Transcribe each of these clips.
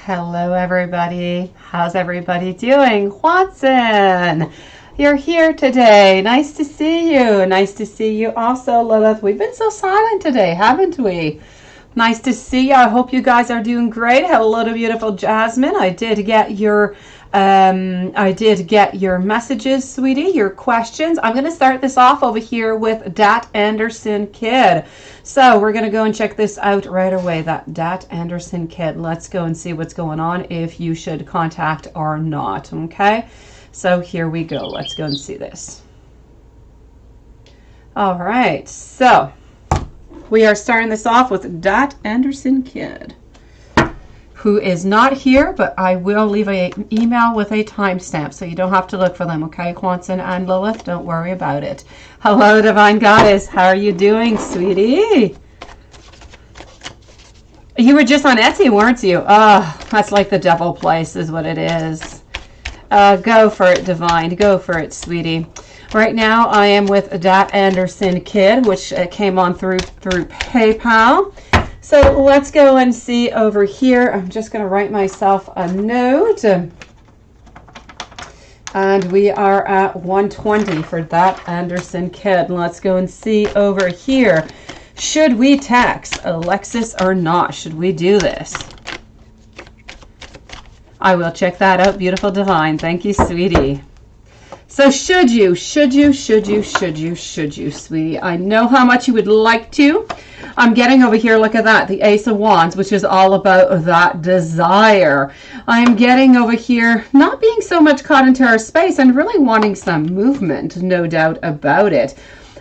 Hello everybody. How's everybody doing? Watson, you're here today. Nice to see you. Nice to see you also, Lilith. We've been so silent today, haven't we? Nice to see you. I hope you guys are doing great. Hello to beautiful Jasmine. I did get your messages, sweetie, your questions. I'm going to start this off over here with Dat Anderson Kid. So we're going to go and check this out right away, that Dat Anderson Kid. Let's go and see what's going on, if you should contact or not, okay? So here we go. Let's go and see this. All right, so we are starting this off with Dat Anderson Kid, who is not here, but I will leave an email with a timestamp, so you don't have to look for them, okay, Quanson and Lilith? Don't worry about it. Hello, Divine Goddess. How are you doing, sweetie? You were just on Etsy, weren't you? Oh, that's like the devil place is what it is. Go for it, Divine. Go for it, sweetie. Right now, I am with Dat Anderson Kid, which came on through PayPal. So let's go and see over here. I'm just going to write myself a note. And we are at 120 for Dat Anderson Kid. Let's go and see over here. Should we text Alexis or not? Should we do this? I will check that out, beautiful Divine. Thank you, sweetie. So should you, sweetie? I know how much you would like to. I'm getting over here, look at that, the Ace of Wands, which is all about that desire. I am getting over here, not being so much caught into our space and really wanting some movement, no doubt about it.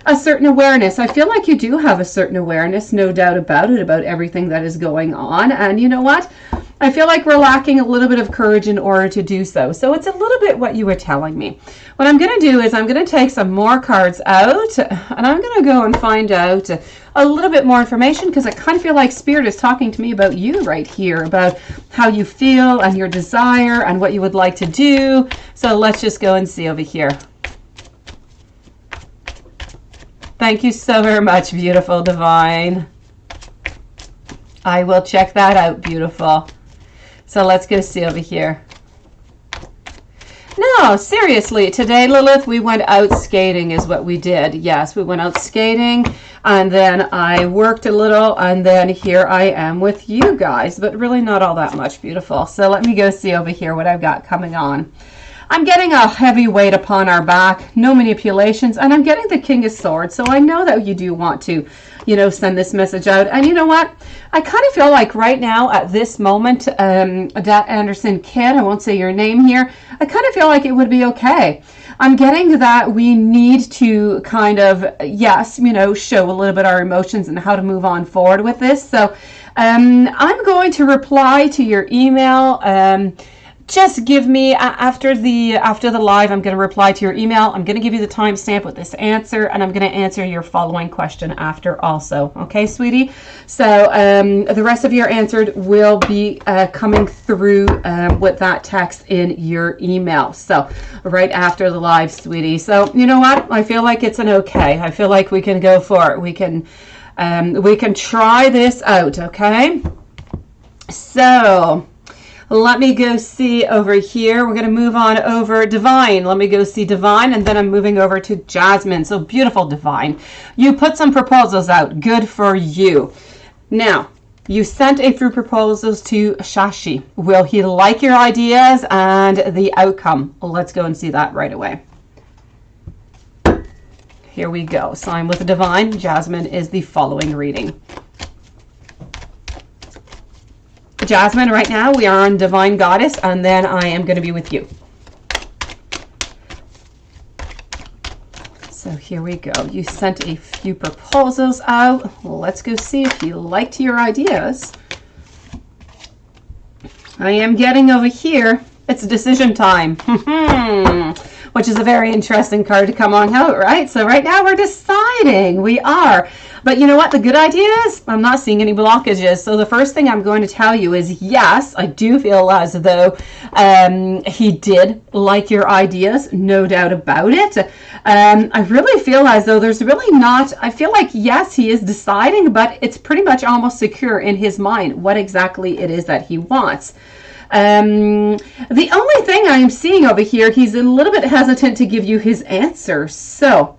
A certain awareness. I feel like you do have a certain awareness, no doubt about it, about everything that is going on. And you know what? I feel like we're lacking a little bit of courage in order to do so. So it's a little bit what you were telling me. What I'm going to do is I'm going to take some more cards out, and I'm going to go and find out a little bit more information, because I kind of feel like Spirit is talking to me about you right here, about how you feel and your desire and what you would like to do. So let's just go and see over here. Thank you so very much, beautiful Divine. I will check that out, beautiful. So let's go see over here. No, seriously, today, Lilith, we went out skating is what we did. Yes, we went out skating, and then I worked a little, and then here I am with you guys, but really not all that much, beautiful. So let me go see over here what I've got coming on. I'm getting a heavy weight upon our back, no manipulations, and I'm getting the King of Swords. So I know that you do want to, you know, send this message out. And you know what? I kind of feel like right now at this moment, Dat Anderson Kid, I won't say your name here, I kind of feel like it would be okay. I'm getting that we need to kind of, yes, you know, show a little bit our emotions and how to move on forward with this. So I'm going to reply to your email. Just give me, after the live, I'm going to reply to your email. I'm going to give you the timestamp with this answer, and I'm going to answer your following question after also. Okay, sweetie? So the rest of your answered will be coming through with that text in your email. So right after the live, sweetie. So you know what? I feel like it's an okay. I feel like we can go for it. We can try this out, okay? So let me go see over here. We're going to move on over Divine. Let me go see Divine, and then I'm moving over to Jasmine. So beautiful, Divine. You put some proposals out. Good for you. Now, you sent a few proposals to Shashi. Will he like your ideas and the outcome? Let's go and see that right away. Here we go. So I'm with Divine. Jasmine is the following reading. Jasmine, right now we are on Divine Goddess, and then I am going to be with you. So here we go. You sent a few proposals out. Let's go see if you liked your ideas. I am getting over here. It's decision time. Which is a very interesting card to come on out, right? So right now we're deciding. We are. But you know what? The good idea is I'm not seeing any blockages. So the first thing I'm going to tell you is, yes, I do feel as though he did like your ideas, no doubt about it. I really feel as though there's really not, I feel like, yes, he is deciding, but it's pretty much almost secure in his mind what exactly it is that he wants. The only thing I'm seeing over here, he's a little bit hesitant to give you his answer. So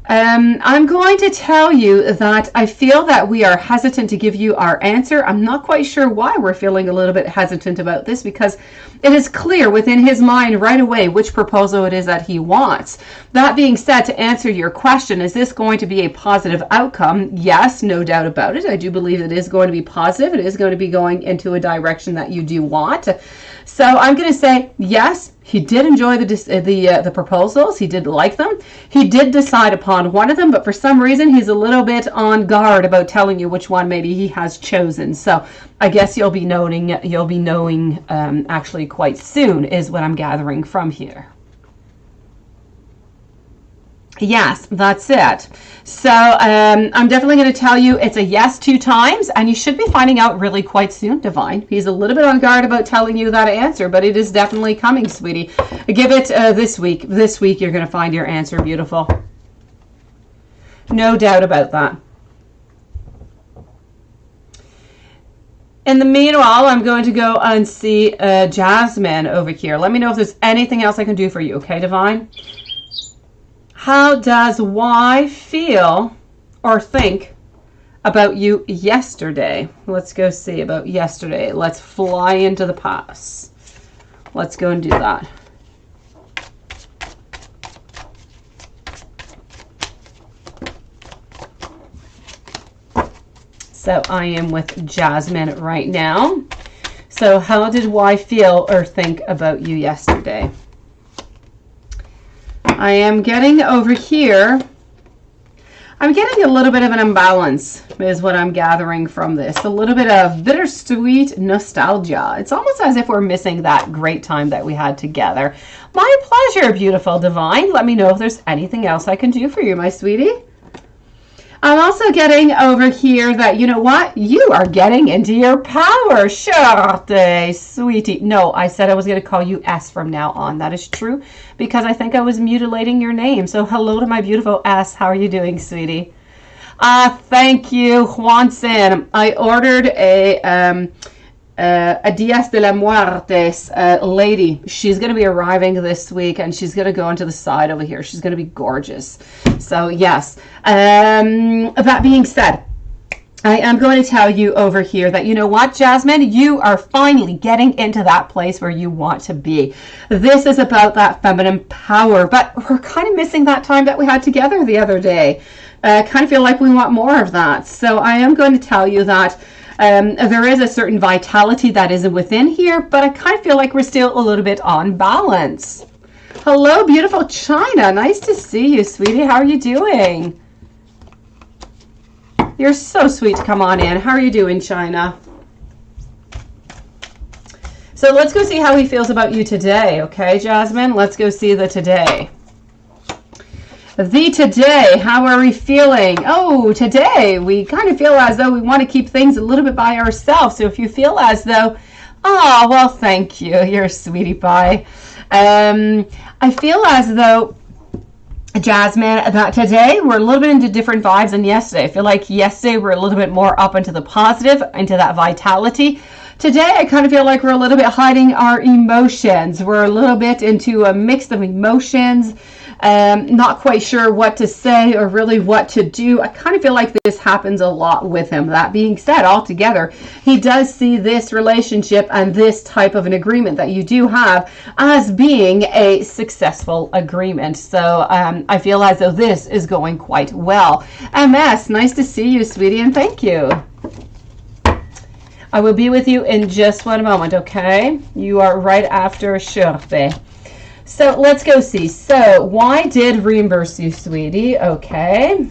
I'm going to tell you that I feel that we are hesitant to give you our answer. I'm not quite sure why we're feeling a little bit hesitant about this, because it is clear within his mind right away which proposal it is that he wants. That being said, to answer your question, is this going to be a positive outcome? Yes, no doubt about it. I do believe it is going to be positive. It is going to be going into a direction that you do want. So I'm going to say yes. He did enjoy the proposals. He did like them. He did decide upon one of them, but for some reason he's a little bit on guard about telling you which one maybe he has chosen. So I guess you'll be knowing actually quite soon, is what I'm gathering from here. Yes, that's it. So I'm definitely going to tell you it's a yes 2 times, and you should be finding out really quite soon, Divine. He's a little bit on guard about telling you that answer, but it is definitely coming, sweetie. Give it this week. This week you're going to find your answer, beautiful. No doubt about that. In the meanwhile, I'm going to go and see Jasmine over here. Let me know if there's anything else I can do for you, okay, Divine? How does Y feel or think about you yesterday? Let's go see about yesterday. Let's fly into the past. Let's go and do that. So I am with Jasmine right now. So how did Y feel or think about you yesterday? I am getting over here, I'm getting a little bit of an imbalance is what I'm gathering from this. A little bit of bittersweet nostalgia. It's almost as if we're missing that great time that we had together. My pleasure, beautiful Divine. Let me know if there's anything else I can do for you, my sweetie. I'm also getting over here that, you know what? You are getting into your power. Sharte, sweetie. No, I said I was going to call you S from now on. That is true, because I think I was mutilating your name. So hello to my beautiful S. How are you doing, sweetie? Thank you, Juanson. I ordered a Dias de la Muertes lady. She's going to be arriving this week, and she's going to go into the side over here. She's going to be gorgeous. So yes, that being said, I am going to tell you over here that, you know what, Jasmine, you are finally getting into that place where you want to be. This is about that feminine power, but we're kind of missing that time that we had together the other day. I kind of feel like we want more of that. So I am going to tell you that there is a certain vitality that is within here, but I kind of feel like we're still a little bit on balance. Hello, beautiful China. Nice to see you, sweetie. How are you doing? You're so sweet to come on in. How are you doing, China? So let's go see how he feels about you today, okay, Jasmine? Let's go see the today. The today, how are we feeling? Oh, today, we kind of feel as though we want to keep things a little bit by ourselves. So if you feel as though, oh, well, thank you. You're a sweetie pie. I feel as though, Jasmine, that today we're a little bit into different vibes than yesterday. I feel like yesterday we're a little bit more up into the positive, into that vitality. Today, I kind of feel like we're a little bit hiding our emotions. We're a little bit into a mix of emotions. Not quite sure what to say or really what to do. I kind of feel like this happens a lot with him. That being said, altogether, he does see this relationship and this type of an agreement that you do have as being a successful agreement. So I feel as though this is going quite well. MS, nice to see you, sweetie, and thank you. I will be with you in just one moment, okay? You are right after Shurpe. So let's go see. So why did reimburse you, sweetie? Okay.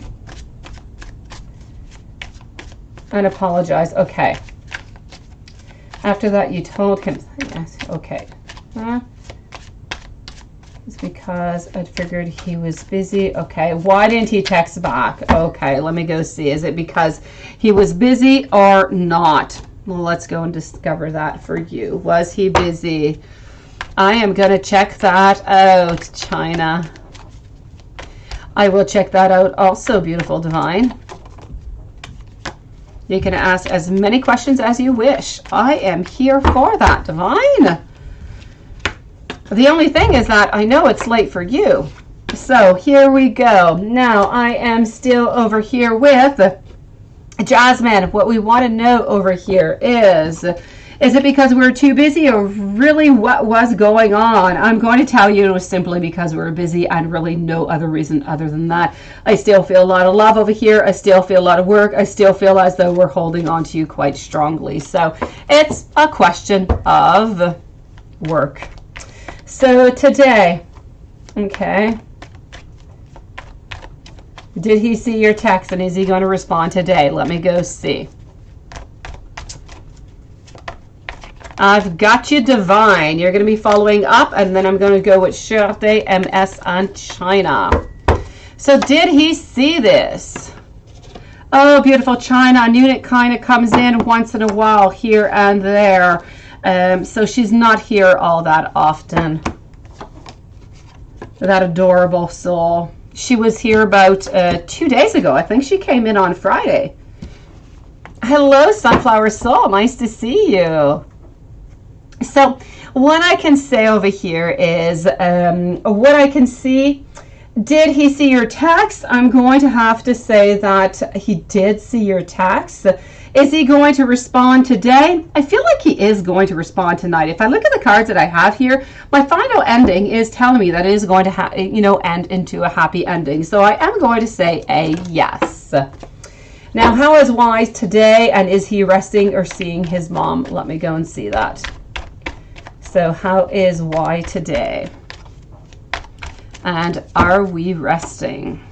And apologize. Okay. After that, you told him. Yes. Okay. It's because I figured he was busy. Okay. Why didn't he text back? Okay. Let me go see. Is it because he was busy or not? Well, let's go and discover that for you. Was he busy? I am going to check that out, China. I will check that out also, beautiful Divine. You can ask as many questions as you wish. I am here for that, Divine. The only thing is that I know it's late for you. So here we go. Now I am still over here with Jasmine. What we want to know over here is it because we're too busy, or really what was going on? I'm going to tell you it was simply because we were busy and really no other reason other than that. I still feel a lot of love over here. I still feel a lot of work. I still feel as though we're holding on to you quite strongly. So it's a question of work. So today, okay, did he see your text and is he going to respond today? Let me go see. I've got you, Divine. You're going to be following up, and then I'm going to go with Shirte MS on China. So did he see this? Oh, beautiful China. I knew it kind of comes in once in a while here and there. So she's not here all that often. That adorable soul. She was here about 2 days ago. I think she came in on Friday. Hello, Sunflower Soul. Nice to see you. So what I can say over here is what I can see. Did he see your text? I'm going to have to say that he did see your text. Is he going to respond today? I feel like he is going to respond tonight. If I look at the cards that I have here, my final ending is telling me that it is going to end into a happy ending. So I am going to say a yes. Now, how is Wise today, and is he resting or seeing his mom? Let me go and see that. So how is Y today? And are we resting?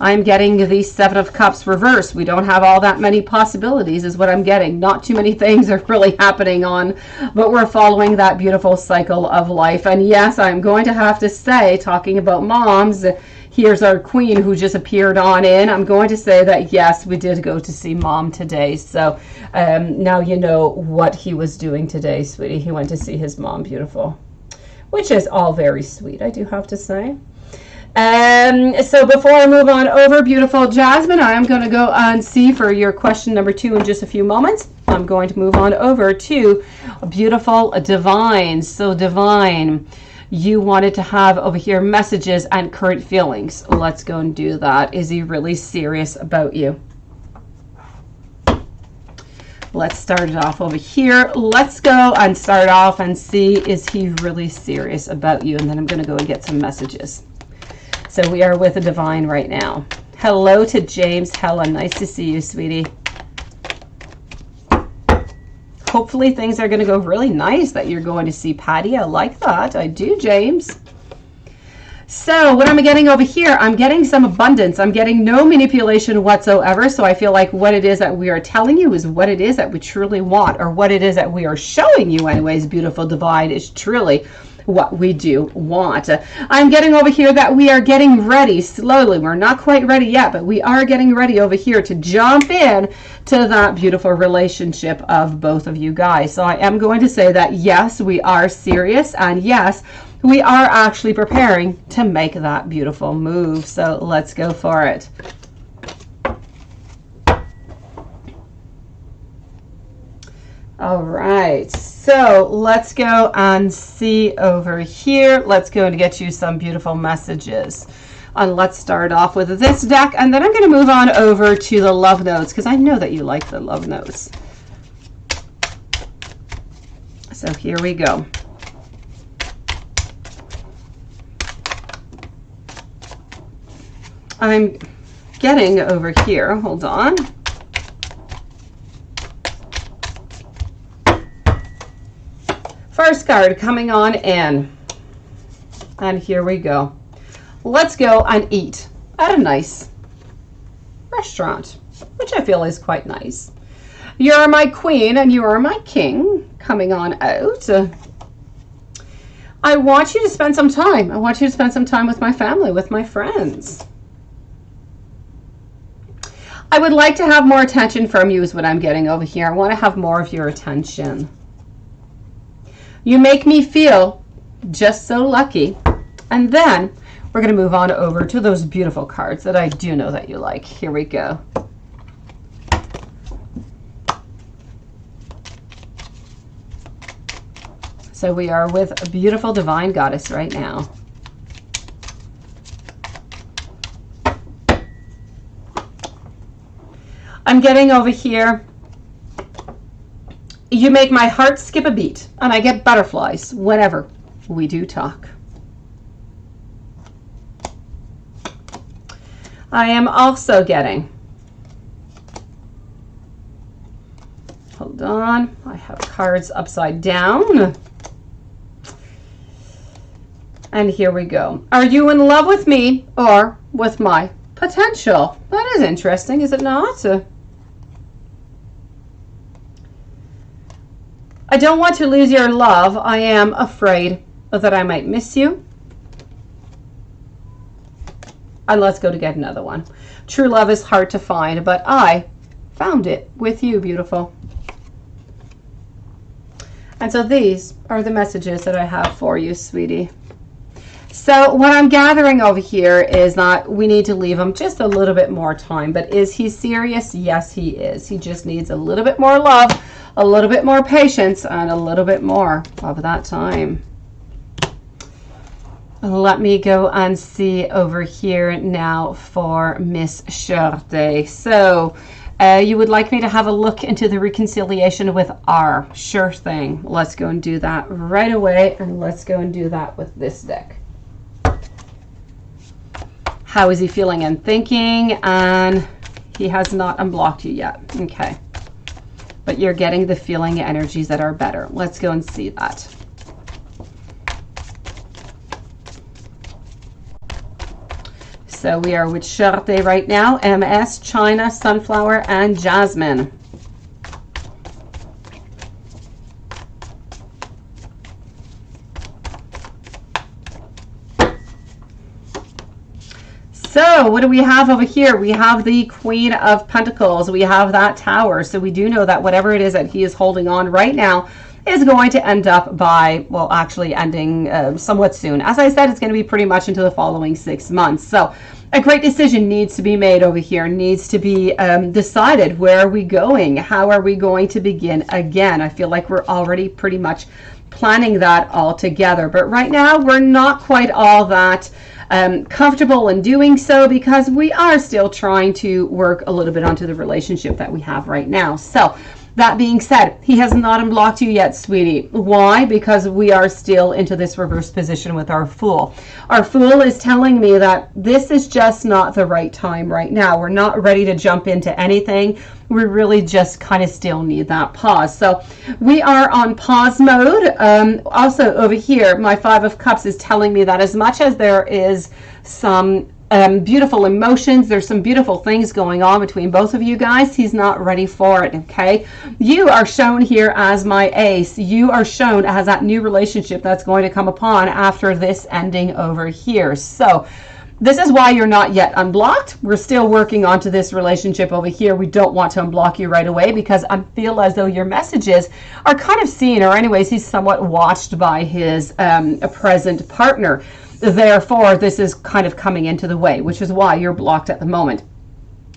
I'm getting the Seven of Cups reversed. We don't have all that many possibilities is what I'm getting. Not too many things are really happening on, but we're following that beautiful cycle of life. And yes, I'm going to have to say, talking about moms, here's our queen who just appeared on in. I'm going to say that, yes, we did go to see mom today. So now you know what he was doing today, sweetie. He went to see his mom, beautiful, which is all very sweet, I do have to say. So before I move on over, beautiful Jasmine, I am going to go and see for your question number 2 in just a few moments. I'm going to move on over to beautiful Divine. So Divine, you wanted to have over here messages and current feelings. Let's go and do that. Is he really serious about you? Let's start it off over here. Let's go and start off and see, is he really serious about you? And then I'm going to go and get some messages. So we are with a Divine right now. Hello to James. Helen, nice to see you, sweetie. Hopefully things are going to go really nice that you're going to see Patty. I like that. I do, James. So what I'm getting over here, I'm getting some abundance. I'm getting no manipulation whatsoever. So I feel like what it is that we are telling you is what it is that we truly want, or what it is that we are showing you anyways, beautiful Divine, is truly what we do want. I'm getting over here that we are getting ready slowly. We're not quite ready yet, but we are getting ready over here to jump in to that beautiful relationship of both of you guys. So I am going to say that yes, we are serious, and yes, we are actually preparing to make that beautiful move. So let's go for it. All right, so let's go and see over here. Let's go and get you some beautiful messages. And let's start off with this deck, and then I'm going to move on over to the love notes, because I know that you like the love notes. So here we go. I'm getting over here, hold on. First card coming on in. And here we go. Let's go and eat at a nice restaurant, which I feel is quite nice. You're my queen and you are my king coming on out. I want you to spend some time. I want you to spend some time with my family, with my friends. I would like to have more attention from you is what I'm getting over here. I want to have more of your attention. You make me feel just so lucky. And then we're going to move on over to those beautiful cards that I do know that you like. Here we go. So we are with a beautiful divine goddess right now. I'm getting over here. You make my heart skip a beat, and I get butterflies whenever we do talk. I am also getting, hold on, I have cards upside down. And here we go. Are you in love with me or with my potential? That is interesting, is it not? I don't want to lose your love. I am afraid that I might miss you. And let's go to get another one. True love is hard to find, but I found it with you, beautiful. And so these are the messages that I have for you, sweetie. So what I'm gathering over here is that we need to leave him just a little bit more time. But is he serious? Yes, he is. He just needs a little bit more love, a little bit more patience, and a little bit more of that time. Let me go and see over here now for Miss Shirley. So you would like me to have a look into the reconciliation with R. Sure thing. Let's go and do that right away. And let's go and do that with this deck. How is he feeling and thinking? And he has not unblocked you yet. Okay. But you're getting the feeling energies that are better. Let's go and see that. So we are with Shirley right now, MS, China, Sunflower, and Jasmine. So what do we have over here? We have the Queen of Pentacles. We have that Tower. So we do know that whatever it is that he is holding on right now is going to end up by, well, actually ending somewhat soon. As I said, it's going to be pretty much into the following 6 months. So a great decision needs to be made over here, needs to be decided. Where are we going? How are we going to begin again? I feel like we're already pretty much planning that all together. But right now, we're not quite all that comfortable in doing so because we are still trying to work a little bit onto the relationship that we have right now. So that being said, he has not unblocked you yet, sweetie. Why? Because we are still into this reverse position with our Fool. Our Fool is telling me that this is just not the right time right now. We're not ready to jump into anything. We really just kind of still need that pause. So we are on pause mode. Also over here, my Five of Cups is telling me that as much as there is some beautiful emotions, there's some beautiful things going on between both of you guys, he's not ready for it. Okay, you are shown here as my ace. You are shown as that new relationship that's going to come upon after this ending over here. So this is why you're not yet unblocked. We're still working onto this relationship over here. We don't want to unblock you right away because I feel as though your messages are kind of seen, or anyways, he's somewhat watched by his present partner. Therefore, this is kind of coming into the way, which is why you're blocked at the moment.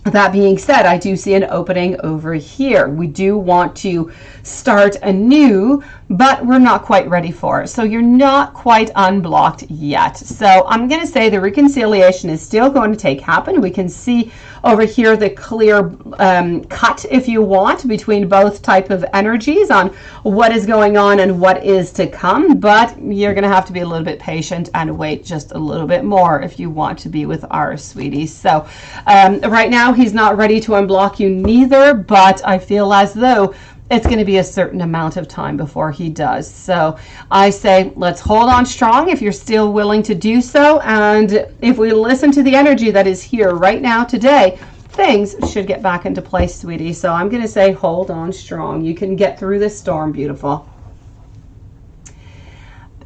That being said, I do see an opening over here. We do want to start anew, but we're not quite ready for it. So you're not quite unblocked yet. So I'm going to say the reconciliation is still going to happen. We can see over here the clear cut, if you want, between both type of energies on what is going on and what is to come. But you're going to have to be a little bit patient and wait just a little bit more if you want to be with our sweetie. So right now he's not ready to unblock you neither, but I feel as though it's going to be a certain amount of time before he does. So I say, let's hold on strong if you're still willing to do so. And if we listen to the energy that is here right now today, things should get back into place, sweetie. So I'm going to say, hold on strong. You can get through this storm, beautiful.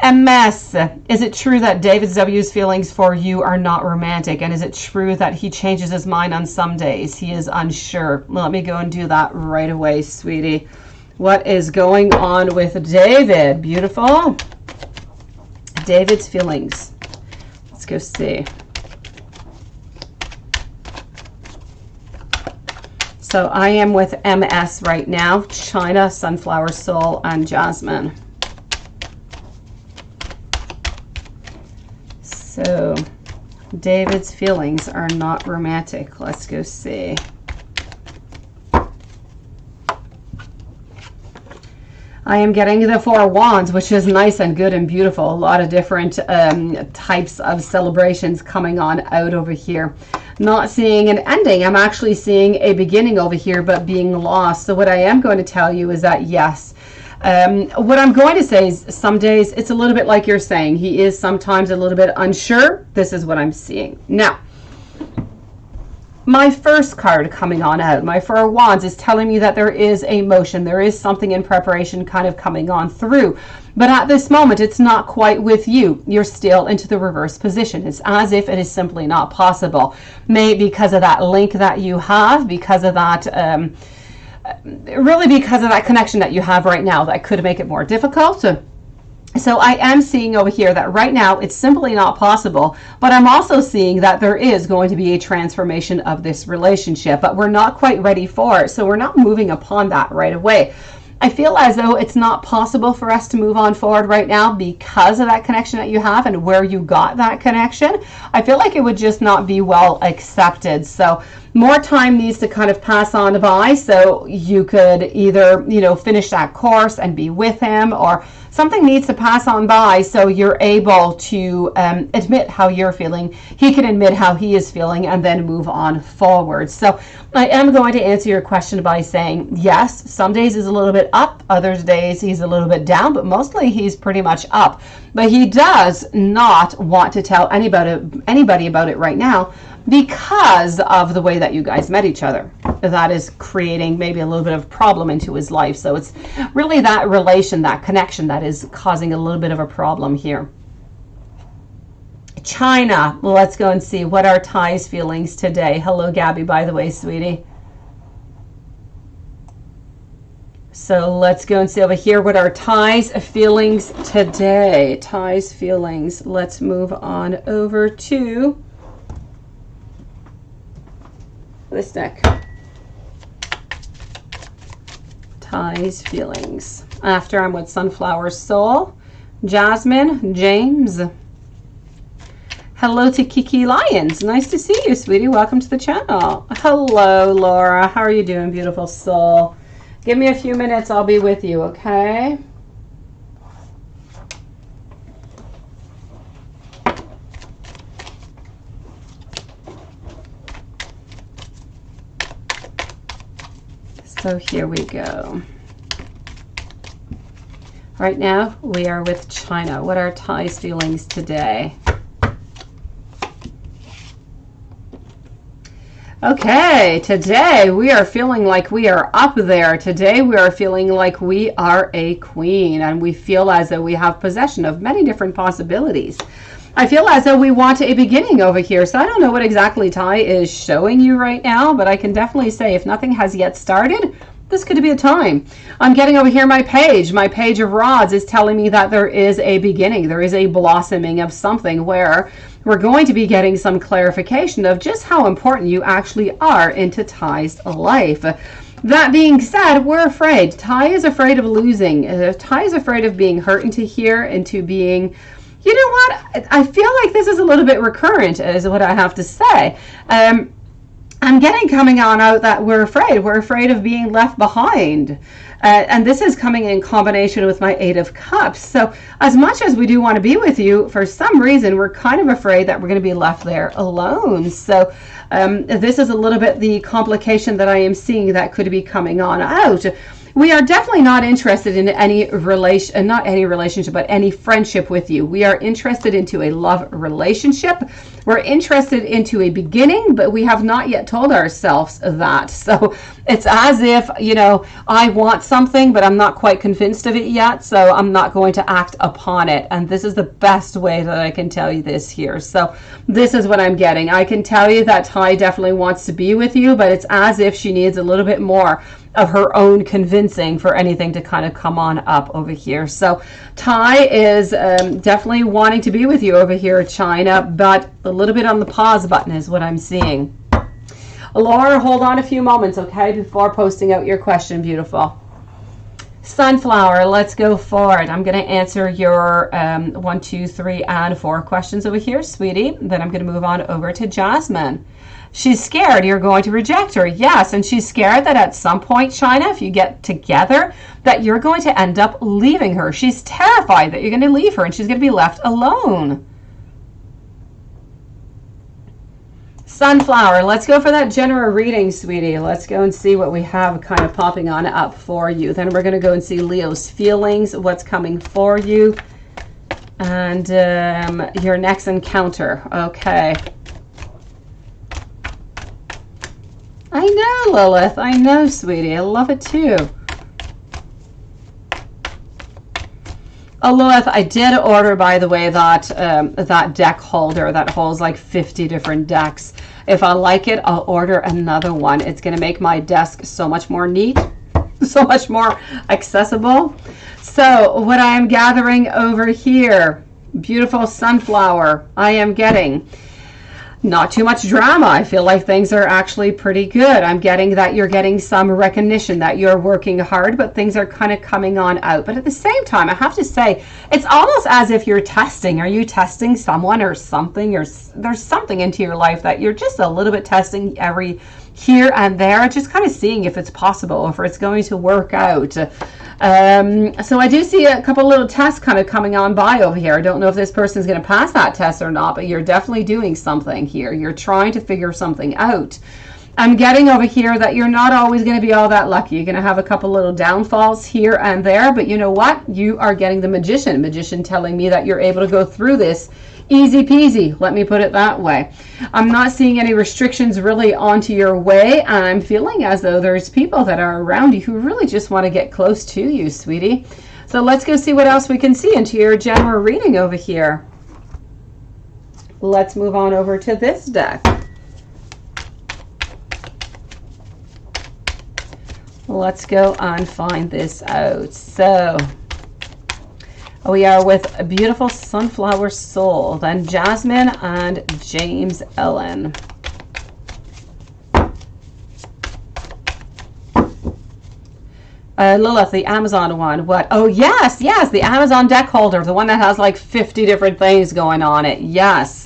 MS, is it true that David W's feelings for you are not romantic? And is it true that he changes his mind on some days? He is unsure. Let me go and do that right away, sweetie. What is going on with David? Beautiful. David's feelings. Let's go see. So I am with MS right now. China, Sunflower Soul, and Jasmine. So David's feelings are not romantic. Let's go see. I am getting the Four of Wands, which is nice and good and beautiful. A lot of different types of celebrations coming on out over here. Not seeing an ending. I'm actually seeing a beginning over here, but being lost. So what I am going to tell you is that, yes, what I'm going to say is some days it's a little bit like you're saying. He is sometimes a little bit unsure. This is what I'm seeing. Now, my first card coming on out, my Four of Wands, is telling me that there is a motion. There is something in preparation kind of coming on through. But at this moment, it's not quite with you. You're still into the reverse position. It's as if it is simply not possible. Maybe because of that link that you have, because of that, really because of that connection that you have right now, that could make it more difficult. So I am seeing over here that right now it's simply not possible, but I'm also seeing that there is going to be a transformation of this relationship, but we're not quite ready for it. So we're not moving upon that right away. I feel as though it's not possible for us to move on forward right now because of that connection that you have and where you got that connection. I feel like it would just not be well accepted. So more time needs to kind of pass on by, so you could either, finish that course and be with him, or something needs to pass on by so you're able to admit how you're feeling. He can admit how he is feeling and then move on forward. So I am going to answer your question by saying, yes, some days he's a little bit up, other days he's a little bit down, but mostly he's pretty much up. But he does not want to tell anybody about it right now, because of the way that you guys met each other. That is creating maybe a little bit of problem into his life. So it's really that relation, that connection, that is causing a little bit of a problem here. China, let's go and see what are Ty's feelings today. Hello, Gabby, by the way, sweetie. So let's go and see over here what are Ty's feelings today. Ty's feelings. Let's move on over to this deck. Ty's feelings. After I'm with Sunflower Soul, Jasmine, James. Hello to Kiki Lyons. Nice to see you, sweetie. Welcome to the channel. Hello, Laura. How are you doing, beautiful soul? Give me a few minutes. I'll be with you, okay? So here we go. Right now, we are with China. What are Ty's feelings today? Okay, today we are feeling like we are up there. Today we are feeling like we are a queen, and we feel as though we have possession of many different possibilities. I feel as though we want a beginning over here. So I don't know what exactly Ty is showing you right now, but I can definitely say if nothing has yet started, this could be a time. I'm getting over here my page of rods is telling me that there is a beginning. There is a blossoming of something where we're going to be getting some clarification of just how important you actually are into Ty's life. That being said, we're afraid. Ty is afraid of losing. Ty is afraid of being hurt into here, into being... You know what? I feel like this is a little bit recurrent, is what I have to say. I'm getting coming on out that we're afraid. We're afraid of being left behind. And this is coming in combination with my Eight of Cups. So as much as we do want to be with you, for some reason, we're kind of afraid that we're going to be left there alone. So this is a little bit the complication that I am seeing that could be coming on out. We are definitely not interested in any relation, not any relationship, but any friendship with you. We are interested into a love relationship. We're interested into a beginning, but we have not yet told ourselves that. So it's as if, I want something, but I'm not quite convinced of it yet. So I'm not going to act upon it. And this is the best way that I can tell you this here. So this is what I'm getting. I can tell you that Ty definitely wants to be with you, but it's as if she needs a little bit more of her own convincing for anything to kind of come on up over here. So Ty is definitely wanting to be with you over here, China, but a little bit on the pause button is what I'm seeing. Laura, hold on a few moments, okay, before posting out your question, beautiful. Sunflower, let's go for it. I'm going to answer your 1, 2, 3, and 4 questions over here, sweetie. Then I'm going to move on over to Jasmine. She's scared you're going to reject her. Yes, and she's scared that at some point, China, if you get together, that you're going to end up leaving her. She's terrified that you're going to leave her and she's going to be left alone. Sunflower, let's go for that general reading, sweetie. Let's go and see what we have kind of popping on up for you. Then we're going to go and see Leo's feelings, what's coming for you, and your next encounter. Okay. I know, Lilith. I know, sweetie. I love it too. Oh, Lilith, I did order, by the way, that that deck holder that holds like 50 different decks. If I like it, I'll order another one. It's going to make my desk so much more neat, so much more accessible. So what I am gathering over here, beautiful Sunflower, I am getting not too much drama. I feel like things are actually pretty good. I'm getting that you're getting some recognition that you're working hard, but things are kind of coming on out. But at the same time, I have to say, it's almost as if you're testing. Are you testing someone or something? Or there's something into your life that you're just a little bit testing every here and there, just kind of seeing if it's possible, if it's going to work out. So I do see a couple little tests kind of coming on by over here. I don't know if this person's going to pass that test or not, but you're definitely doing something here. You're trying to figure something out. I'm getting over here that you're not always going to be all that lucky. You're going to have a couple little downfalls here and there, but you know what? You are getting the Magician. Magician telling me that you're able to go through this easy peasy, let me put it that way. I'm not seeing any restrictions really onto your way, and I'm feeling as though there's people that are around you who really just want to get close to you, sweetie. So let's go see what else we can see into your general reading over here. Let's move on over to this deck. Let's go and find this out. So we are with a beautiful Sunflower Soul, then Jasmine and James Ellen. Lilith, the Amazon one. What? Oh, yes, the Amazon deck holder, the one that has like 50 different things going on it. Yes,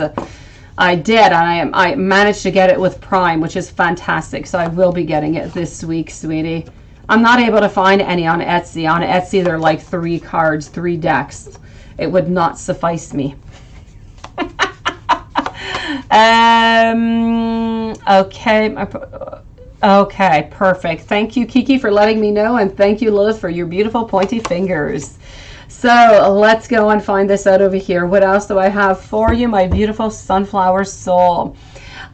I did, and I managed to get it with Prime, which is fantastic. So I will be getting it this week, sweetie. I'm not able to find any on Etsy. On Etsy, they're like 3 cards, 3 decks. It would not suffice me. Okay, perfect. Thank you, Kiki, for letting me know, and thank you, Lilith, for your beautiful pointy fingers. So let's go and find this out over here. What else do I have for you, my beautiful Sunflower Soul?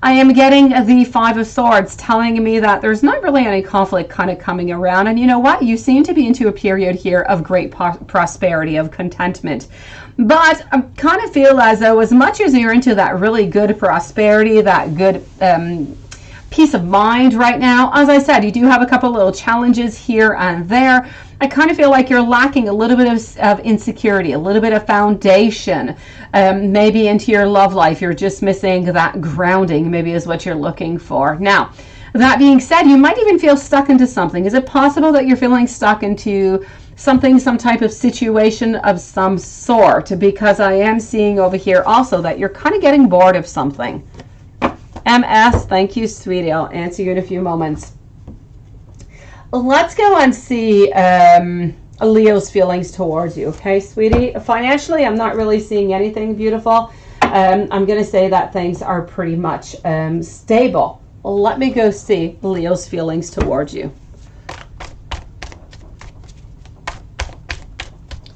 I am getting the 5 of Swords telling me that there's not really any conflict kind of coming around. And you know what? You seem to be into a period here of great prosperity, of contentment. But I kind of feel as though as much as you're into that really good prosperity, that good peace of mind right now, as I said, you do have a couple little challenges here and there. I kind of feel like you're lacking a little bit of insecurity, a little bit of foundation. Maybe into your love life, you're just missing that grounding, maybe is what you're looking for. Now, that being said, you might even feel stuck into something. Is it possible that you're feeling stuck into something, some type of situation of some sort? Because I am seeing over here also that you're kind of getting bored of something. MS, thank you, sweetie. I'll answer you in a few moments. Let's go and see Leo's feelings towards you, okay, sweetie? Financially, I'm not really seeing anything beautiful. I'm going to say that things are pretty much stable. Let me go see Leo's feelings towards you.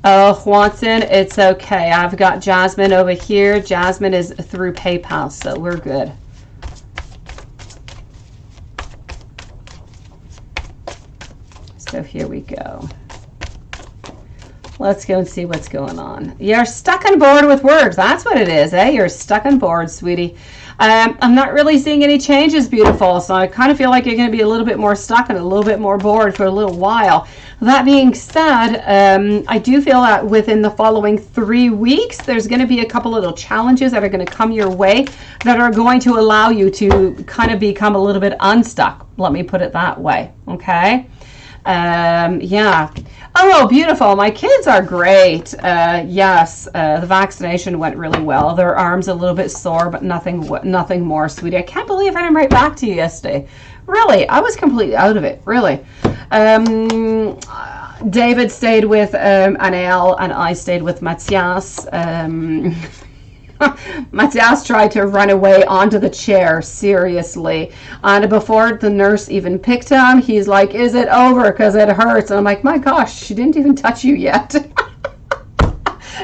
Oh, Watson, it's okay. I've got Jasmine over here. Jasmine is through PayPal, so we're good. So here we go. Let's go and see what's going on. You're stuck on board with words. That's what it is, eh? You're stuck on board, sweetie. I'm not really seeing any changes, beautiful. So I kind of feel like you're going to be a little bit more stuck and a little bit more bored for a little while. That being said, I do feel that within the following 3 weeks, there's going to be a couple little challenges that are going to come your way that are going to allow you to kind of become a little bit unstuck. Let me put it that way, okay? Yeah. Oh, beautiful. My kids are great. Yes, the vaccination went really well. Their arms a little bit sore, but nothing more, sweetie. I can't believe I didn't write back to you yesterday. Really, I was completely out of it, really. David stayed with Anel, and I stayed with Matthias. Matthias tried to run away onto the chair, seriously. And before the nurse even picked him, he's like, "Is it over? Because it hurts." And I'm like, my gosh, she didn't even touch you yet.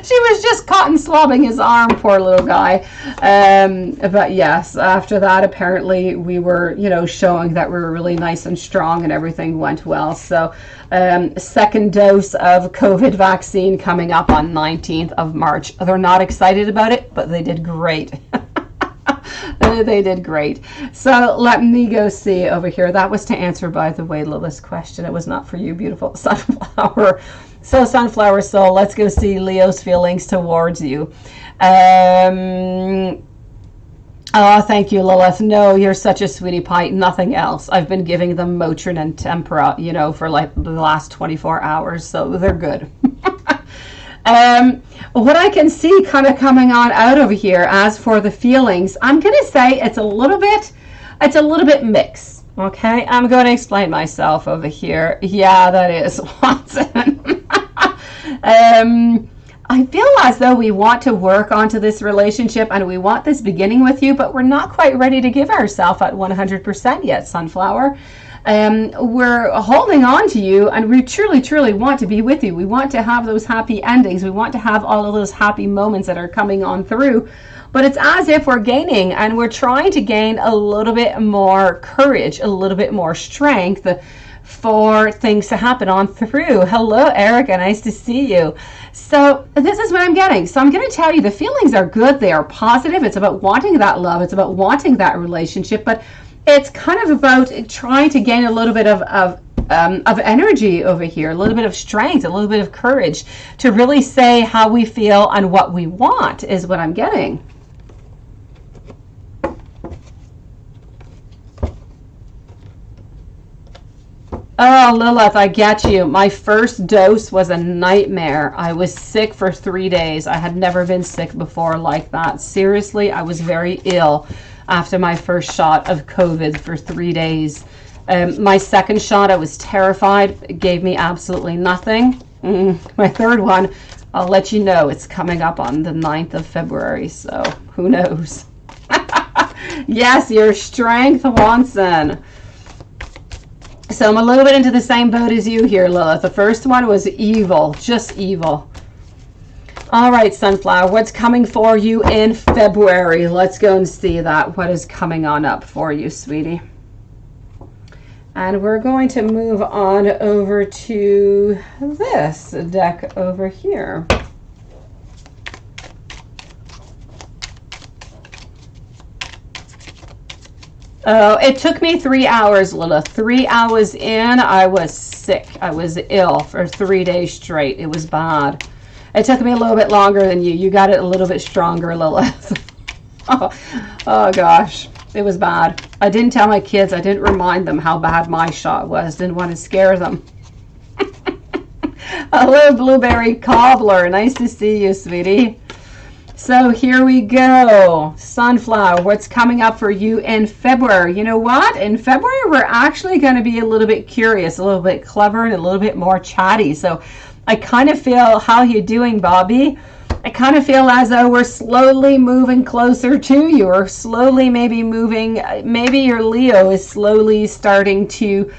She was just cotton slobbing his arm, poor little guy. But yes, after that, apparently we were, showing that we were really nice and strong and everything went well. So second dose of COVID vaccine coming up on 19th of March. They're not excited about it, but they did great. They did great. So let me go see over here. That was to answer, by the way, Lilith's question. It was not for you, beautiful sunflower. So Sunflower Soul, let's go see Leo's feelings towards you. Oh, thank you, Lilith. No, you're such a sweetie pie. Nothing else. I've been giving them Motrin and Tempera, for like the last 24 hours, so they're good. What I can see kind of coming on out over here, as for the feelings, I'm going to say it's a little bit mixed. Okay, I'm going to explain myself over here. Yeah, that is Watson. I feel as though we want to work onto this relationship and we want this beginning with you, but we're not quite ready to give ourselves at 100% yet, Sunflower. We're holding on to you and we truly, truly want to be with you. We want to have those happy endings. We want to have all of those happy moments that are coming on through. But it's as if we're gaining, and we're trying to gain a little bit more courage, a little bit more strength for things to happen on through. Hello, Erica. Nice to see you. So this is what I'm getting. So I'm going to tell you the feelings are good. They are positive. It's about wanting that love. It's about wanting that relationship. But it's kind of about trying to gain a little bit of energy over here, a little bit of strength, a little bit of courage to really say how we feel and what we want is what I'm getting. Oh, Lilith, I get you. My first dose was a nightmare. I was sick for 3 days. I had never been sick before like that. Seriously, I was very ill after my first shot of COVID for 3 days. My second shot, I was terrified. It gave me absolutely nothing. My third one, I'll let you know. It's coming up on the 9th of February, so who knows? Yes, your strength, Watson. So I'm a little bit into the same boat as you here, Lilith. The first one was evil, just evil. All right, Sunflower, what's coming for you in February? Let's go and see that. What is coming on up for you, sweetie? And we're going to move on over to this deck over here. Oh, it took me 3 hours, Lilith. 3 hours in, I was sick. I was ill for 3 days straight. It was bad. It took me a little bit longer than you. You got it a little bit stronger, Lilith. Oh, gosh. It was bad. I didn't tell my kids. I didn't remind them how bad my shot was. Didn't want to scare them. Hello, Blueberry Cobbler. Nice to see you, sweetie. So here we go. Sunflower, what's coming up for you in February? You know what? In February, we're actually going to be a little bit curious, a little bit clever, and a little bit more chatty. So I kind of feel, how you doing, Bobby? I kind of feel as though we're slowly moving closer to you, or slowly maybe moving, maybe your Leo is slowly starting to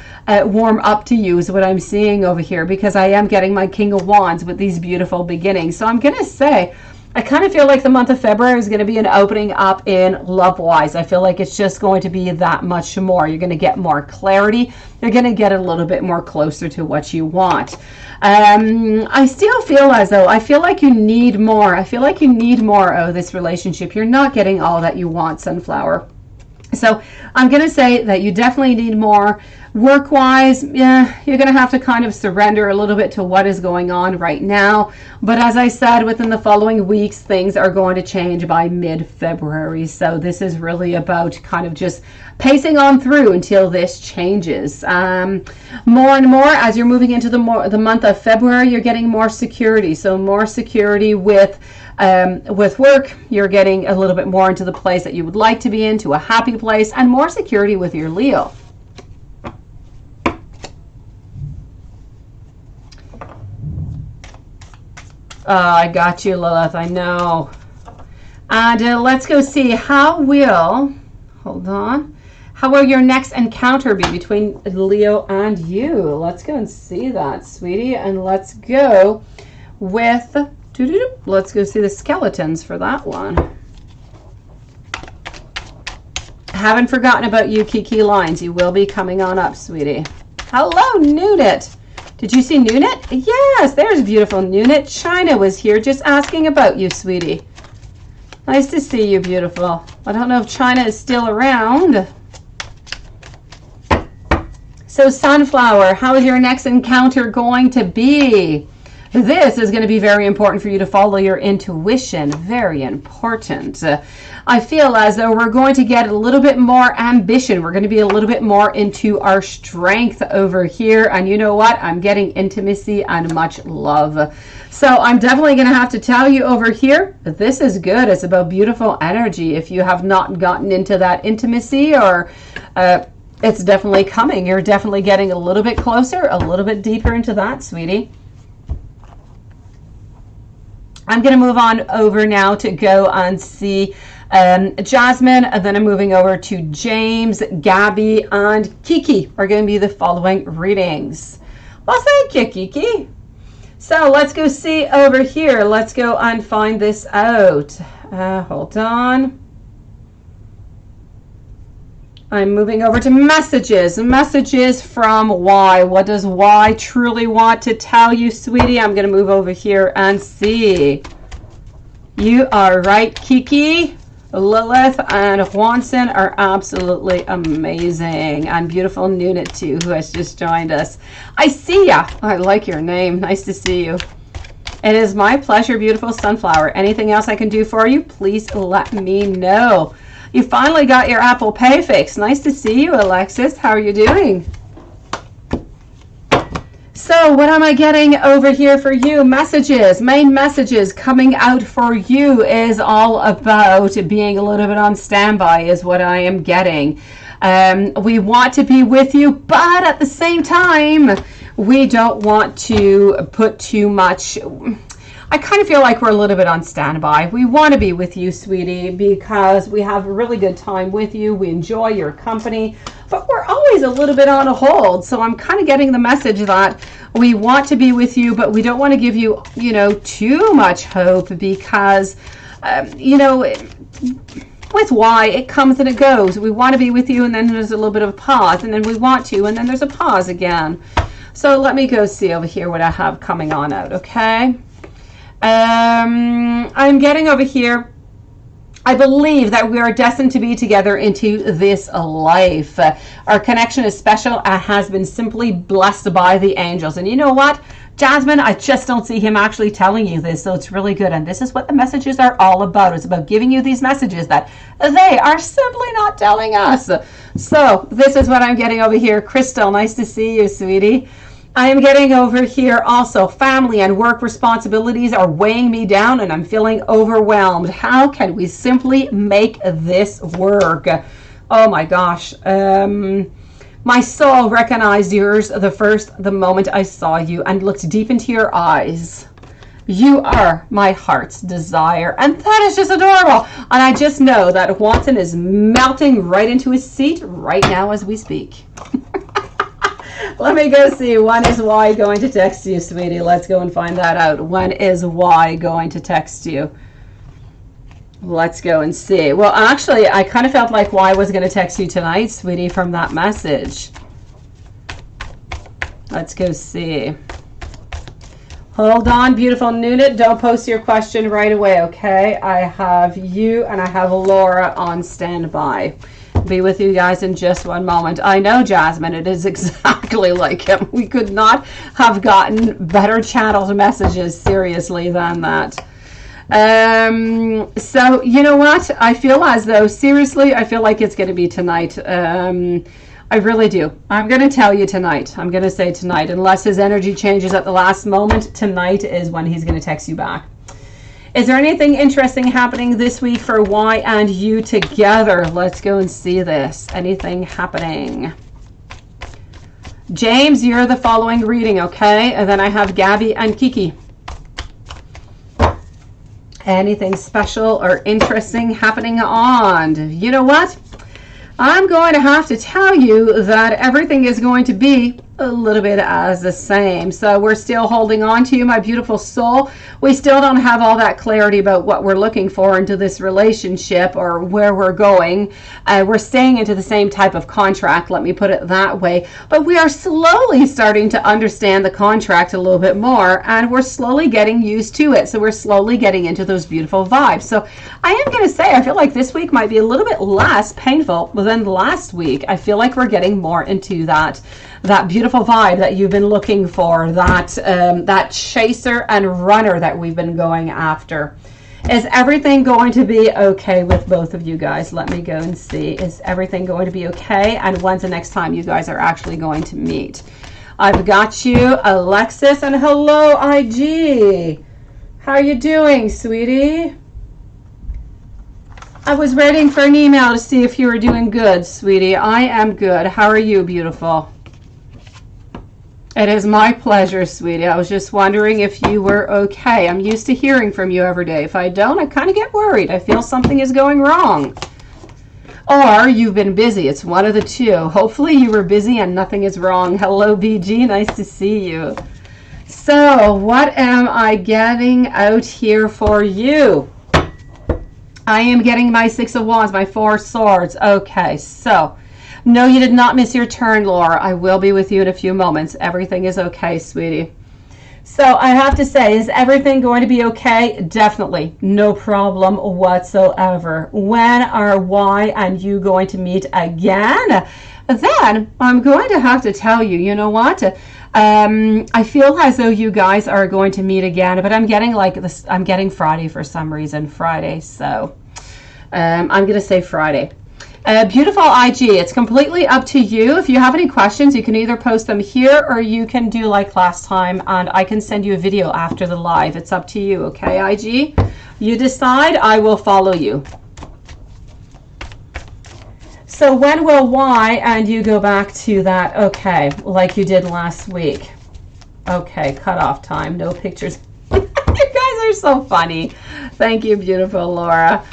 warm up to you is what I'm seeing over here, because I am getting my King of Wands with these beautiful beginnings. So I'm going to say, I kind of feel like the month of February is going to be an opening up in love-wise. I feel like it's just going to be that much more. You're going to get more clarity. You're going to get a little bit more closer to what you want. I still feel as though, I feel like you need more. I feel like you need more of this relationship. You're not getting all that you want, Sunflower. So I'm going to say that you definitely need more, Work-wise, yeah, you're going to have to kind of surrender a little bit to what is going on right now. But as I said, within the following weeks, things are going to change by mid-February. So this is really about kind of just pacing on through until this changes. More and more, as you're moving into the month of February, you're getting more security. So more security with work. You're getting a little bit more into the place that you would like to be in, to a happy place, and more security with your Leo. I got you, Lilith. I know. And let's go see how will your next encounter be between Leo and you? Let's go and see that, sweetie. And let's go with, let's go see the skeletons for that one. Haven't forgotten about you, Kiki Lines. You will be coming on up, sweetie. Hello, Nunit. Did you see Nunit? Yes, there's beautiful Nunit. China was here just asking about you, sweetie. Nice to see you, beautiful. I don't know if China is still around. So, Sunflower, how is your next encounter going to be? This is going to be very important for you to follow your intuition. Very important. I feel as though we're going to get a little bit more ambition. We're going to be a little bit more into our strength over here. And you know what? I'm getting intimacy and much love. So I'm definitely going to have to tell you over here, this is good. It's about beautiful energy. If you have not gotten into that intimacy, or it's definitely coming. You're definitely getting a little bit closer, a little bit deeper into that, sweetie. I'm going to move on over now to go and see Jasmine, and then I'm moving over to James, Gabby, and Kiki are going to be the following readings. Well, thank you, Kiki. So let's go see over here. Let's go and find this out. Hold on. I'm moving over to messages. Messages from Y. What does Y truly want to tell you, sweetie? I'm going to move over here and see. You are right, Kiki. Lilith and Juanson are absolutely amazing. And beautiful Nunit, too, who has just joined us. I see ya. I like your name. Nice to see you. It is my pleasure, beautiful Sunflower. Anything else I can do for you? Please let me know. You finally got your Apple Pay fix. Nice to see you, Alexis. How are you doing? So what am I getting over here for you? Messages, main messages coming out for you is all about being a little bit on standby is what I am getting. We want to be with you, but at the same time, we don't want to put too much. I kind of feel like we're a little bit on standby. We want to be with you, sweetie, because we have a really good time with you. We enjoy your company, but we're always a little bit on a hold. So I'm kind of getting the message that we want to be with you, but we don't want to give you, too much hope because, with Y, it comes and it goes. We want to be with you, and then there's a little bit of a pause, and then we want to, and then there's a pause again. So let me go see over here what I have coming on out, okay? I'm getting over here, I believe that we are destined to be together into this life. Our connection is special and has been simply blessed by the angels. And you know what, Jasmine, I just don't see him actually telling you this, so it's really good. And this is what the messages are all about. It's about giving you these messages that they are simply not telling us. So this is what I'm getting over here. Crystal, nice to see you, sweetie. I am getting over here also family and work responsibilities are weighing me down and I'm feeling overwhelmed. How can we simply make this work? Oh my gosh. My soul recognized yours the moment I saw you and looked deep into your eyes. You are my heart's desire. And that is just adorable. And I just know that Watson is melting right into his seat right now as we speak. Let me go see. When is Y going to text you, sweetie? Let's go and find that out. When is Y going to text you? Let's go and see. Well, actually, I kind of felt like Y was going to text you tonight, sweetie, from that message. Let's go see. Hold on, beautiful Nunit. Don't post your question right away, okay? I have you and I have Laura on standby. be with you guys in just one moment. I know, Jasmine, it is exactly like him. We could not have gotten better channeled messages, seriously, than that. So, you know what? I feel as though, seriously, I feel like it's going to be tonight. I really do. I'm going to tell you tonight. I'm going to say tonight. Unless his energy changes at the last moment, tonight is when he's going to text you back. Is there anything interesting happening this week for Y and you together? Let's go and see this. Anything happening? James, you're the following reading, okay? And then I have Gabby and Kiki. Anything special or interesting happening on? You know what? I'm going to have to tell you that everything is going to be a little bit as the same. So we're still holding on to you, my beautiful soul. We still don't have all that clarity about what we're looking for into this relationship or where we're going. We're staying into the same type of contract, let me put it that way. But we are slowly starting to understand the contract a little bit more, and we're slowly getting used to it. So we're slowly getting into those beautiful vibes. So I am going to say, I feel like this week might be a little bit less painful than last week. I feel like we're getting more into that beautiful vibe that you've been looking for, that chaser and runner that we've been going after. Is everything going to be okay with both of you guys? Let me go and see. Is everything going to be okay? And when's the next time you guys are actually going to meet? I've got you, Alexis, and hello, IG. How are you doing, sweetie? I was waiting for an email to see if you were doing good, sweetie. I am good. How are you, beautiful? It is my pleasure, sweetie. I was just wondering if you were okay. I'm used to hearing from you every day. If I don't, I kind of get worried. I feel something is going wrong. Or you've been busy. It's one of the two. Hopefully you were busy and nothing is wrong. Hello, BG. Nice to see you. So, what am I getting out here for you? I am getting my Six of Wands, my Four Swords. Okay, so... No, you did not miss your turn, Laura. I will be with you in a few moments. Everything is okay, sweetie. So I have to say, is everything going to be okay? Definitely. No problem whatsoever. When are Y and you going to meet again? Then I'm going to have to tell you, you know what? I feel as though you guys are going to meet again, but I'm getting like this. I'm getting Friday for some reason. Friday. So I'm going to say Friday. Beautiful IG, it's completely up to you. If you have any questions, you can either post them here or you can do like last time and I can send you a video after the live. It's up to you, okay, IG? You decide, I will follow you. So when will Y and you go back to that, okay, like you did last week? Okay, cutoff time, no pictures. You guys are so funny. Thank you, beautiful Laura.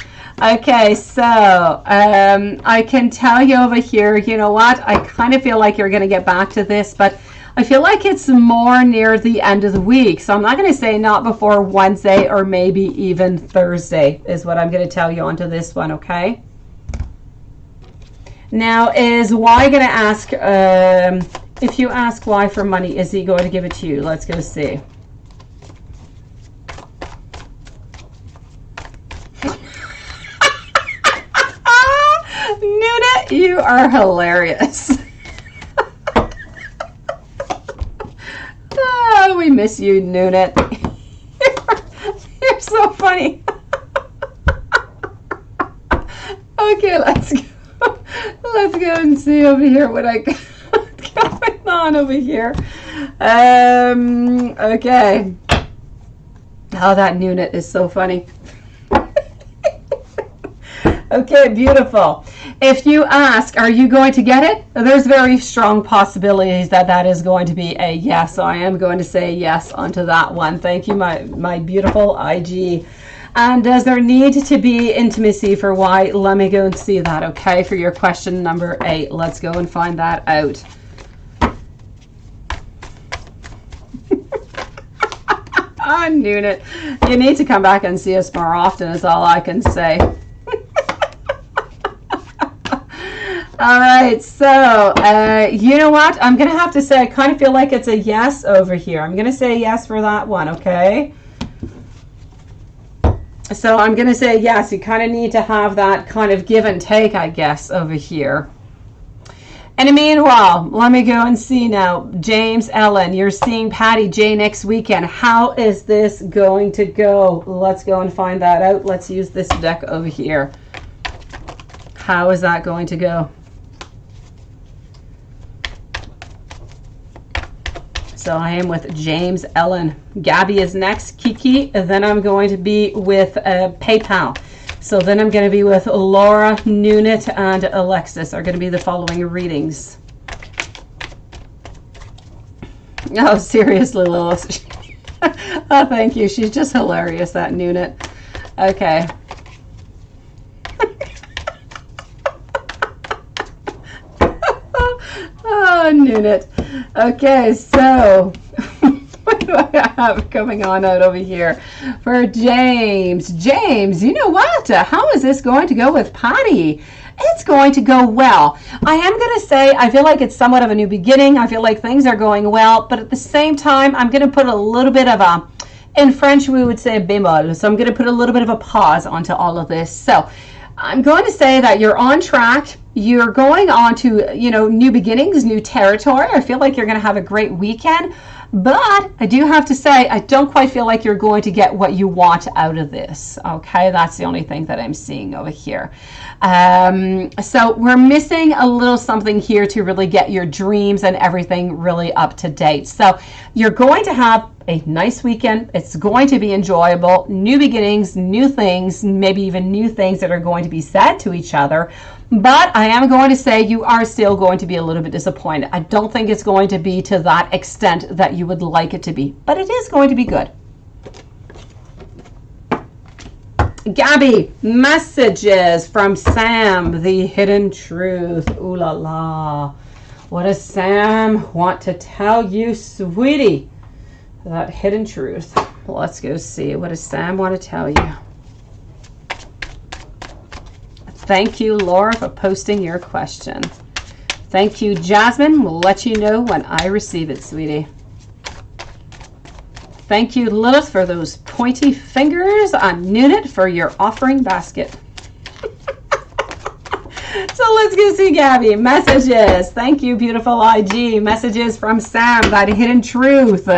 Okay, so I can tell you over here, you know what? I kind of feel like you're going to get back to this, but I feel like it's more near the end of the week. So I'm not going to say not before Wednesday or maybe even Thursday is what I'm going to tell you onto this one, okay? Now, is Y going to ask, if you ask Y for money, is he going to give it to you? Let's go see. Nuna, you are hilarious. Oh, we miss you, Nuna. You're so funny. Okay, let's go. Let's go and see over here what I got going on over here. Okay. Oh, that Nuna is so funny. Okay, beautiful. If you ask, are you going to get it? There's very strong possibilities that that is going to be a yes. So I am going to say yes onto that one. Thank you, my beautiful IG. And does there need to be intimacy for Y? Let me go and see that, okay? For your question number 8. Let's go and find that out. I knew it. You need to come back and see us more often is all I can say. All right, so you know what? I'm going to have to say I kind of feel like it's a yes over here. I'm going to say yes for that one, okay? So I'm going to say, yes, you kind of need to have that kind of give and take, I guess, over here. In the meanwhile, let me go and see now. James, Ellen, you're seeing Patty J next weekend. How is this going to go? Let's go and find that out. Let's use this deck over here. How is that going to go? So I am with James, Ellen. Gabby is next. Kiki. And then I'm going to be with PayPal. So then I'm going to be with Laura, Nunit, and Alexis are going to be the following readings. Oh, seriously, Lilith. Oh, thank you. She's just hilarious, that Nunit. Okay. Oh, Nunit. Okay, so what do I have coming on out over here for James? James, you know what? How is this going to go with Patty? It's going to go well. I am going to say I feel like it's somewhat of a new beginning. I feel like things are going well, but at the same time, I'm going to put a little bit of a, in French, we would say bémol. So I'm going to put a little bit of a pause onto all of this. So I'm going to say that you're on track. You're going on to, you know, new beginnings, new territory. I feel like you're going to have a great weekend. But I do have to say, I don't quite feel like you're going to get what you want out of this. Okay, that's the only thing that I'm seeing over here. So we're missing a little something here to really get your dreams and everything really up to date. So you're going to have a nice weekend. It's going to be enjoyable. New beginnings, new things, maybe even new things that are going to be said to each other. But I am going to say you are still going to be a little bit disappointed. I don't think it's going to be to that extent that you would like it to be, but it is going to be good. Gabby, messages from Sam, the hidden truth. Ooh la la. What does Sam want to tell you, sweetie? That hidden truth. Let's go see. What does Sam want to tell you? Thank you, Laura, for posting your question. Thank you, Jasmine. We'll let you know when I receive it, sweetie. Thank you, Lilith, for those pointy fingers on Nunit for your offering basket. So let's go see Gabby. Messages. Thank you, beautiful IG. Messages from Sam, that hidden truth.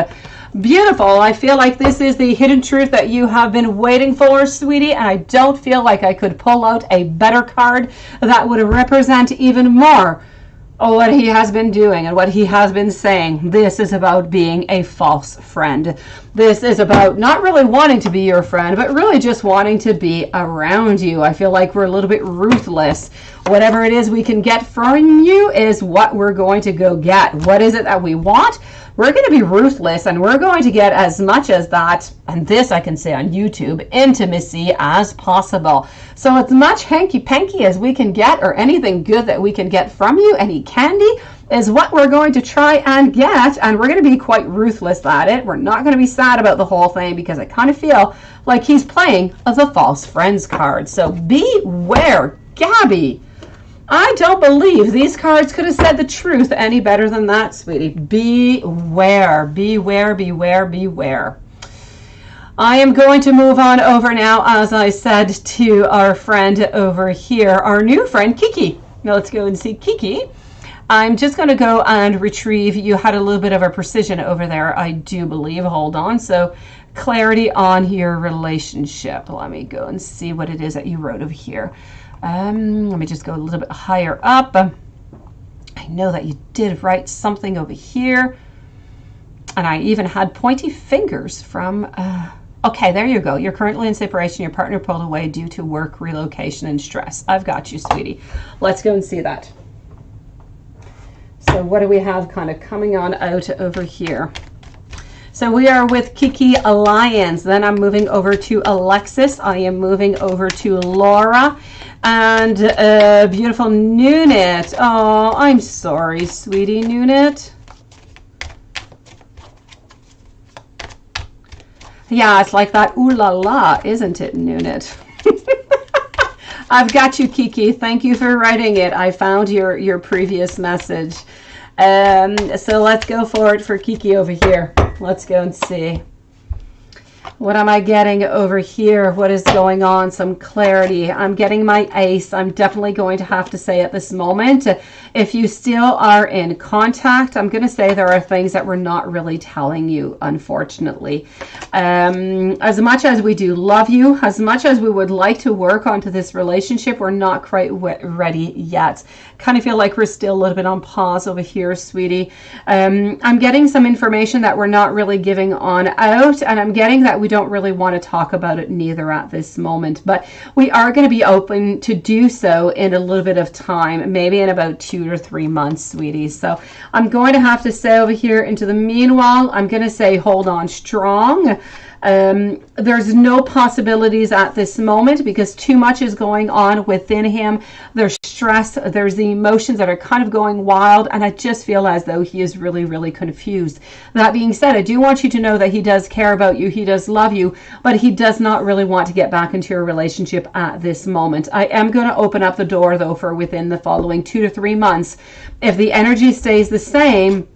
Beautiful. I feel like this is the hidden truth that you have been waiting for, sweetie, and I don't feel like I could pull out a better card that would represent even more what he has been doing and what he has been saying. This is about being a false friend. This is about not really wanting to be your friend, but really just wanting to be around you. I feel like we're a little bit ruthless. Whatever it is we can get from you is what we're going to go get. What is it that we want? We're going to be ruthless, and we're going to get as much as that, and this I can say on YouTube, intimacy as possible. So as much hanky-panky as we can get, or anything good that we can get from you, any candy, is what we're going to try and get, and we're going to be quite ruthless at it. We're not going to be sad about the whole thing, because I kind of feel like he's playing the false friends card. So beware, Gabby. I don't believe these cards could have said the truth any better than that, sweetie. Beware, beware, beware, beware. I am going to move on over now, as I said, to our friend over here, our new friend, Kiki. Now let's go and see Kiki. I'm just going to go and retrieve. You had a little bit of a precision over there, I do believe. Hold on. So clarity on your relationship. Let me go and see what it is that you wrote over here. Let me just go a little bit higher up. I know that you did write something over here. And I even had pointy fingers from... okay, there you go. You're currently in separation. Your partner pulled away due to work, relocation, and stress. I've got you, sweetie. Let's go and see that. So what do we have kind of coming on out over here? So we are with Kiki Alliance. Then I'm moving over to Alexis. I am moving over to Laura. And beautiful Nunit. Oh, I'm sorry, sweetie Nunit. Yeah, it's like that ooh la la, isn't it, Nunit? I've got you, Kiki. Thank you for writing it. I found your previous message. So let's go for it for Kiki over here. Let's go and see. What am I getting over here? What is going on? Some clarity. I'm getting my ace. I'm definitely going to have to say at this moment, if you still are in contact, I'm going to say there are things that we're not really telling you, unfortunately. As much as we do love you, as much as we would like to work onto this relationship, we're not quite ready yet. Kind of feel like we're still a little bit on pause over here, sweetie. I'm getting some information that we're not really giving on out, and I'm getting that we don't really want to talk about it neither at this moment, but we are going to be open to do so in a little bit of time, maybe in about 2 to 3 months, sweetie. So I'm going to have to say over here, into the meanwhile, I'm going to say hold on strong. There's no possibilities at this moment because too much is going on within him. There's stress, there's the emotions that are kind of going wild, and I just feel as though he is really, really confused. That being said, I do want you to know that he does care about you, he does love you, but he does not really want to get back into your relationship at this moment. I am going to open up the door, though, for within the following 2 to 3 months. If the energy stays the same,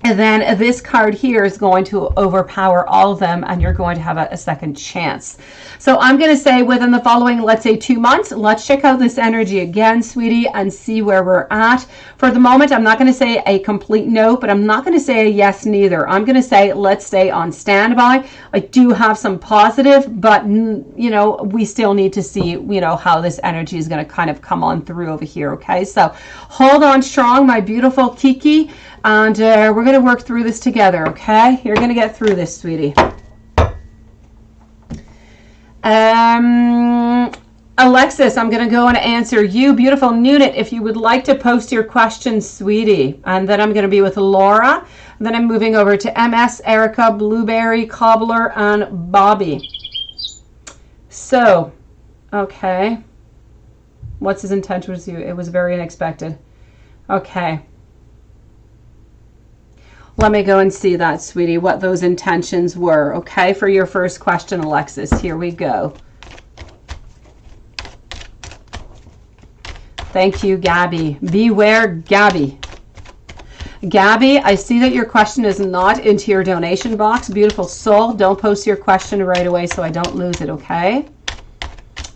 and then this card here is going to overpower all of them, and you're going to have a second chance. So I'm going to say within the following, let's say 2 months, let's check out this energy again, sweetie, and see where we're at. For the moment, I'm not going to say a complete no, but I'm not going to say a yes neither. I'm going to say let's stay on standby. I do have some positive, but you know, we still need to see, you know, how this energy is going to kind of come on through over here. Okay, so hold on strong, my beautiful Kiki. And we're going to work through this together, okay? You're going to get through this, sweetie. Alexis, I'm going to go and answer you. Beautiful Nunit, if you would like to post your questions, sweetie. And then I'm going to be with Laura. And then I'm moving over to MS, Erica, Blueberry, Cobbler, and Bobby. So, okay. What's his intention with you? It was very unexpected. Okay. Let me go and see that, sweetie, what those intentions were, okay? For your first question, Alexis, here we go. Thank you, Gabby. Beware, Gabby. Gabby, I see that your question is not into your donation box. Beautiful soul, don't post your question right away so I don't lose it, okay?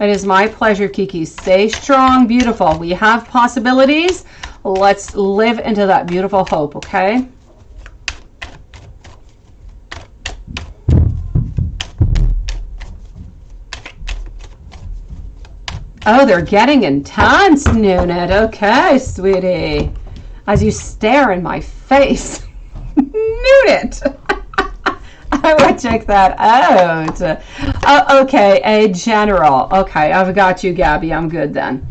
It is my pleasure, Kiki. Stay strong, beautiful. We have possibilities. Let's live into that beautiful hope, okay? Oh, they're getting intense, Nunit. Okay, sweetie. As you stare in my face. Nunit. I would check that out. Okay, a general. Okay, I've got you, Gabby. I'm good then.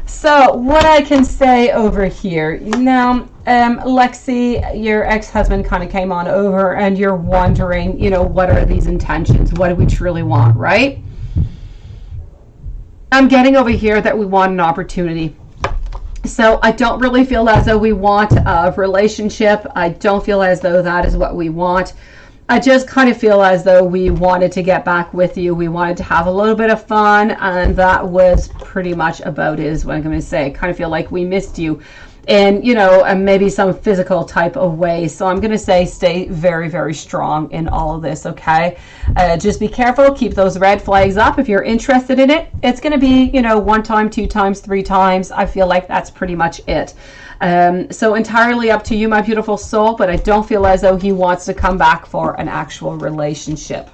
So what I can say over here. Now, Lexi, your ex-husband kind of came on over and you're wondering, you know, what are these intentions? What do we truly want, right? I'm getting over here that we want an opportunity. So I don't really feel as though we want a relationship. I don't feel as though that is what we want. I just kind of feel as though we wanted to get back with you. We wanted to have a little bit of fun, and that was pretty much about it, is what I'm going to say. I kind of feel like we missed you in, you know, maybe some physical type of way. So I'm going to say stay very, very strong in all of this, okay? Just be careful. Keep those red flags up. If you're interested in it, it's going to be, you know, 1 time, 2 times, 3 times. I feel like that's pretty much it. So entirely up to you, my beautiful soul, but I don't feel as though he wants to come back for an actual relationship.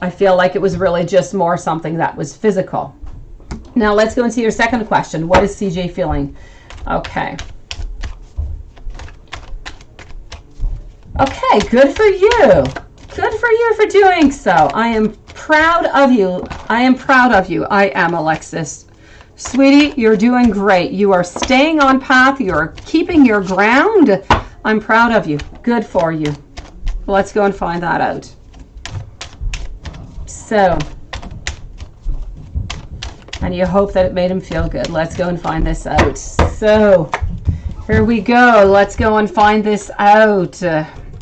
I feel like it was really just more something that was physical. Now let's go and see your second question. What is CJ feeling? Okay. Okay, good for you. Good for you for doing so. I am proud of you. I am proud of you. I am, Alexis. Sweetie, you're doing great. You are staying on path. You're keeping your ground. I'm proud of you. Good for you. Let's go and find that out. So, and you hope that it made him feel good. Let's go and find this out. So, here we go. Let's go and find this out.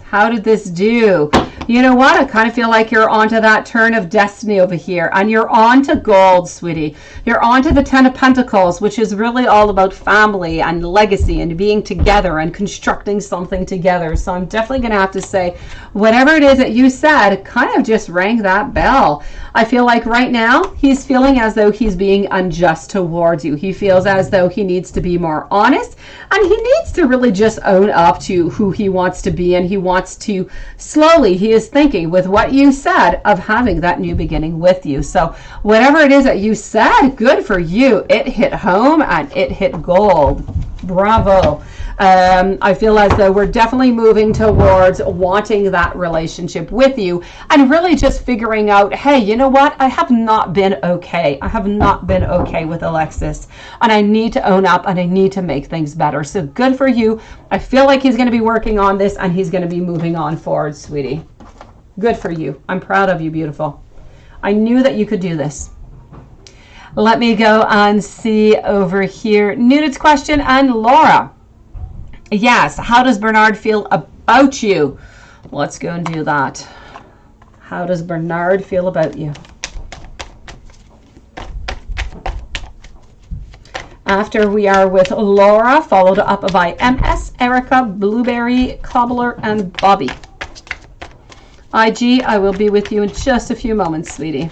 How did this do? You know what? I kind of feel like you're onto that turn of destiny over here, and you're on to gold, sweetie. You're on to the Ten of Pentacles, which is really all about family and legacy and being together and constructing something together. So I'm definitely going to have to say, whatever it is that you said kind of just rang that bell. I feel like right now he's feeling as though he's being unjust towards you. He feels as though he needs to be more honest, and he needs to really just own up to who he wants to be, and he wants to slowly, he is thinking with what you said of having that new beginning with you. So whatever it is that you said, good for you. It hit home and it hit gold. Bravo. I feel as though we're definitely moving towards wanting that relationship with you and really just figuring out, hey, you know what? I have not been okay. I have not been okay with Alexis, and I need to own up and I need to make things better. So good for you. I feel like he's going to be working on this and he's going to be moving on forward, sweetie. Good for you. I'm proud of you, beautiful. I knew that you could do this. Let me go and see over here. Nudit's question and Laura. Yes, how does Bernard feel about you? Let's go and do that. How does Bernard feel about you? After we are with Laura, followed up by MS, Erica, Blueberry, Cobbler, and Bobby. IG, I will be with you in just a few moments, sweetie.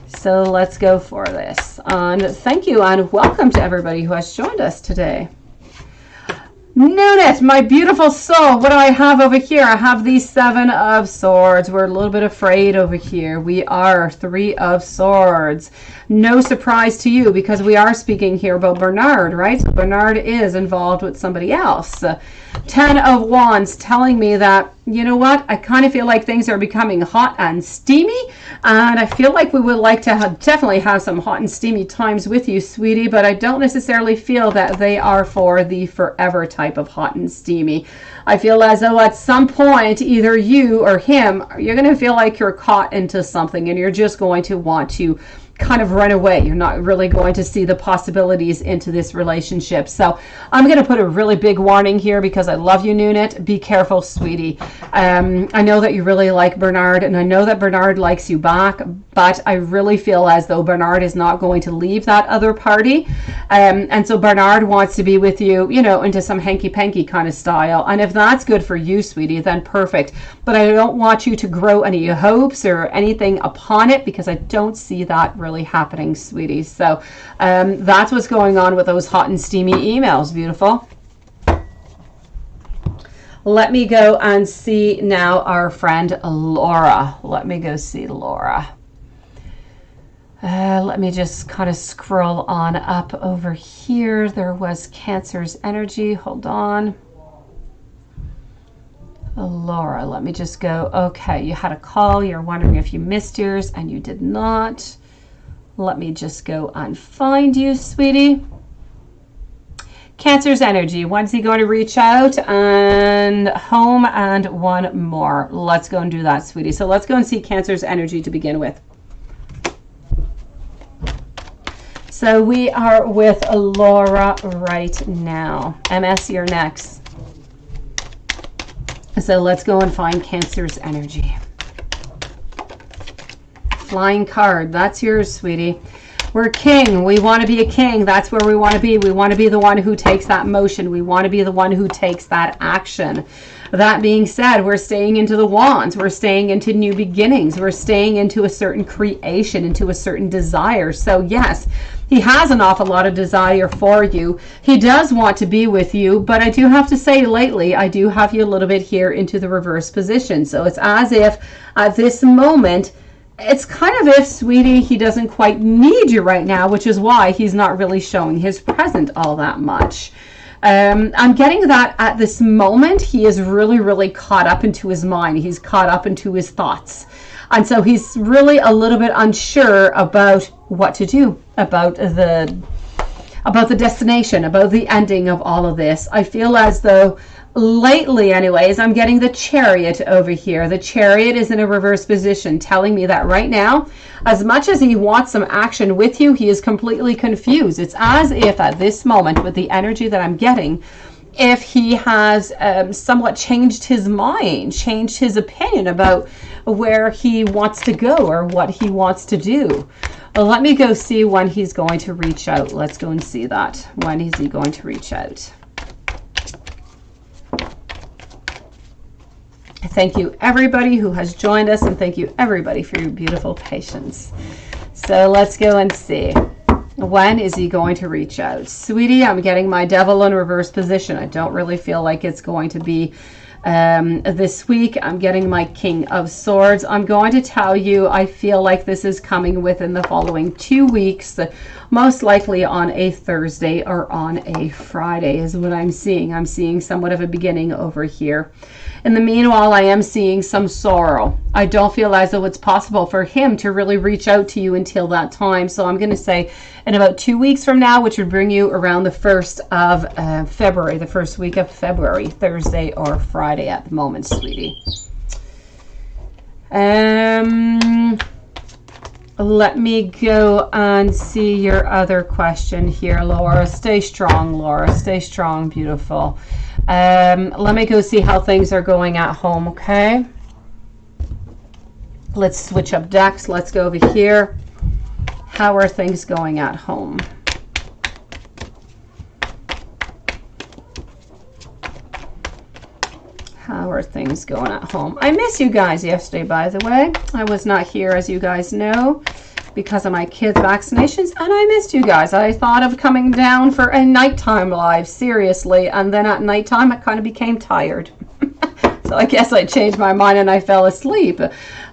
So let's go for this. And thank you and welcome to everybody who has joined us today. Nunit, my beautiful soul, what do I have over here? I have the Seven of Swords. We're a little bit afraid over here. We are Three of Swords. No surprise to you because we are speaking here about Bernard, right? So Bernard is involved with somebody else. 10 of Wands telling me that, you know what, I kind of feel like things are becoming hot and steamy, and I feel like we would like to definitely have some hot and steamy times with you, sweetie, but I don't necessarily feel that they are for the forever type of hot and steamy. I feel as though at some point, either you or him, you're going to feel like you're caught into something and you're just going to want to kind of run away. You're not really going to see the possibilities into this relationship. So I'm going to put a really big warning here because I love you, Nunit. Be careful, sweetie. I know that you really like Bernard, and I know that Bernard likes you back, but I really feel as though Bernard is not going to leave that other party. And so Bernard wants to be with you, you know, into some hanky-panky kind of style. And if that's good for you, sweetie, then perfect. But I don't want you to grow any hopes or anything upon it because I don't see that really happening, sweetie. So that's what's going on with those hot and steamy emails, beautiful. Let me go and see now our friend Laura. Let me go see Laura. Let me just kind of scroll on up over here. There was Cancer's energy. Hold on. Laura, let me just go. Okay, you had a call. You're wondering if you missed yours, and you did not. Let me just go and find you, sweetie. Cancer's energy. When's he going to reach out? And home and one more. Let's go and do that, sweetie. So let's go and see Cancer's energy to begin with. So we are with Laura right now. MS, you're next. So let's go and find Cancer's energy. Flying card, that's yours, sweetie. We're king. We want to be a king. That's where we want to be. We want to be the one who takes that motion. We want to be the one who takes that action. That being said, we're staying into the wands. We're staying into new beginnings. We're staying into a certain creation, into a certain desire. So yes, he has an awful lot of desire for you. He does want to be with you, but I do have to say lately, I do have you a little bit here into the reverse position. So it's as if at this moment, it's kind of if, sweetie, he doesn't quite need you right now, which is why he's not really showing his present all that much. I'm getting that at this moment, he is really, really caught up into his mind. He's caught up into his thoughts. And so he's really a little bit unsure about what to do, about the destination, about the ending of all of this. I feel as though lately, anyways, I'm getting the Chariot over here. The Chariot is in a reverse position, telling me that right now, as much as he wants some action with you, he is completely confused. It's as if at this moment, with the energy that I'm getting, if he has somewhat changed his mind, changed his opinion about where he wants to go or what he wants to do. Well, let me go see when he's going to reach out. Let's go and see that. When is he going to reach out? Thank you, everybody who has joined us, and thank you, everybody, for your beautiful patience. So let's go and see. When is he going to reach out? Sweetie, I'm getting my devil in reverse position. I don't really feel like it's going to be this week. I'm getting my King of Swords. I'm going to tell you, I feel like this is coming within the following 2 weeks, most likely on a Thursday or on a Friday is what I'm seeing. I'm seeing somewhat of a beginning over here. In the meanwhile, I am seeing some sorrow. I don't feel as though it's possible for him to really reach out to you until that time. So I'm going to say in about 2 weeks from now, which would bring you around the 1st of February, the first week of February, Thursday or Friday at the moment, sweetie. Let me go and see your other question here, Laura. Stay strong, Laura. Stay strong, beautiful. Let me go see how things are going at home, okay? Let's switch up decks. Let's go over here. How are things going at home? How are things going at home? I miss you guys yesterday, by the way. I was not here, as you guys know, because of my kids' vaccinations, and I missed you guys. I thought of coming down for a nighttime live, seriously, and then at nighttime I kind of became tired. So I guess I changed my mind and I fell asleep.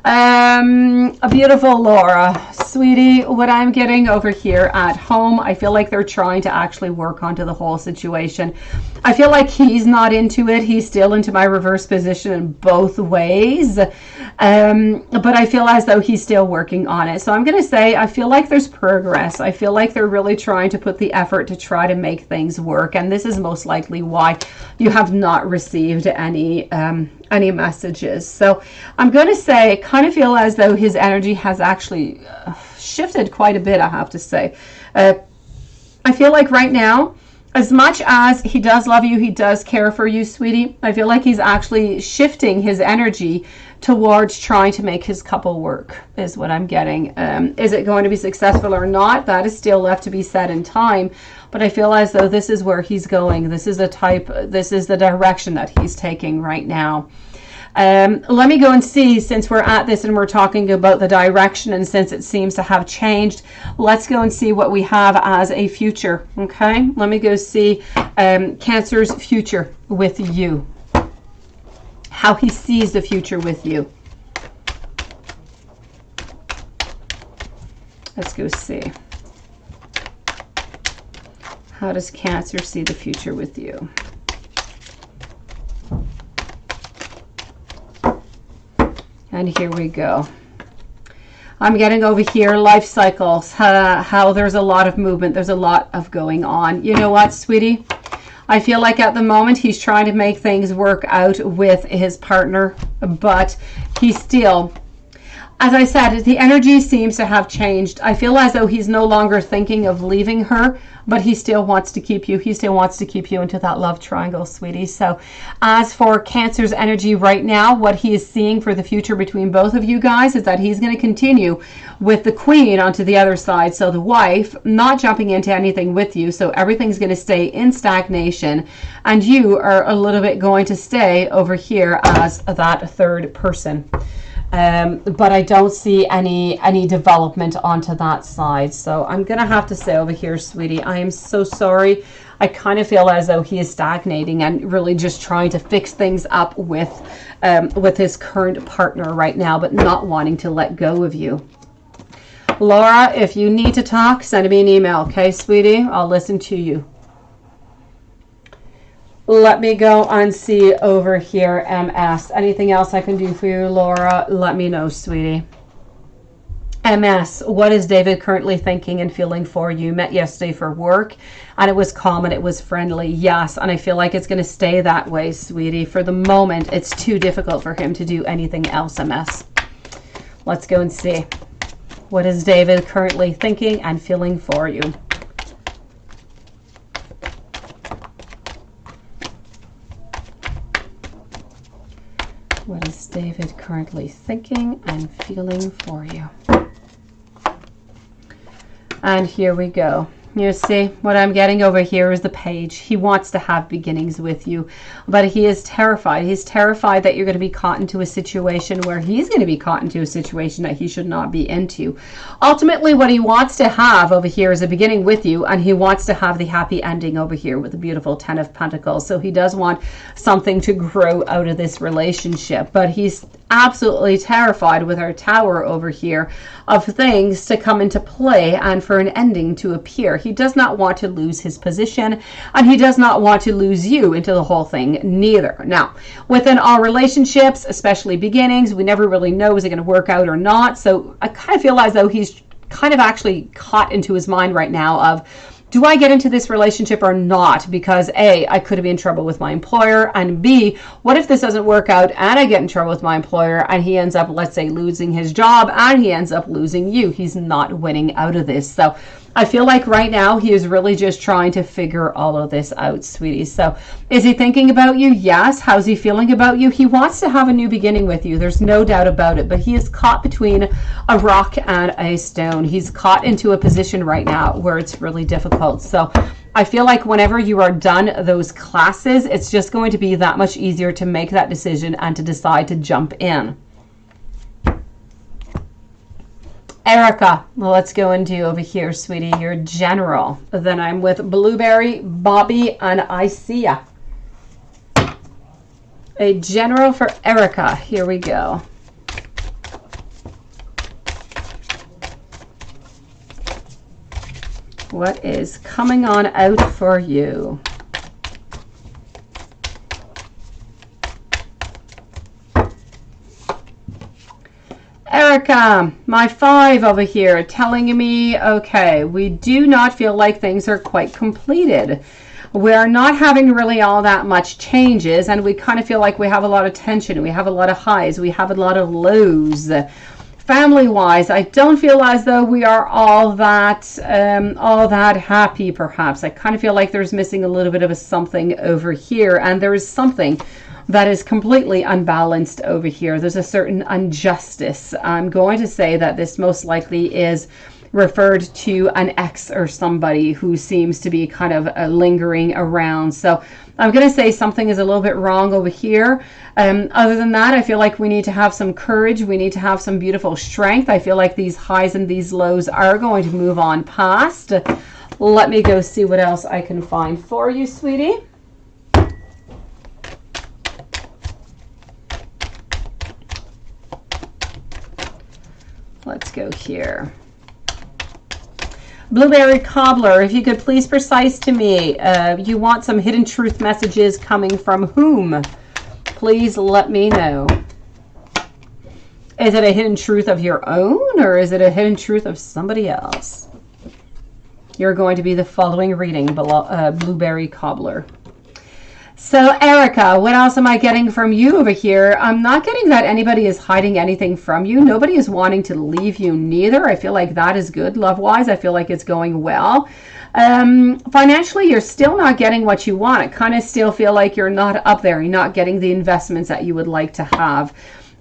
A beautiful Laura, sweetie, what I'm getting over here at home, I feel like they're trying to actually work onto the whole situation. I feel like he's not into it. He's still into my reverse position in both ways. But I feel as though he's still working on it. So I'm going to say I feel like there's progress. I feel like they're really trying to put the effort to try to make things work. And this is most likely why you have not received any messages. So I'm going to say I kind of feel as though his energy has actually shifted quite a bit, I have to say. I feel like right now, as much as he does love you, he does care for you, sweetie, I feel like he's actually shifting his energy towards trying to make his couple work, is what I'm getting. Is it going to be successful or not? That is still left to be said in time. But I feel as though this is where he's going. This is the direction that he's taking right now. Let me go and see, since we're at this and we're talking about the direction, and since it seems to have changed, let's go and see what we have as a future. Okay, let me go see Cancer's future with you, how he sees the future with you. Let's go see. How does Cancer see the future with you? And here we go. I'm getting over here life cycles, how there's a lot of movement, there's a lot of going on. You know what, sweetie? I feel like at the moment he's trying to make things work out with his partner, but he's still, as I said, the energy seems to have changed. I feel as though he's no longer thinking of leaving her, but he still wants to keep you. He still wants to keep you into that love triangle, sweetie. So as for Cancer's energy right now, what he is seeing for the future between both of you guys is that he's going to continue with the Queen onto the other side. So the wife not jumping into anything with you. So everything's going to stay in stagnation. And you are a little bit going to stay over here as that third person. But I don't see any development onto that side. So I'm going to have to say over here, sweetie, I am so sorry. I kind of feel as though he is stagnating and really just trying to fix things up with his current partner right now, but not wanting to let go of you. Laura, if you need to talk, send me an email, okay, sweetie? I'll listen to you. Let me go and see over here, MS. Anything else I can do for you, Laura? Let me know, sweetie. MS, what is David currently thinking and feeling for you? Met yesterday for work, and it was calm and it was friendly. Yes, and I feel like it's going to stay that way, sweetie. For the moment, it's too difficult for him to do anything else, MS. Let's go and see. What is David currently thinking and feeling for you? What is David currently thinking and feeling for you? And here we go. You see, what I'm getting over here is the page. He wants to have beginnings with you, but he is terrified. He's terrified that you're going to be caught into a situation where he's going to be caught into a situation that he should not be into. Ultimately, what he wants to have over here is a beginning with you, and he wants to have the happy ending over here with the beautiful 10 of Pentacles. So he does want something to grow out of this relationship, but he's absolutely terrified with our Tower over here of things to come into play and for an ending to appear. He does not want to lose his position, and he does not want to lose you into the whole thing neither. Now, within all relationships, especially beginnings, we never really know is it going to work out or not. So I kind of feel as though he's kind of actually caught into his mind right now of, do I get into this relationship or not? Because A, I could be in trouble with my employer, and B, what if this doesn't work out and I get in trouble with my employer and he ends up, let's say, losing his job and he ends up losing you? He's not winning out of this. So I feel like right now he is really just trying to figure all of this out, sweetie. So is he thinking about you? Yes. How's he feeling about you? He wants to have a new beginning with you. There's no doubt about it. But he is caught between a rock and a stone. He's caught into a position right now where it's really difficult. So I feel like whenever you are done those classes, it's just going to be that much easier to make that decision and to decide to jump in. Erica, well, let's go into over here, sweetie, your general. Then I'm with Blueberry, Bobby, and Isia. A general for Erica. Here we go. What is coming on out for you? Erica, my 5 over here telling me, okay, we do not feel like things are quite completed. We're not having really all that much changes, and we kind of feel like we have a lot of tension. We have a lot of highs. We have a lot of lows. Family-wise, I don't feel as though we are all that happy, perhaps. I kind of feel like there's missing a little bit of a something over here, and there is something that is completely unbalanced over here. There's a certain injustice. I'm going to say that this most likely is referred to an ex or somebody who seems to be kind of lingering around. So I'm going to say something is a little bit wrong over here. Other than that, I feel like we need to have some courage. We need to have some beautiful strength. I feel like these highs and these lows are going to move on past. Let me go see what else I can find for you, sweetie. Let's go here. Blueberry Cobbler, if you could please precise to me, you want some hidden truth messages coming from whom? Please let me know. Is it a hidden truth of your own, or is it a hidden truth of somebody else? You're going to be the following reading, Blueberry Cobbler. So, Erica, what else am I getting from you over here? I'm not getting that anybody is hiding anything from you. Nobody is wanting to leave you neither. I feel like that is good. Love-wise, I feel like it's going well. Financially, you're still not getting what you want. I kind of still feel like you're not up there. You're not getting the investments that you would like to have.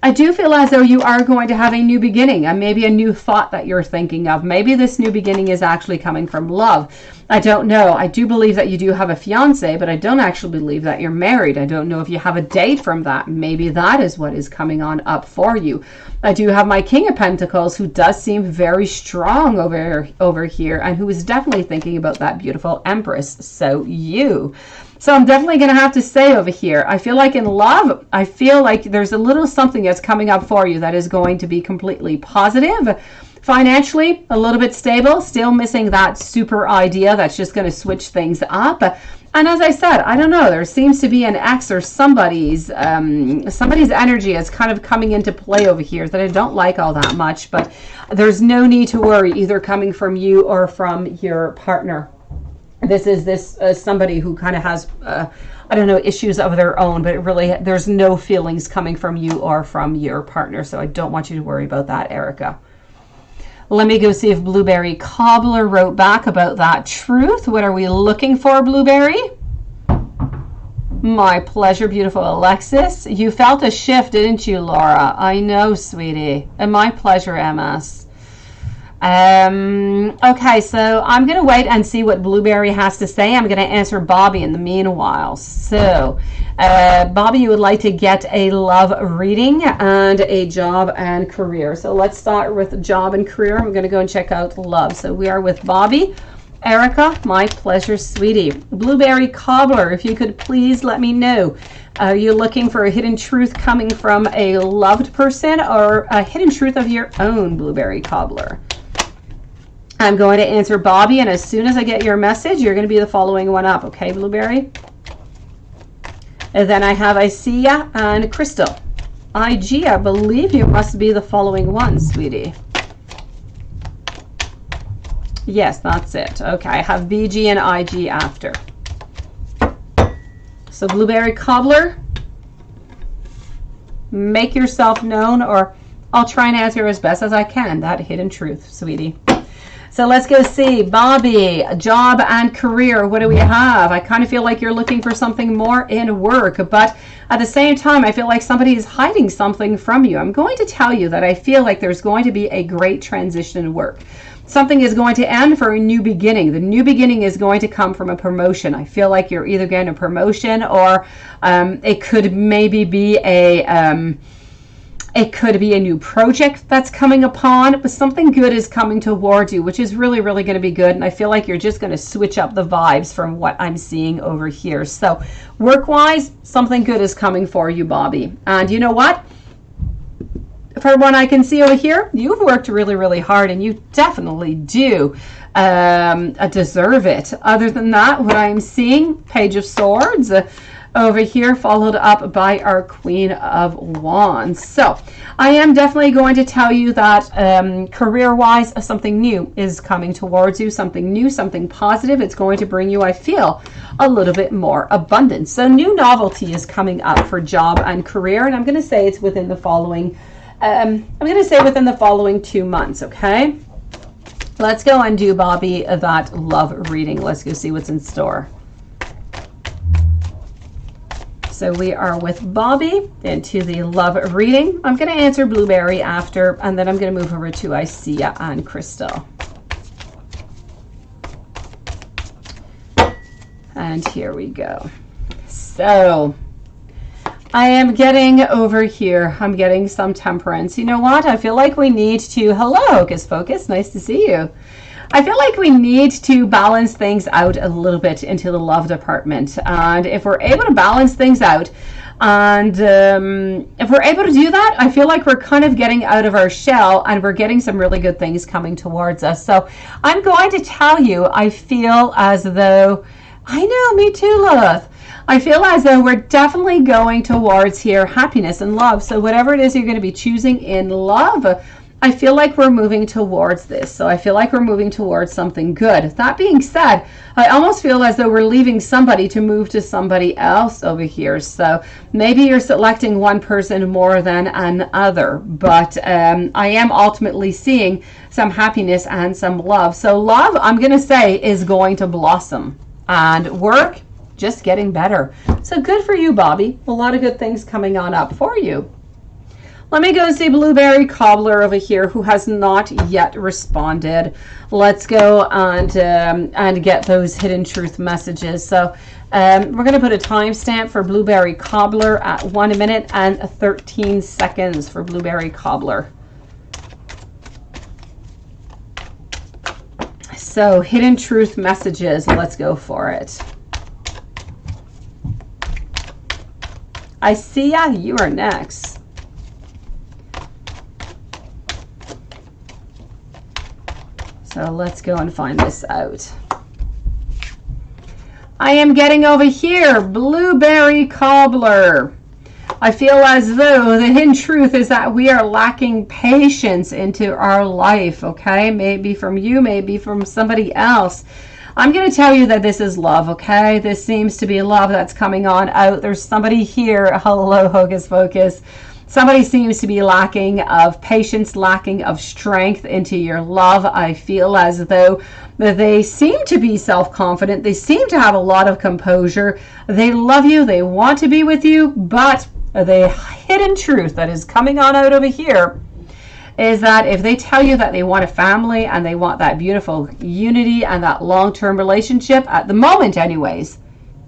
I do feel as though you are going to have a new beginning, and maybe a new thought that you're thinking of. Maybe this new beginning is actually coming from love. I don't know. I do believe that you do have a fiance, but I don't actually believe that you're married. I don't know if you have a date from that. Maybe that is what is coming on up for you. I do have my King of Pentacles, who does seem very strong over here, and who is definitely thinking about that beautiful Empress. So you. So I'm definitely going to have to say over here, I feel like in love, I feel like there's a little something that's coming up for you that is going to be completely positive. Financially, a little bit stable, still missing that super idea that's just going to switch things up. And as I said, I don't know, there seems to be an ex or somebody's energy is kind of coming into play over here that I don't like all that much, but there's no need to worry, either coming from you or from your partner. This is somebody who kind of has, I don't know, issues of their own, but really there's no feelings coming from you or from your partner. So I don't want you to worry about that, Erica. Let me go see if Blueberry Cobbler wrote back about that truth. What are we looking for, Blueberry? My pleasure, beautiful Alexis. You felt a shift, didn't you, Laura? I know, sweetie. And my pleasure, MS. Okay, so I'm going to wait and see what Blueberry has to say. I'm going to answer Bobby in the meanwhile. So, Bobby, you would like to get a love reading and a job and career. So let's start with job and career. I'm going to go and check out love. So we are with Bobby. Erica, my pleasure, sweetie. Blueberry Cobbler, if you could please let me know. Are you looking for a hidden truth coming from a loved person or a hidden truth of your own, Blueberry Cobbler? I'm going to answer Bobby, and as soon as I get your message, you're going to be the following one up. Okay, Blueberry? And then I have Isia and Crystal. IG, I believe you must be the following one, sweetie. Yes, that's it. Okay, I have BG and IG after. So Blueberry Cobbler, make yourself known, or I'll try and answer as best as I can that hidden truth, sweetie. So let's go see Bobby, job and career. What do we have? I kind of feel like you're looking for something more in work, but at the same time, I feel like somebody is hiding something from you. I'm going to tell you that I feel like there's going to be a great transition in work. Something is going to end for a new beginning. The new beginning is going to come from a promotion. I feel like you're either getting a promotion or it could maybe be it could be a new project that's coming upon, but something good is coming towards you, which is really, really going to be good. And I feel like you're just going to switch up the vibes from what I'm seeing over here. So work-wise, something good is coming for you, Bobby. And you know what? For what I can see over here, you've worked really, really hard, and you definitely do deserve it. Other than that, what I'm seeing, Page of Swords, over here, followed up by our Queen of Wands. So I am definitely going to tell you that career-wise, something new is coming towards you, something new, something positive. It's going to bring you, I feel, a little bit more abundance. So new novelty is coming up for job and career, and I'm going to say it's within the following, within the following 2 months, okay? Let's go and do, Bobby, that love reading. Let's go see what's in store. So we are with Bobby into the love reading. I'm going to answer Blueberry after, and then I'm going to move over to Isia and Crystal. And here we go. So I am getting over here, I'm getting some temperance. You know what? I feel like we need to, hello, Hocus Pocus, nice to see you. I feel like we need to balance things out a little bit into the love department. And if we're able to balance things out, and if we're able to do that, I feel like we're kind of getting out of our shell and we're getting some really good things coming towards us. So I'm going to tell you, I feel as though, I know, me too, Lilith. I feel as though we're definitely going towards here happiness and love. So whatever it is you're going to be choosing in love, I feel like we're moving towards this. So I feel like we're moving towards something good. That being said, I almost feel as though we're leaving somebody to move to somebody else over here. So maybe you're selecting one person more than another, but I am ultimately seeing some happiness and some love. So love, I'm going to say, is going to blossom, and work, just getting better. So good for you, Bobby. A lot of good things coming on up for you. Let me go see Blueberry Cobbler over here, who has not yet responded. Let's go and get those hidden truth messages. So we're going to put a timestamp for Blueberry Cobbler at 1 minute and 13 seconds for Blueberry Cobbler. So hidden truth messages, let's go for it. Isia, you are next. So let's go and find this out. I am getting over here, Blueberry Cobbler. I feel as though the hidden truth is that we are lacking patience into our life, okay? Maybe from you, maybe from somebody else. I'm going to tell you that this is love, okay? This seems to be love that's coming on out. There's somebody here. Hello, Hocus Pocus. Somebody seems to be lacking of patience, lacking of strength into your love. I feel as though they seem to be self-confident. They seem to have a lot of composure. They love you. They want to be with you. But the hidden truth that is coming on out over here is that if they tell you that they want a family and they want that beautiful unity and that long-term relationship, at the moment anyways,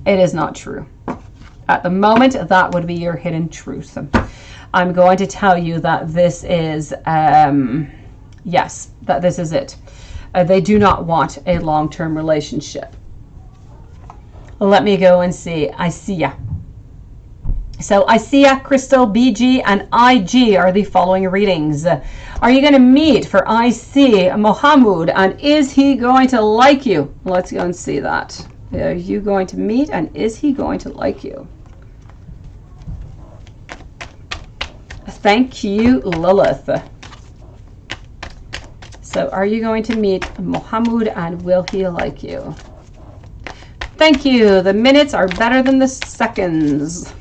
it is not true. At the moment, that would be your hidden truth. I'm going to tell you that this is, yes, that this is it. They do not want a long-term relationship. Let me go and see. I see ya. So I see ya, Crystal, BG, and IG are the following readings. Are you going to meet for IC Mohammed, and is he going to like you? Let's go and see that. Are you going to meet, and is he going to like you? Thank you, Lilith. So are you going to meet Mohammed, and will he like you? Thank you. The minutes are better than the seconds.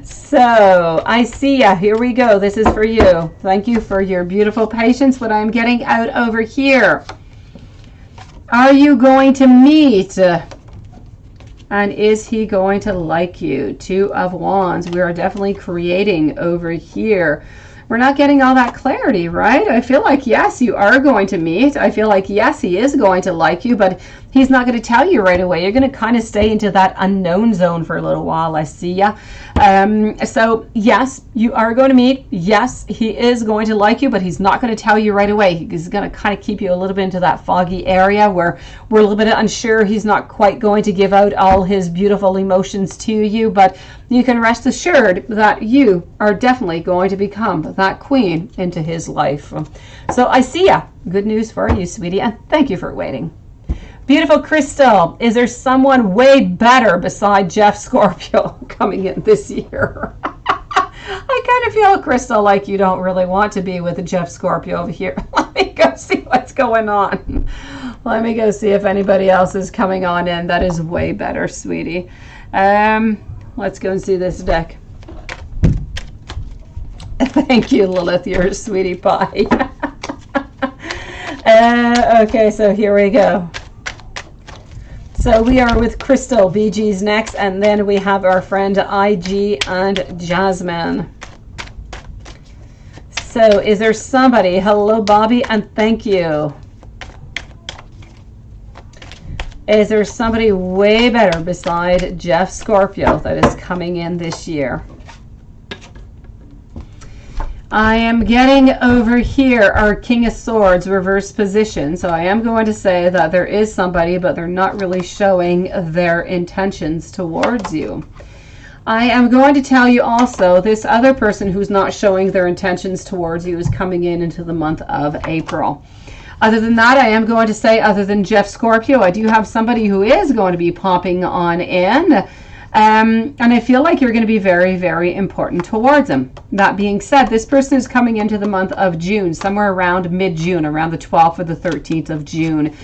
So I see ya. Here we go. This is for you. Thank you for your beautiful patience. What I'm getting out over here. Are you going to meet? And is he going to like you? Two of Wands. We are definitely creating over here. We're not getting all that clarity, right? I feel like, yes, you are going to meet. I feel like, yes, he is going to like you, but he's not going to tell you right away. You're going to kind of stay into that unknown zone for a little while. I see ya. So, yes, you are going to meet. Yes, he is going to like you, but he's not going to tell you right away. He's going to kind of keep you a little bit into that foggy area where we're a little bit unsure. He's not quite going to give out all his beautiful emotions to you, but you can rest assured that you are definitely going to become that queen into his life. So I see ya. Good news for you, sweetie, and thank you for waiting. Beautiful Crystal, is there someone way better beside Jeff Scorpio coming in this year? I kind of feel, Crystal, like you don't really want to be with Jeff Scorpio over here. Let me go see what's going on. Let me go see if anybody else is coming on in that is way better, sweetie. Let's go and see this deck. Thank you, Lilith. You're a sweetie pie. Okay, so here we go. So we are with Crystal, BG's next, and then we have our friend IG and Jasmine. So is there somebody? Hello, Bobby, and thank you. Is there somebody way better beside Jeff Scorpio that is coming in this year? I am getting over here our King of Swords reverse position. So I am going to say that there is somebody, but they're not really showing their intentions towards you. I am going to tell you also this other person who's not showing their intentions towards you is coming in into the month of April. Other than that, I am going to say, other than Jeff Scorpio, I do have somebody who is going to be popping on in. And I feel like you're going to be very, very important towards him. That being said, this person is coming into the month of June, somewhere around mid-June, around the 12th or the 13th of June.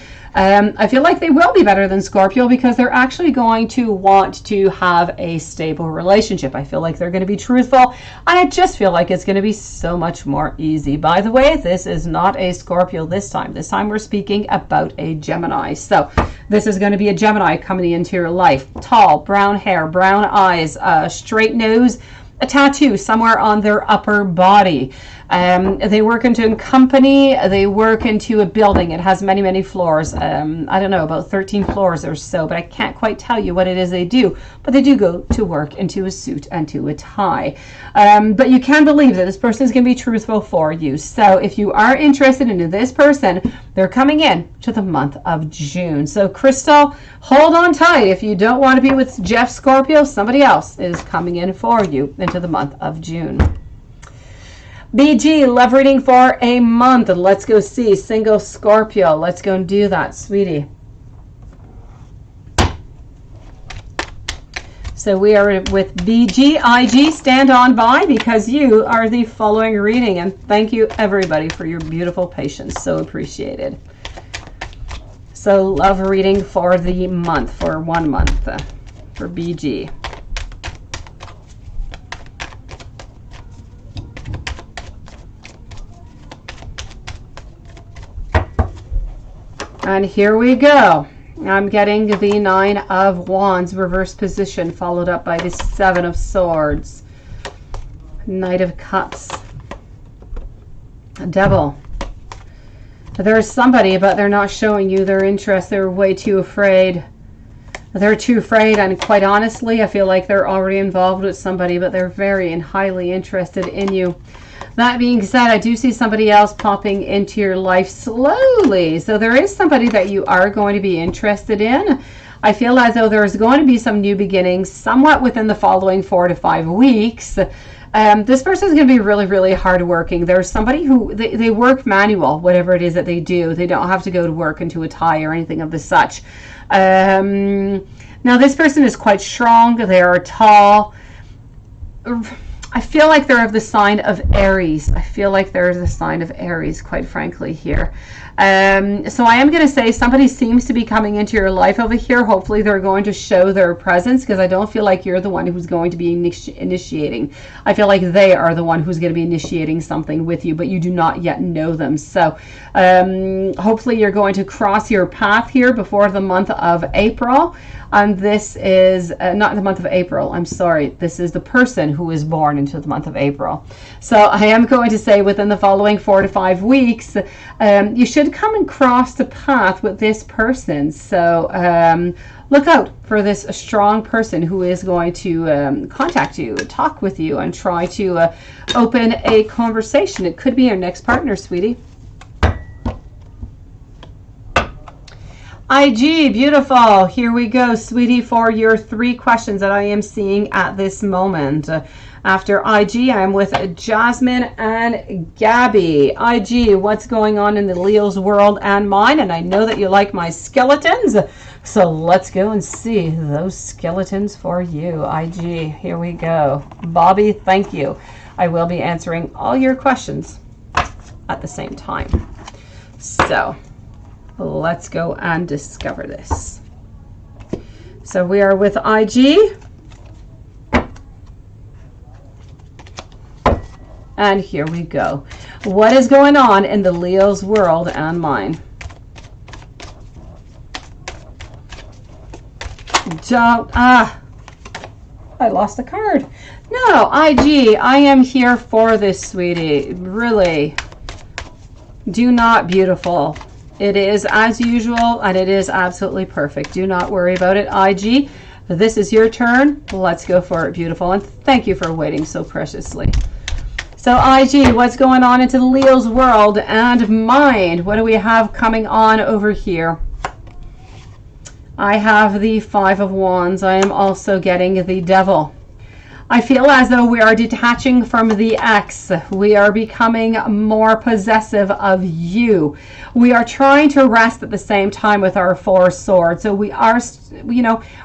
I feel like they will be better than Scorpio because they're actually going to want to have a stable relationship. I feel like they're going to be truthful, and I just feel like it's going to be so much more easy. By the way, this is not a Scorpio this time. This time we're speaking about a Gemini. So this is going to be a Gemini coming into your life. Tall, brown hair, brown eyes, straight nose, a tattoo somewhere on their upper body. They work into a company, they work into a building. It has many, many floors. I don't know, about 13 floors or so, but I can't quite tell you what it is they do. But they do go to work into a suit and to a tie. But you can believe that this person is going to be truthful for you. So if you are interested in this person, they're coming in to the month of June. So Crystal, hold on tight. If you don't want to be with Jeff Scorpio, somebody else is coming in for you into the month of June. BG, love reading for a month. Let's go see single Scorpio. Let's go and do that, sweetie. So we are with BG. IG, stand on by because you are the following reading. And thank you, everybody, for your beautiful patience. So appreciated. So love reading for the month, for 1 month, for BG. And here we go. I'm getting the 9 of Wands, reverse position, followed up by the 7 of Swords. Knight of Cups. Devil. There's somebody, but they're not showing you their interest. They're way too afraid. They're too afraid, and quite honestly, I feel like they're already involved with somebody, but they're very and highly interested in you. That being said, I do see somebody else popping into your life slowly. So there is somebody that you are going to be interested in. I feel as though there's going to be some new beginnings somewhat within the following 4 to 5 weeks. This person is going to be really, really hardworking. There's somebody who, they work manual, whatever it is that they do. They don't have to go to work into a tie or anything of the such. Now, this person is quite strong. They are tall. I feel like they're of the sign of Aries. I feel like they're the sign of Aries, quite frankly, here. So I am going to say somebody seems to be coming into your life over here. Hopefully they're going to show their presence, because I don't feel like you're the one who's going to be initiating. I feel like they are the one who's going to be initiating something with you, but you do not yet know them. So hopefully you're going to cross your path here before the month of April. And this is not the month of April, I'm sorry. This is the person who is born into the month of April. So I am going to say within the following 4 to 5 weeks, you should come and cross the path with this person. So look out for this strong person who is going to contact you, talk with you, and try to open a conversation. It could be your next partner, sweetie. IG, beautiful. Here we go, sweetie, for your 3 questions that I am seeing at this moment. After IG, I'm with Jasmine and Gabby. IG, what's going on in the Leo's world and mine? And I know that you like my skeletons, so let's go and see those skeletons for you. IG, here we go. Bobby, thank you. I will be answering all your questions at the same time. So let's go and discover this. So we are with IG. And here we go. What is going on in the Leo's world and mine? I lost a card. No, IG, I am here for this, sweetie. Really. Do not, beautiful. It is as usual, and it is absolutely perfect. Do not worry about it, IG. This is your turn. Let's go for it, beautiful. And thank you for waiting so preciously. So IG, what's going on into Leo's world and mind? What do we have coming on over here? I have the 5 of Wands. I am also getting the Devil. I feel as though we are detaching from the ex. We are becoming more possessive of you. We are trying to rest at the same time with our 4 swords. So we are,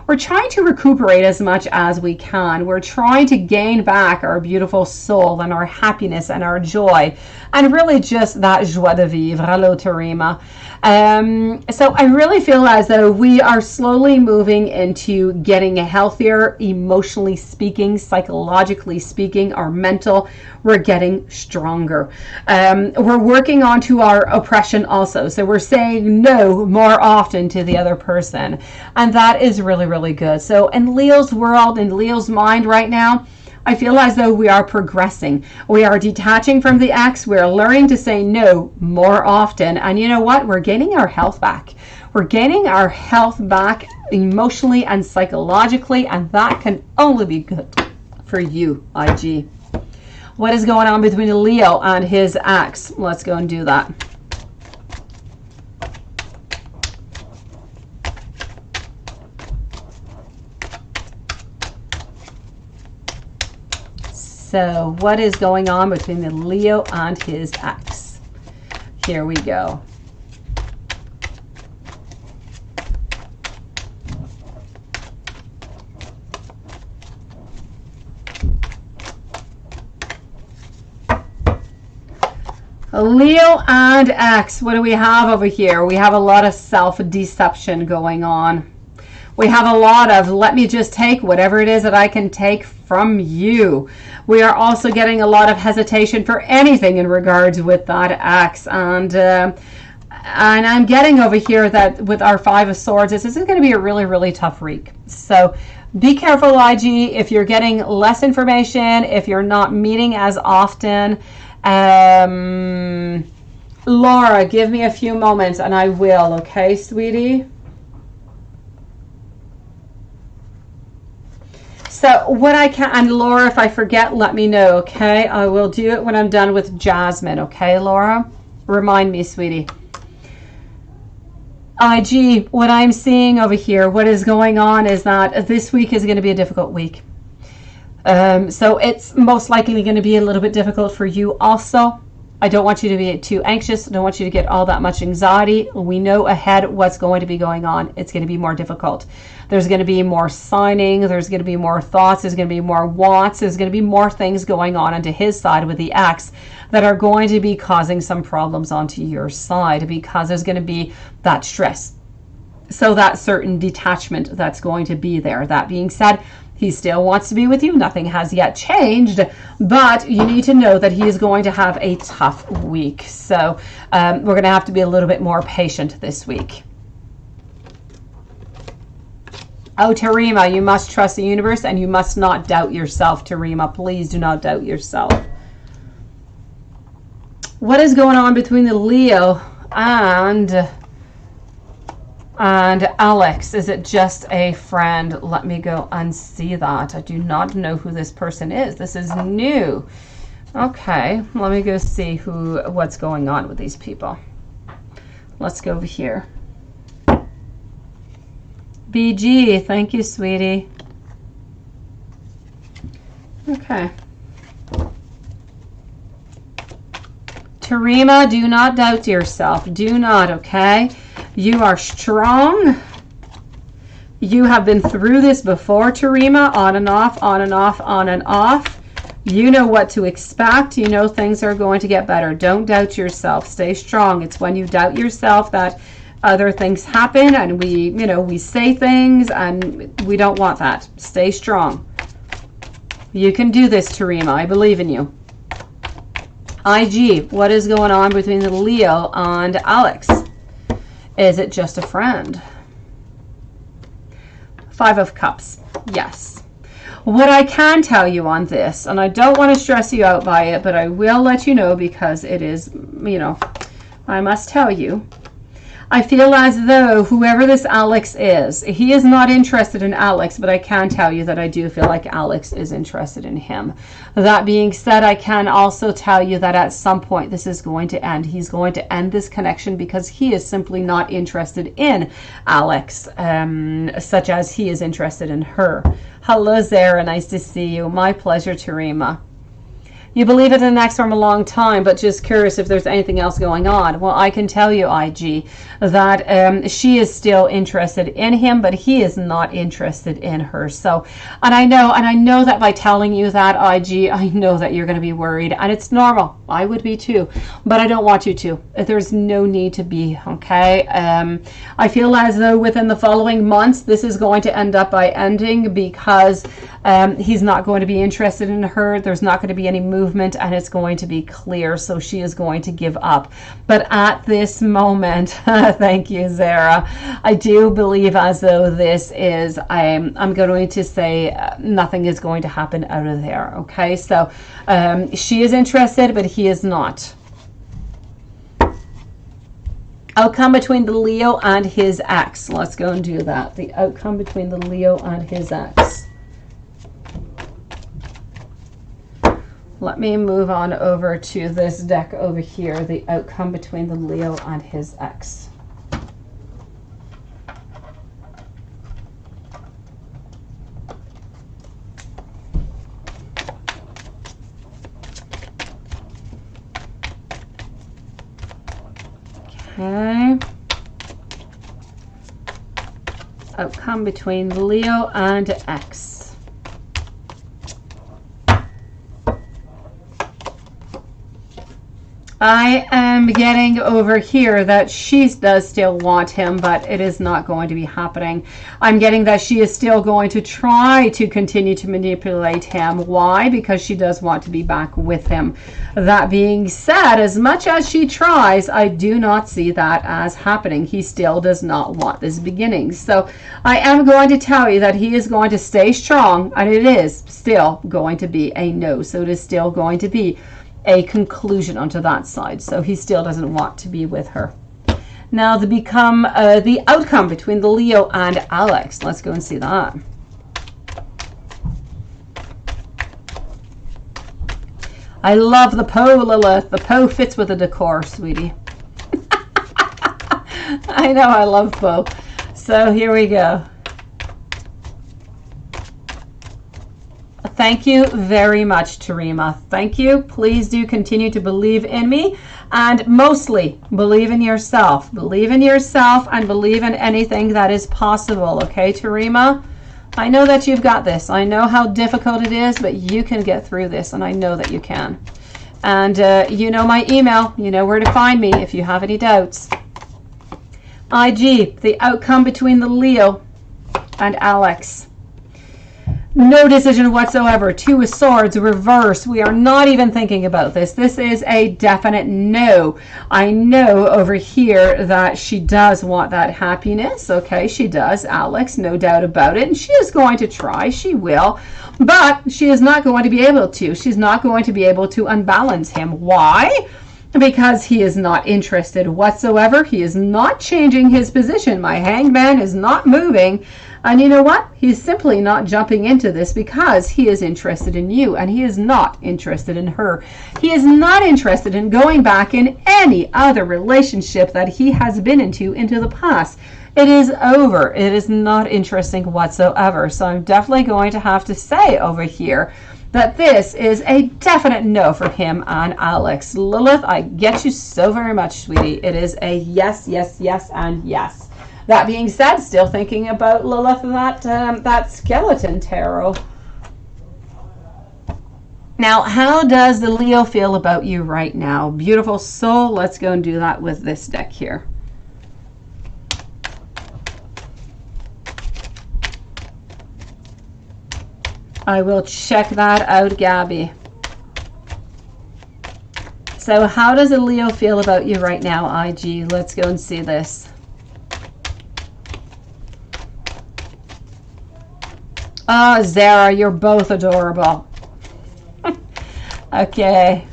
we're trying to recuperate as much as we can. We're trying to gain back our beautiful soul and our happiness and our joy. And really just that joie de vivre. Hello, Tarima. So I really feel as though we are slowly moving into getting healthier, emotionally speaking, psychologically speaking, our mental, we're getting stronger. We're working on to our oppression also. So we're saying no more often to the other person. And that is really, really good. So in Leo's world, in Leo's mind right now, I feel as though we are progressing. We are detaching from the ex. We're learning to say no more often. And you know what? We're gaining our health back. We're gaining our health back emotionally and psychologically. And that can only be good for you, IG. What is going on between Leo and his ex? Let's go and do that. So what is going on between the Leo and his ex? Here we go. Leo and ex, what do we have over here? We have a lot of self-deception going on. We have a lot of, let me just take whatever it is that I can take from you. We are also getting a lot of hesitation for anything in regards with that ex. And And I'm getting over here that with our Five of Swords, this is going to be a really, really tough week. So be careful, IG, if you're getting less information, if you're not meeting as often. Laura, give me a few moments and I will, okay, sweetie? So what I can, and Laura, if I forget, let me know, okay? I will do it when I'm done with Jasmine, okay, Laura? Remind me, sweetie. IG, what I'm seeing over here, what is going on is that this week is going to be a difficult week. So it's most likely going to be a little bit difficult for you also. I don't want you to be too anxious. I don't want you to get all that much anxiety. We know ahead what's going to be going on. It's going to be more difficult. There's going to be more signing. There's going to be more thoughts. There's going to be more wants. There's going to be more things going on onto his side with the ex that are going to be causing some problems onto your side because there's going to be that stress. So that certain detachment that's going to be there. That being said, he still wants to be with you. Nothing has yet changed, but you need to know that he is going to have a tough week. So we're going to have to be a little bit more patient this week. Oh, Tarima, you must trust the universe and you must not doubt yourself, Tarima. Please do not doubt yourself. What is going on between the Leo and Alex? Is it just a friend? Let me go and see that. I do not know who this person is. This is new. Okay, let me go see what's going on with these people. Let's go over here. BG, thank you, sweetie. Okay. Tarima, do not doubt yourself. Do not, okay? You are strong. You have been through this before, Tarima, on and off, on and off, on and off. You know what to expect. You know things are going to get better. Don't doubt yourself. Stay strong. It's when you doubt yourself that other things happen and we say things and we don't want that. Stay strong. You can do this, Tarima. I believe in you. IG, what is going on between the Leo and Alex? Is it just a friend? Five of Cups. Yes. What I can tell you on this, and I don't want to stress you out by it, but I will let you know because it is, I must tell you. I feel as though whoever this Alex is, he is not interested in Alex, but I can tell you that I do feel like Alex is interested in him. That being said, I can also tell you that at some point this is going to end. He's going to end this connection because he is simply not interested in Alex, such as he is interested in her. Hello, Zara. Nice to see you. My pleasure, Tarima. You believe it in an ex from a long time, but just curious if there's anything else going on. Well, I can tell you, IG, that she is still interested in him, but he is not interested in her. So, and I know that by telling you that, IG, I know that you're going to be worried, and it's normal. I would be too, but I don't want you to. There's no need to be, okay? I feel as though within the following months, this is going to end up by ending because he's not going to be interested in her. There's not going to be any movement, and it's going to be clear, so she is going to give up. But at this moment, thank you, Zara, I do believe as though this is, I'm going to say nothing is going to happen out of there, okay? So she is interested, but he is not. Outcome between the Leo and his ex. Let's go and do that. The outcome between the Leo and his ex. Let me move on over to this deck over here, the outcome between the Leo and his ex. Okay. Outcome between Leo and ex. I am getting over here that she does still want him, but it is not going to be happening. I'm getting that she is still going to try to continue to manipulate him. Why? Because she does want to be back with him. That being said, as much as she tries, I do not see that as happening. He still does not want this beginning. So I am going to tell you that he is going to stay strong, and it is still going to be a no. So it is still going to be a conclusion onto that side. So he still doesn't want to be with her. Now the outcome between the Leo and Alex. Let's go and see that. I love the Poe, Lilith. The Poe fits with the decor, sweetie. I know, I love Poe. So here we go. Thank you very much, Tarima. Thank you. Please do continue to believe in me, and mostly believe in yourself. Believe in yourself and believe in anything that is possible. Okay, Tarima? I know that you've got this. I know how difficult it is, but you can get through this, and I know that you can. And you know my email. You know where to find me if you have any doubts. IG, the outcome between the Leo and Alex. No decision whatsoever. Two of Swords, reverse. We are not even thinking about this. This is a definite no. I know over here that she does want that happiness. Okay, she does, Alex, no doubt about it. And she is going to try. She will. But she is not going to be able to. She's not going to be able to unbalance him. Why? Because he is not interested whatsoever. He is not changing his position. My hangman is not moving. And you know what? He's simply not jumping into this because he is interested in you and he is not interested in her. He is not interested in going back in any other relationship that he has been into the past. It is over. It is not interesting whatsoever. So I'm definitely going to have to say over here that this is a definite no for him and Alex. Lilith, I get you so very much, sweetie. It is a yes, yes, yes, and yes. That being said, still thinking about Lilith and that skeleton tarot. Now, how does the Leo feel about you right now? Beautiful soul. Let's go and do that with this deck here. I will check that out, Gabby. So how does a Leo feel about you right now, IG? Let's go and see this. Oh, Zara, you're both adorable. Okay.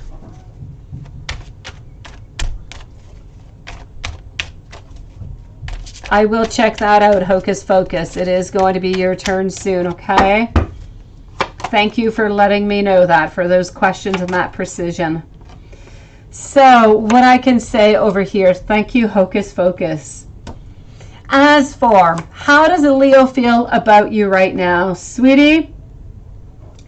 I will check that out, Hocus Pocus. It is going to be your turn soon, okay? Thank you for letting me know that, for those questions and that precision. So, what I can say over here, thank you, Hocus Pocus. As for, how does a Leo feel about you right now? Sweetie,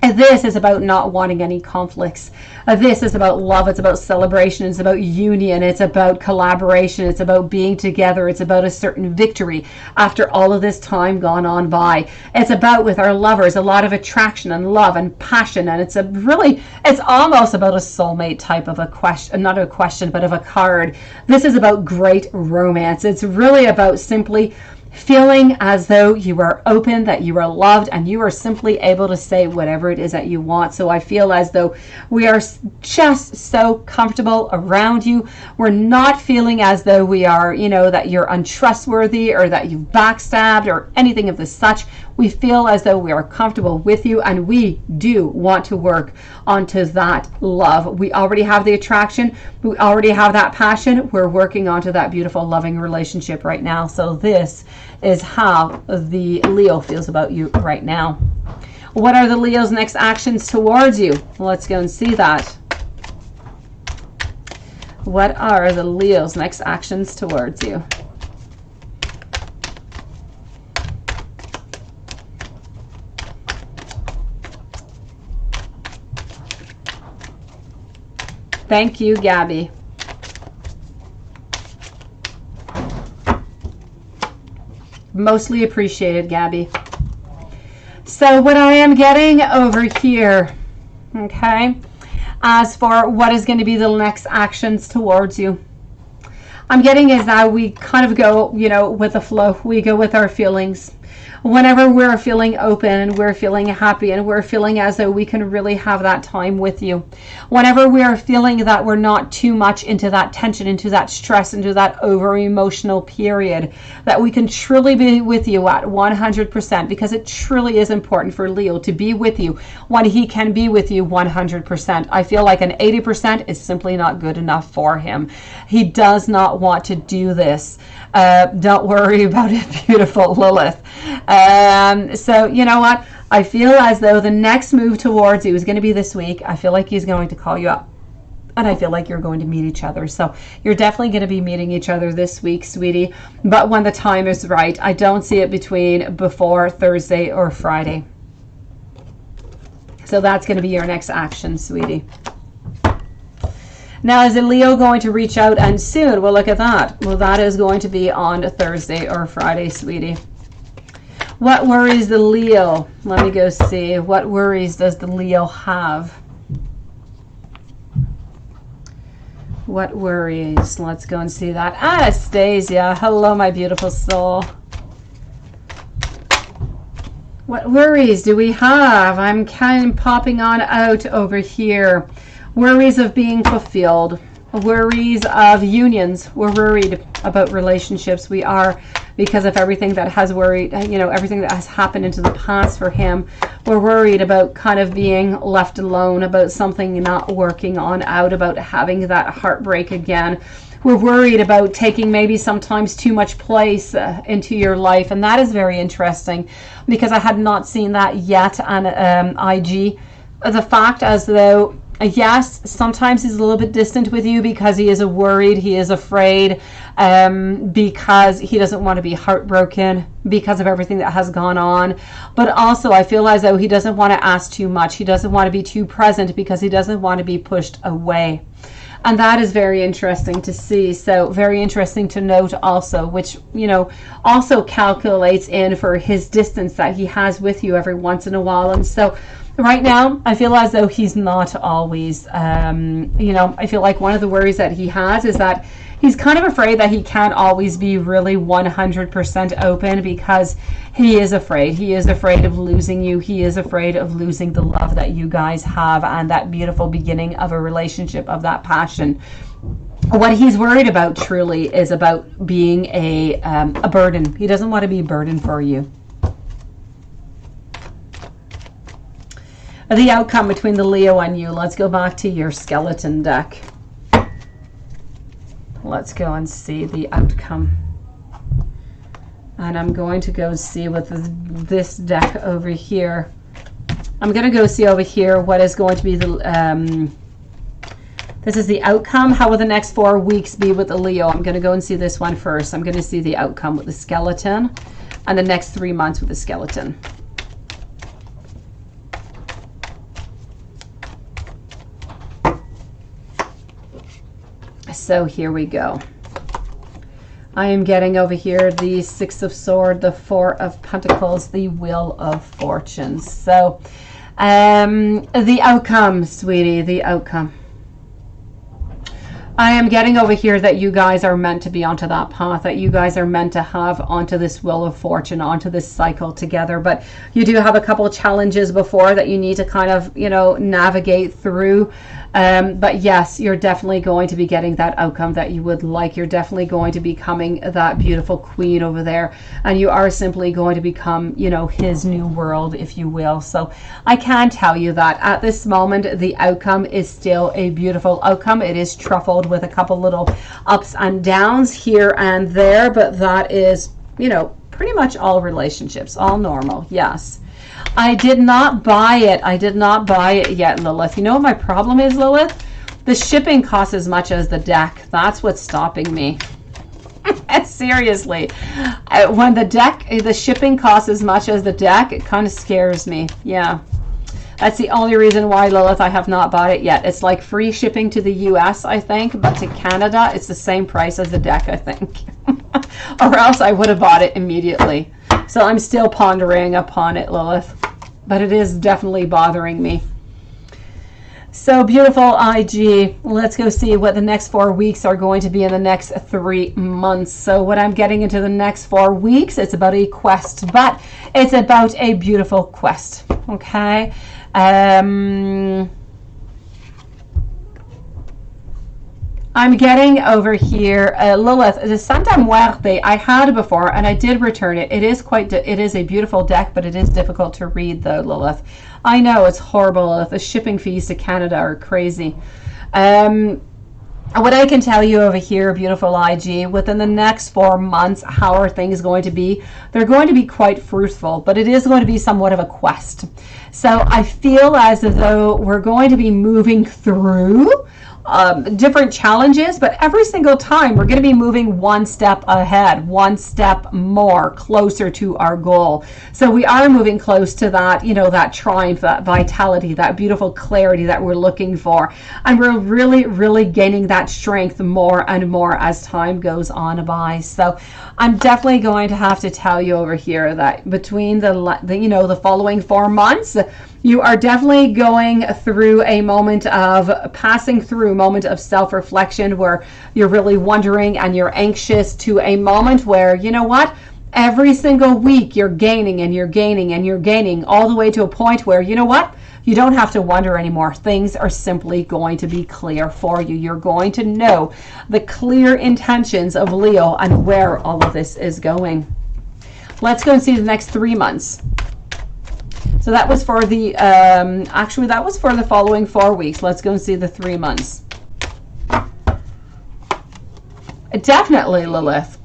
this is about not wanting any conflicts. This is about love. It's about celebration. It's about union. It's about collaboration. It's about being together. It's about a certain victory after all of this time gone on by. It's about, with our lovers, a lot of attraction and love and passion. And it's it's almost about a soulmate type of a question, not a question, but of a card. This is about great romance. It's really about simply feeling as though you are open, that you are loved, and you are simply able to say whatever it is that you want. So I feel as though we are just so comfortable around you. We're not feeling as though we are, that you're untrustworthy or that you've backstabbed or anything of the such. We feel as though we are comfortable with you, and we do want to work onto that love. We already have the attraction. We already have that passion. We're working onto that beautiful, loving relationship right now. So this is how the Leo feels about you right now. What are the Leo's next actions towards you? Let's go and see that. What are the Leo's next actions towards you? Thank you, Gabby. Mostly appreciated, Gabby. So what I am getting over here, okay, as for what is going to be the next actions towards you, I'm getting is that we kind of go, you know, with the flow. We go with our feelings. Whenever we're feeling open, we're feeling happy, and we're feeling as though we can really have that time with you. Whenever we are feeling that we're not too much into that tension, into that stress, into that over emotional period, that we can truly be with you at 100%, because it truly is important for Leo to be with you when he can be with you 100%. I feel like an 80% is simply not good enough for him. He does not want to do this. Don't worry about it, beautiful Lilith. So you know what? I feel as though the next move towards you is going to be this week. I feel like he's going to call you up, and I feel like you're going to meet each other. So you're definitely going to be meeting each other this week, sweetie. But when the time is right, I don't see it before Thursday or Friday. So that's going to be your next action, sweetie. Now, is a Leo going to reach out and soon? Well, look at that. Well, that is going to be on Thursday or Friday, sweetie. What worries the Leo? Let me go see. What worries does the Leo have? What worries? Let's go and see that. Anastasia, hello, my beautiful soul. What worries do we have? I'm kind of popping on out over here. Worries of being fulfilled. Worries of unions. We're worried about relationships. We are, because of everything that has worried, you know, everything that has happened into the past for him. We're worried about kind of being left alone, about something not working on out, about having that heartbreak again. We're worried about taking maybe sometimes too much place into your life. And that is very interesting, because I had not seen that yet on IG. The fact as though, yes, sometimes he's a little bit distant with you because he is worried, he is afraid, because he doesn't want to be heartbroken because of everything that has gone on. But also I feel as though he doesn't want to ask too much. He doesn't want to be too present because he doesn't want to be pushed away. And that is very interesting to see. So very interesting to note also, which, you know, also calculates in for his distance that he has with you every once in a while. And so right now, I feel as though he's not always, you know, I feel like one of the worries that he has is that he's kind of afraid that he can't always be really 100% open, because he is afraid. He is afraid of losing you. He is afraid of losing the love that you guys have and that beautiful beginning of a relationship, of that passion. What he's worried about truly is about being a burden. He doesn't want to be a burden for you. The outcome between the Leo and you. Let's go back to your skeleton deck. Let's go and see the outcome. And I'm going to go see with this deck over here. I'm going to go see over here what is going to be the... this is the outcome. How will the next 4 weeks be with the Leo? I'm going to go and see this one first. I'm going to see the outcome with the skeleton and the next 3 months with the skeleton. So here we go. I am getting over here the Six of Swords, the Four of Pentacles, the Wheel of Fortune. So the outcome, sweetie, the outcome. I am getting over here that you guys are meant to be onto that path, that you guys are meant to have onto this Wheel of Fortune, onto this cycle together. But you do have a couple of challenges before that you need to kind of, you know, navigate through. But yes, you're definitely going to be getting that outcome that you would like. You're definitely going to be becoming that beautiful queen over there. And you are simply going to become, you know, his new world, if you will. So I can tell you that at this moment, the outcome is still a beautiful outcome. It is truffled with a couple little ups and downs here and there. But that is, you know, pretty much all relationships, all normal. Yes. I did not buy it. I did not buy it yet, Lilith. You know what my problem is, Lilith? The shipping costs as much as the deck. That's what's stopping me. Seriously. When the shipping costs as much as the deck, it kind of scares me. Yeah. That's the only reason why, Lilith, I have not bought it yet. It's like free shipping to the US, I think, but to Canada, it's the same price as the deck, I think. Or else I would have bought it immediately. So I'm still pondering upon it, Lilith. But it is definitely bothering me. So beautiful, IG. Let's go see what the next 4 weeks are going to be in the next 3 months. So what I'm getting into the next 4 weeks, it's about a quest, but it's about a beautiful quest. Okay. I'm getting over here Lilith, the Santa Muerte. I had before and I did return it. It is a beautiful deck, but it is difficult to read though, Lilith. I know it's horrible, Lilith. The shipping fees to Canada are crazy. What I can tell you over here, beautiful IG, within the next 4 months, how are things going to be? They're going to be quite fruitful, but it is going to be somewhat of a quest. So I feel as though we're going to be moving through different challenges, but every single time we're going to be moving one step ahead, one step more closer to our goal. So we are moving close to that, you know, that triumph, that vitality, that beautiful clarity that we're looking for. And we're really, really gaining that strength more and more as time goes on by. So I'm definitely going to have to tell you over here that between the following 4 months, you are definitely going through a moment of self-reflection where you're really wondering and you're anxious, to a moment where, you know what, every single week you're gaining and you're gaining and you're gaining, all the way to a point where, you know what, you don't have to wonder anymore. Things are simply going to be clear for you. You're going to know the clear intentions of Leo and where all of this is going. Let's go and see the next 3 months. So that was for the, actually that was for the following 4 weeks. Let's go and see the 3 months. Definitely, Lilith.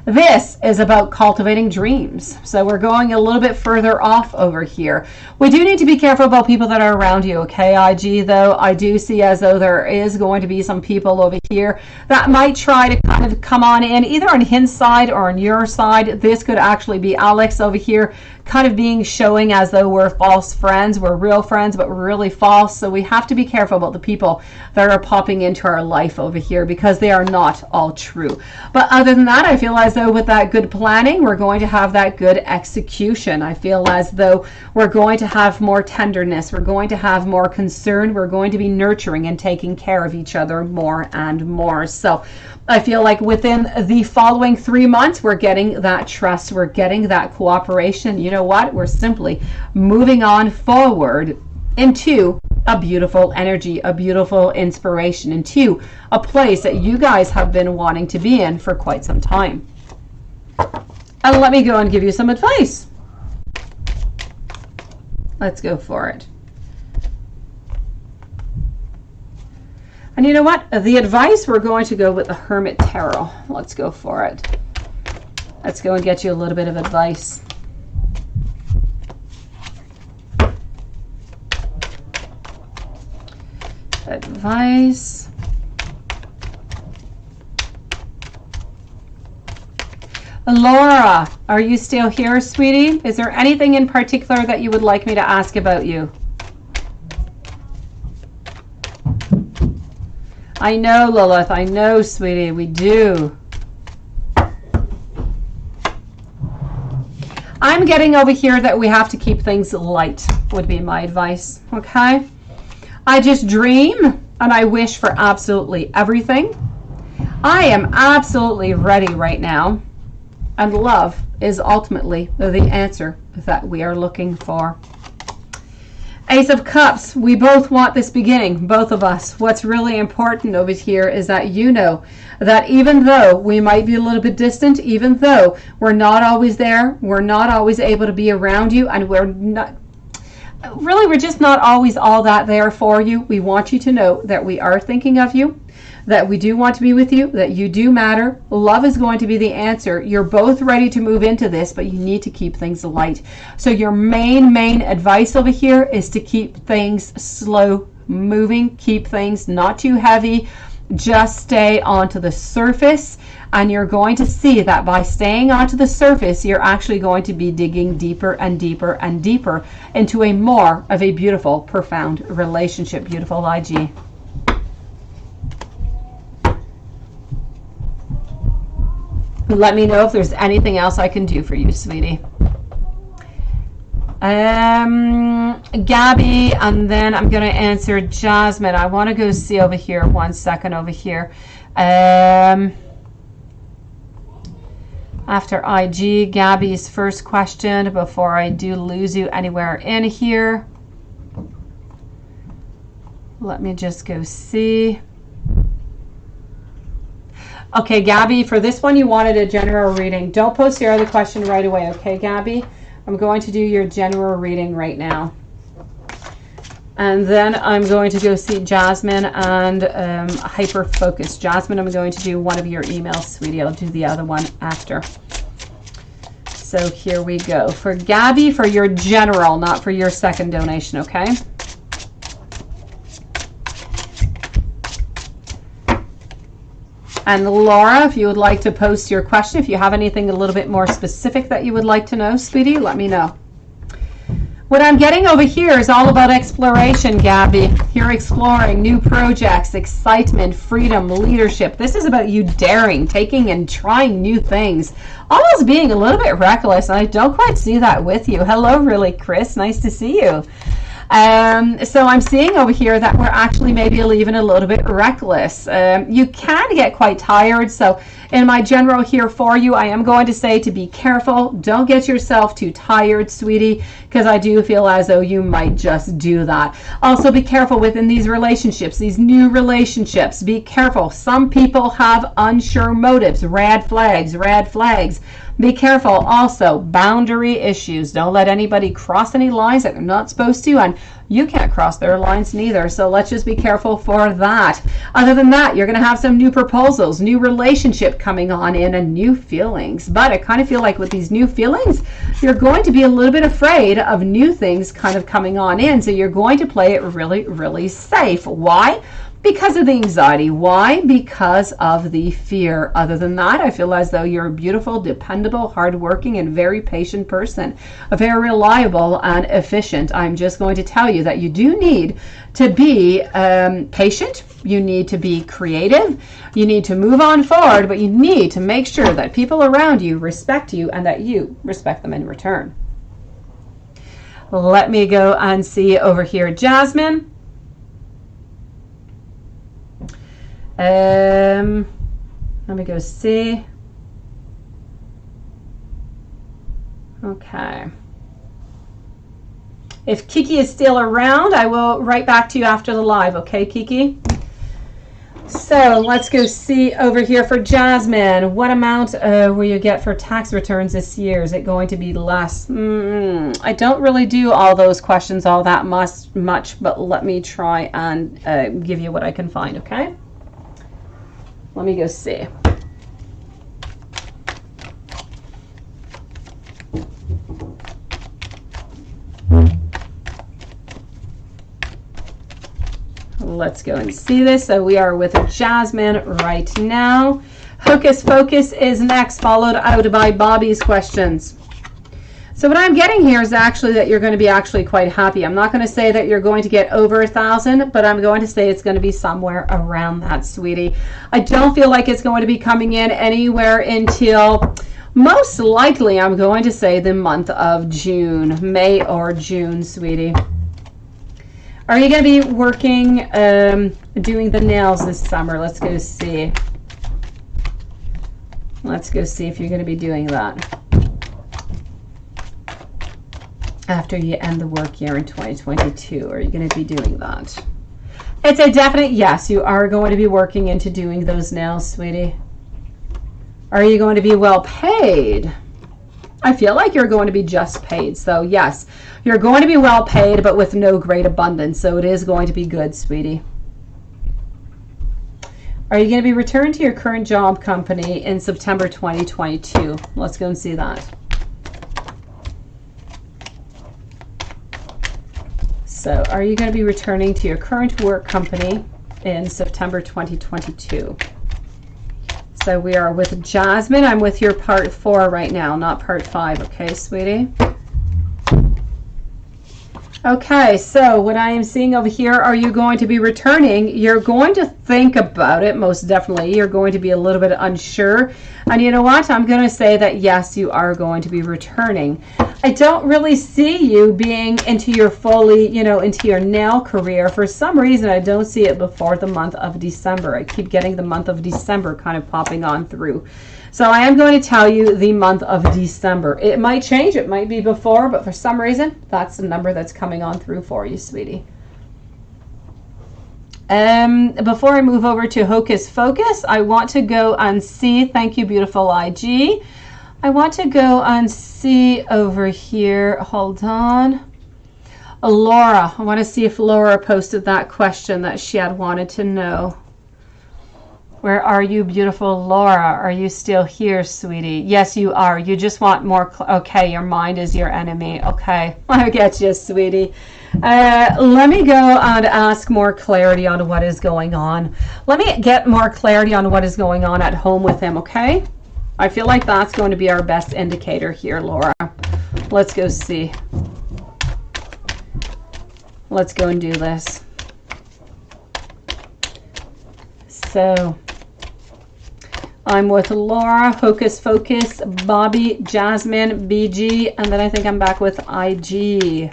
This is about cultivating dreams. So we're going a little bit further off over here. We do need to be careful about people that are around you, okay, IG, though. I do see as though there is going to be some people over here that might try to kind of come on in, either on his side or on your side. This could actually be Alex over here, kind of showing as though we're false friends. We're real friends, but we're really false. So we have to be careful about the people that are popping into our life over here, because they are not all true. But other than that, I feel as though with that good planning, we're going to have that good execution. I feel as though we're going to have more tenderness. We're going to have more concern. We're going to be nurturing and taking care of each other more and more. So I feel like within the following 3 months, we're getting that trust. We're getting that cooperation. You know what? We're simply moving on forward into a beautiful energy, a beautiful inspiration, into a place that you guys have been wanting to be in for quite some time. And let me go and give you some advice. Let's go for it. And you know what? The advice, we're going to go with the Hermit Tarot. Let's go for it. Let's go and get you a little bit of advice. Advice. Laura, are you still here, sweetie? Is there anything in particular that you would like me to ask about you? I know, Lilith. I know, sweetie. We do. I'm getting over here that we have to keep things light, would be my advice. Okay? I just dream and I wish for absolutely everything. I am absolutely ready right now. And love is ultimately the answer that we are looking for. Ace of Cups, we both want this beginning, both of us. What's really important over here is that you know that even though we might be a little bit distant, even though we're not always there, we're not always able to be around you, and we're just not always all that there for you, we want you to know that we are thinking of you, that we do want to be with you, that you do matter. Love is going to be the answer. You're both ready to move into this, but you need to keep things light. So your main advice over here is to keep things slow moving, keep things not too heavy, just stay onto the surface. And you're going to see that by staying onto the surface, you're actually going to be digging deeper and deeper and deeper into a more of a beautiful, profound relationship. Beautiful IG. Let me know if there's anything else I can do for you, sweetie. Gabby, and then I'm going to answer Jasmine. I want to go see over here. 1 second over here. After IG, Gabby's first question before I do lose you anywhere in here. Let me just go see. Okay, Gabby, for this one you wanted a general reading. Don't post your other question right away, okay, Gabby? I'm going to do your general reading right now. And then I'm going to go see Jasmine and Hyper Focus. Jasmine, I'm going to do one of your emails, sweetie. I'll do the other one after. So here we go. For Gabby, for your general, not for your second donation, okay? And Laura, if you would like to post your question, if you have anything a little bit more specific that you would like to know, sweetie, let me know. What I'm getting over here is all about exploration, Gabby. You're exploring new projects, excitement, freedom, leadership. This is about you daring, taking and trying new things. Almost being a little bit reckless, and I don't quite see that with you. Hello, really, Chris. Nice to see you. So I'm seeing over here that we're actually maybe even a little bit reckless. You can get quite tired. So in my general here for you, I am going to say to be careful. Don't get yourself too tired, sweetie, because I do feel as though you might just do that. Also be careful within these relationships, these new relationships. Be careful. Some people have unsure motives, red flags, red flags. Be careful also, boundary issues. Don't let anybody cross any lines that they're not supposed to, and you can't cross their lines neither. So let's just be careful for that. Other than that, you're going to have some new proposals, new relationship coming on in, and new feelings. But I kind of feel like with these new feelings, you're going to be a little bit afraid of new things kind of coming on in. So you're going to play it really, really safe. Why? Because of the anxiety. Why? Because of the fear. Other than that, I feel as though you're a beautiful, dependable, hardworking, and very patient person. Very reliable and efficient. I'm just going to tell you that you do need to be patient. You need to be creative. You need to move on forward, but you need to make sure that people around you respect you and that you respect them in return. Let me go and see over here, Jasmine. Let me go see. Okay. If Kiki is still around, I will write back to you after the live. Okay, Kiki? So let's go see over here for Jasmine. What amount will you get for tax returns this year? Is it going to be less? I don't really do all those questions all that much, but let me try and give you what I can find, okay? Let me go see. Let's go and see this. So we are with Jasmine right now. Hocus Pocus is next, followed out by Bobby's questions. So what I'm getting here is actually that you're going to be actually quite happy. I'm not going to say that you're going to get over 1,000, but I'm going to say it's going to be somewhere around that, sweetie. I don't feel like it's going to be coming in anywhere until most likely, I'm going to say, the month of June, May or June, sweetie. Are you going to be working, doing the nails this summer? Let's go see. Let's go see if you're going to be doing that after you end the work year in 2022. Are you going to be doing that? It's a definite yes. You are going to be working into doing those nails, sweetie. Are you going to be well paid? I feel like you're going to be just paid. So yes, you're going to be well paid, but with no great abundance. So it is going to be good, sweetie. Are you going to be returned to your current job company in September 2022? Let's go and see that. So are you going to be returning to your current work company in September 2022? So we are with Jasmine. I'm with your part 4 right now, not part 5. Okay, sweetie? Okay, so what I am seeing over here, are you going to be returning? You're going to think about it, most definitely. You're going to be a little bit unsure. And you know what? I'm going to say that yes, you are going to be returning. I don't really see you being into your fully, into your nail career. For some reason, I don't see it before the month of December. I keep getting the month of December kind of popping on through. So I am going to tell you the month of December. It might change. It might be before, but for some reason, that's the number that's coming on through for you, sweetie. Before I move over to Hocus Focus, I want to go and see, thank you, beautiful IG. I want to go and see over here, hold on. Laura, I want to see if Laura posted that question that she had wanted to know. Where are you, beautiful Laura? Are you still here, sweetie? Yes, you are. You just want more. Okay, your mind is your enemy. Okay, I get you, sweetie. Let me go and ask more clarity on what is going on. Let me get more clarity on what is going on at home with him, okay? I feel like that's going to be our best indicator here, Laura. Let's go see. Let's go and do this. So I'm with Laura, Hocus Focus, Bobby, Jasmine, BG, and then I think I'm back with IG.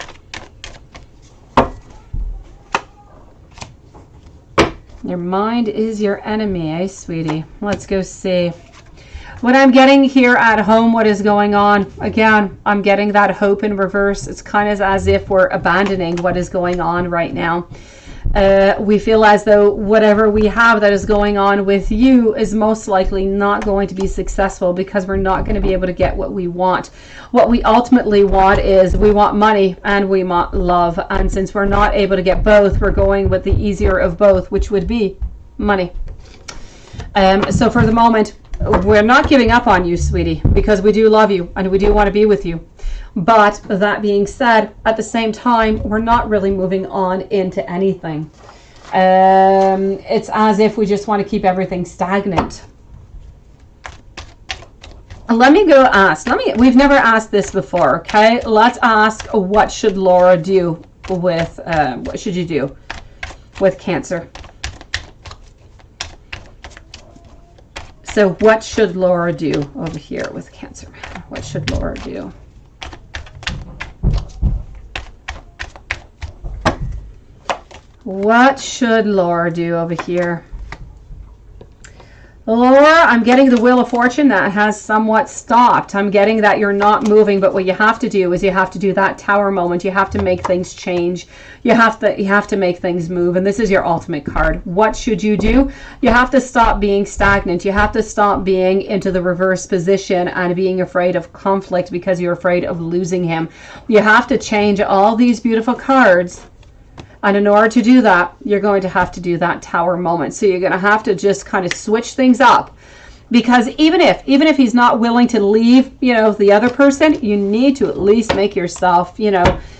Your mind is your enemy, eh, sweetie? Let's go see. What I'm getting here at home, what is going on? Again, I'm getting that hope in reverse. It's kind of as if we're abandoning what is going on right now. We feel as though whatever we have that is going on with you is most likely not going to be successful because we're not going to be able to get what we want. What we ultimately want is we want money and we want love. And since we're not able to get both, we're going with the easier of both, which would be money. So for the moment, we're not giving up on you, sweetie, because we do love you and we do want to be with you. But that being said, at the same time, we're not really moving on into anything. It's as if we just want to keep everything stagnant. Let me go ask. We've never asked this before, okay? Let's ask, what should Laura do with, what should you do with Cancer? So what should Laura do over here with Cancer? What should Laura do? What should Laura do over here? Laura, I'm getting the Wheel of Fortune that has somewhat stopped. I'm getting that you're not moving, but what you have to do is you have to do that Tower moment. You have to make things change. You have to make things move, and this is your ultimate card. What should you do? You have to stop being stagnant. You have to stop being into the reverse position and being afraid of conflict because you're afraid of losing him. You have to change all these beautiful cards. And in order to do that, you're going to have to do that Tower moment. So you're going to have to just kind of switch things up. Because even if he's not willing to leave, the other person, you need to at least make yourself,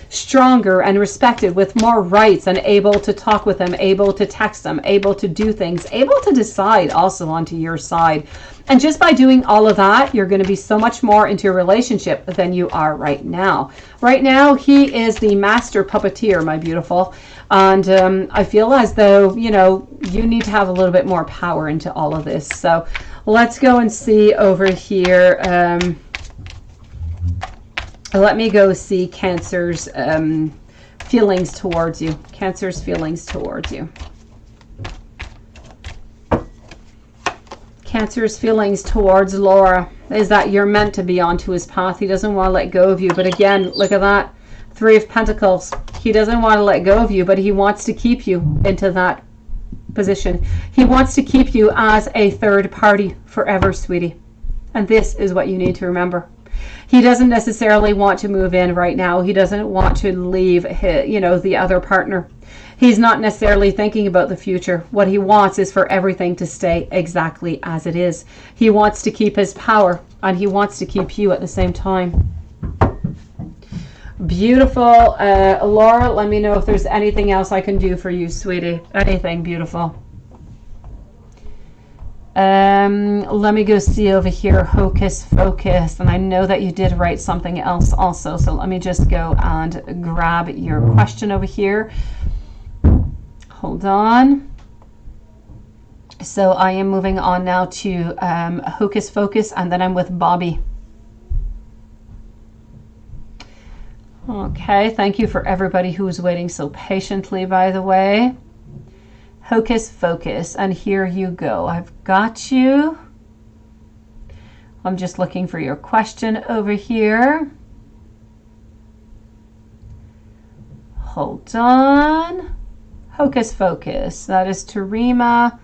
stronger and respected with more rights and able to talk with them, able to text them, able to do things, able to decide also onto your side. And just by doing all of that, you're going to be so much more into your relationship than you are right now. Right now, he is the master puppeteer, my beautiful. And I feel as though, you need to have a little bit more power into all of this. So let's go and see over here. Let me go see Cancer's feelings towards you. Cancer's feelings towards you. Cancer's feelings towards Laura is that you're meant to be onto his path. He doesn't want to let go of you. But again, look at that. 3 of Pentacles. He doesn't want to let go of you, but he wants to keep you into that position. He wants to keep you as a third party forever, sweetie. And this is what you need to remember. He doesn't necessarily want to move in right now. He doesn't want to leave his, the other partner. He's not necessarily thinking about the future. What he wants is for everything to stay exactly as it is. He wants to keep his power, and he wants to keep you at the same time. Beautiful. Laura, let me know if there's anything else I can do for you, sweetie. Anything beautiful. Let me go see over here, Hocus Focus. And I know that you did write something else also. So let me just go and grab your question over here. Hold on. So I am moving on now to Hocus Focus, and then I'm with Bobby. Okay, thank you for everybody who was waiting so patiently, by the way. Hocus Focus, and here you go. I've got you. I'm just looking for your question over here. Hold on. Hocus Focus, that is Tarima.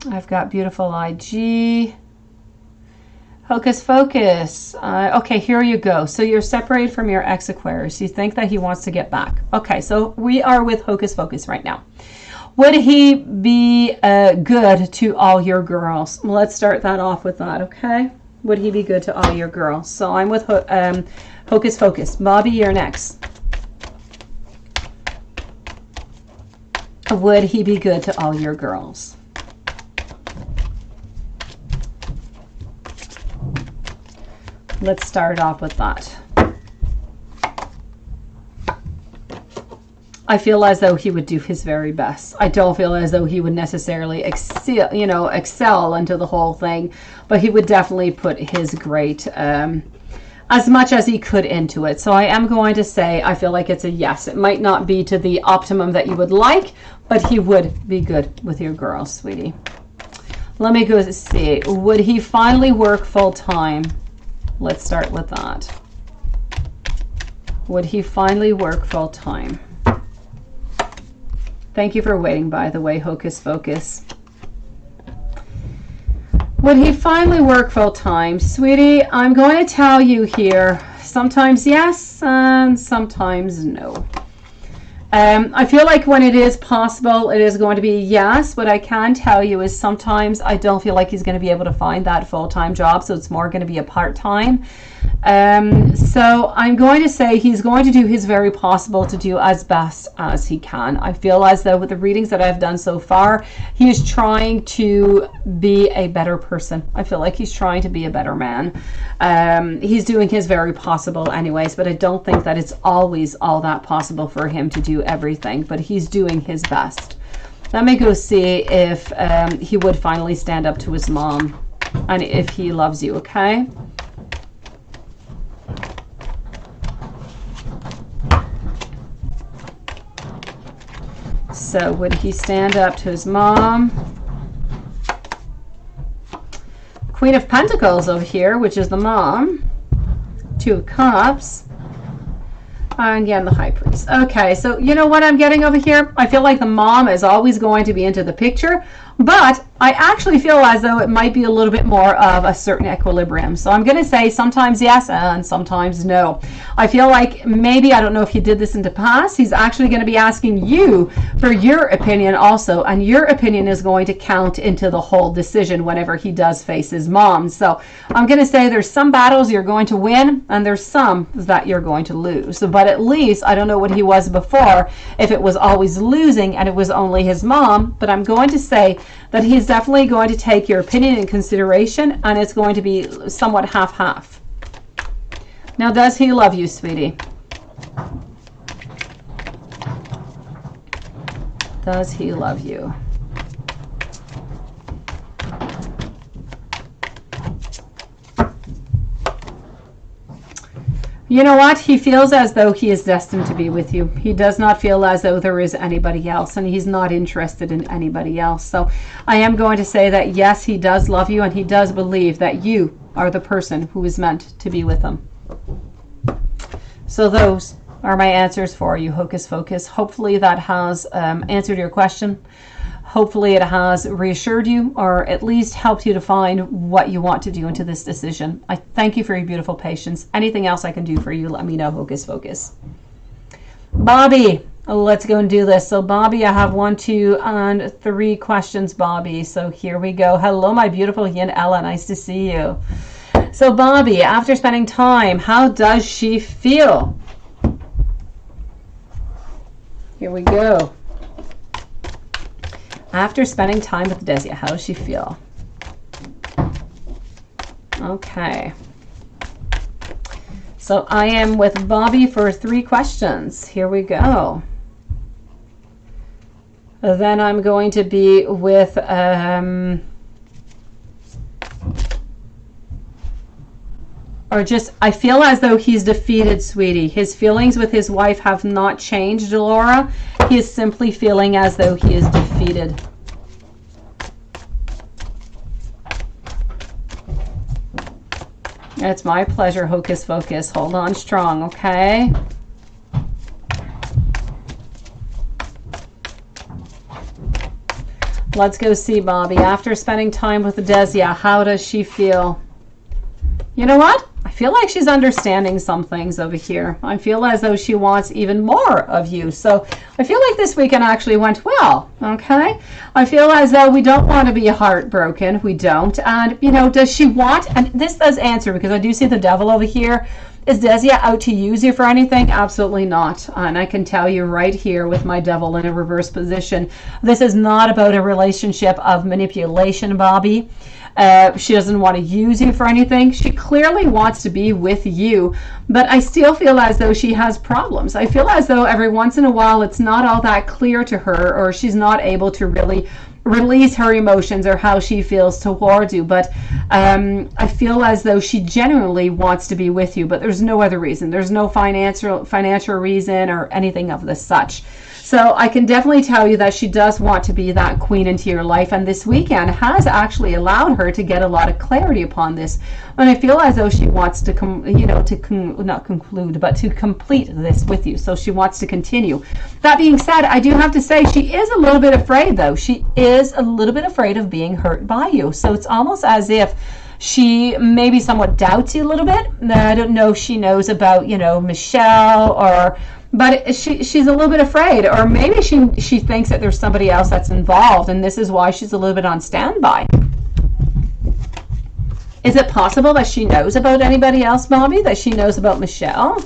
I've got beautiful IG. Hocus Focus. Okay, here you go. So you're separated from your ex-Aquarius. You think that he wants to get back. Okay, so we are with Hocus Focus right now. Would he be good to all your girls? Well, let's start that off with that, okay? Would he be good to all your girls? So I'm with Hocus Focus. Bobby, you're next. Would he be good to all your girls? Let's start off with that. I feel as though he would do his very best. I don't feel as though he would necessarily excel into the whole thing, but he would definitely put his great, as much as he could into it. So I am going to say, I feel like it's a yes. It might not be to the optimum that you would like, but he would be good with your girls, sweetie. Let me go see. Would he finally work full time? Let's start with that. Would he finally work full time? Thank you for waiting, by the way, Hocus Focus. Would he finally work full time? Sweetie, I'm going to tell you here, sometimes yes and sometimes no. I feel like when it is possible, it is going to be yes. What I can tell you is sometimes I don't feel like he's going to be able to find that full-time job, so it's more going to be a part-time. So I'm going to say he's going to do his very possible to do as best as he can. I feel as though with the readings that I've done so far, he is trying to be a better person. I feel like he's trying to be a better man. He's doing his very possible anyways, but I don't think that it's always all that possible for him to do everything, but he's doing his best. Let me go see if he would finally stand up to his mom and if he loves you, okay? So would he stand up to his mom? Queen of Pentacles over here, which is the mom. Two of Cups. And again, the High Priest. Okay, so you know what I'm getting over here? I feel like the mom is always going to be into the picture, but I actually feel as though it might be a little bit more of a certain equilibrium. So I'm going to say sometimes yes and sometimes no. I feel like maybe, I don't know if he did this in the past, he's actually going to be asking you for your opinion also, and your opinion is going to count into the whole decision whenever he does face his mom. So I'm going to say there's some battles you're going to win and there's some that you're going to lose. But at least, I don't know what he was before, if it was always losing and it was only his mom, but I'm going to say that he's definitely going to take your opinion in consideration, and it's going to be somewhat half-half. Now, does he love you, sweetie? Does he love you? You know what? He feels as though he is destined to be with you. He does not feel as though there is anybody else, and he's not interested in anybody else. So I am going to say that yes, he does love you, and he does believe that you are the person who is meant to be with him. So those are my answers for you, Hocus Focus. Hopefully that has answered your question. Hopefully it has reassured you, or at least helped you to find what you want to do into this decision. I thank you for your beautiful patience. Anything else I can do for you, let me know, Hocus Focus. Bobby, let's go and do this. So Bobby, I have 1, 2, and 3 questions, Bobby. So here we go. Hello, my beautiful Yin Ella. Nice to see you. So Bobby, after spending time, how does she feel? Here we go. After spending time with Desi, how does she feel? Okay. So I am with Bobby for 3 questions. Here we go. Then I'm going to be with I feel as though he's defeated, sweetie. His feelings with his wife have not changed, Laura. He is simply feeling as though he is defeated. It's my pleasure, Hocus Focus. Hold on strong, okay? Let's go see Bobby. After spending time with Desia, how does she feel? You know what? I feel like she's understanding some things over here. I feel as though she wants even more of you. So I feel like this weekend actually went well, okay? I feel as though we don't want to be heartbroken. We don't. And, you know, does she want, and this does answer because I do see the devil over here. Is Desia out to use you for anything? Absolutely not. And I can tell you right here with my devil in a reverse position, this is not about a relationship of manipulation, Bobby. She doesn't want to use you for anything. She clearly wants to be with you, but I still feel as though she has problems. I feel as though every once in a while it's not all that clear to her, or she's not able to really release her emotions or how she feels towards you. But I feel as though she genuinely wants to be with you, but there's no other reason. There's no financial reason or anything of the such. So I can definitely tell you that she does want to be that queen into your life, and this weekend has actually allowed her to get a lot of clarity upon this. And I feel as though she wants to not conclude, but to complete this with you. So she wants to continue. That being said, I do have to say she is a little bit afraid, though. She is a little bit afraid of being hurt by you. So it's almost as if she maybe somewhat doubts you a little bit. I don't know if she knows about, you know, Michelle, or but she's a little bit afraid, or maybe she thinks that there's somebody else that's involved, and this is why she's a little bit on standby. Is it possible that she knows about anybody else, Bobby, that she knows about Michelle?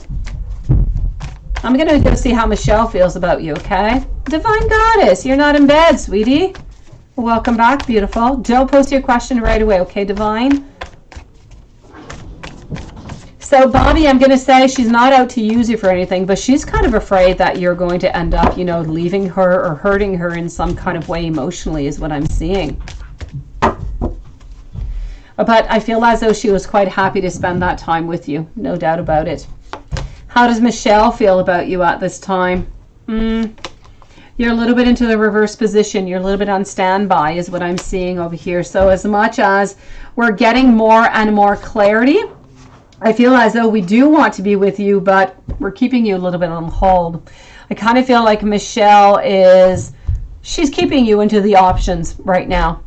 I'm going to go see how Michelle feels about you, okay? Divine Goddess, you're not in bed, sweetie. Welcome back, beautiful. Don't post your question right away, okay, Divine? So, Bobby, I'm going to say she's not out to use you for anything, but she's kind of afraid that you're going to end up, you know, leaving her or hurting her in some kind of way emotionally is what I'm seeing. But I feel as though she was quite happy to spend that time with you, no doubt about it. How does Michelle feel about you at this time? You're a little bit into the reverse position. You're a little bit on standby is what I'm seeing over here. So as much as we're getting more and more clarity, I feel as though we do want to be with you, but we're keeping you a little bit on hold. I kind of feel like Michelle she's keeping you into the options right now.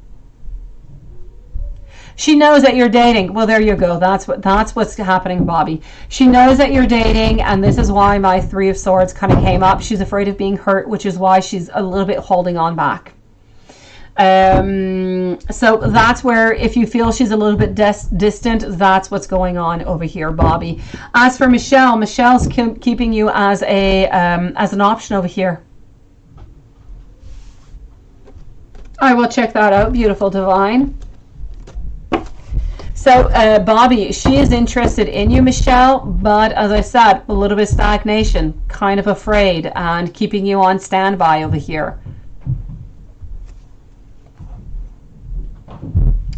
She knows that you're dating. Well, there you go. That's what's happening, Bobby. She knows that you're dating, and this is why my 3 of Swords kind of came up. She's afraid of being hurt, which is why she's a little bit holding on back. So that's where, if you feel she's a little bit distant, that's what's going on over here, Bobby. As for Michelle, Michelle's keeping you as an option over here. I will check that out, beautiful Divine. So, Bobby, she is interested in you, Michelle, but as I said, a little bit of stagnation, kind of afraid, and keeping you on standby over here.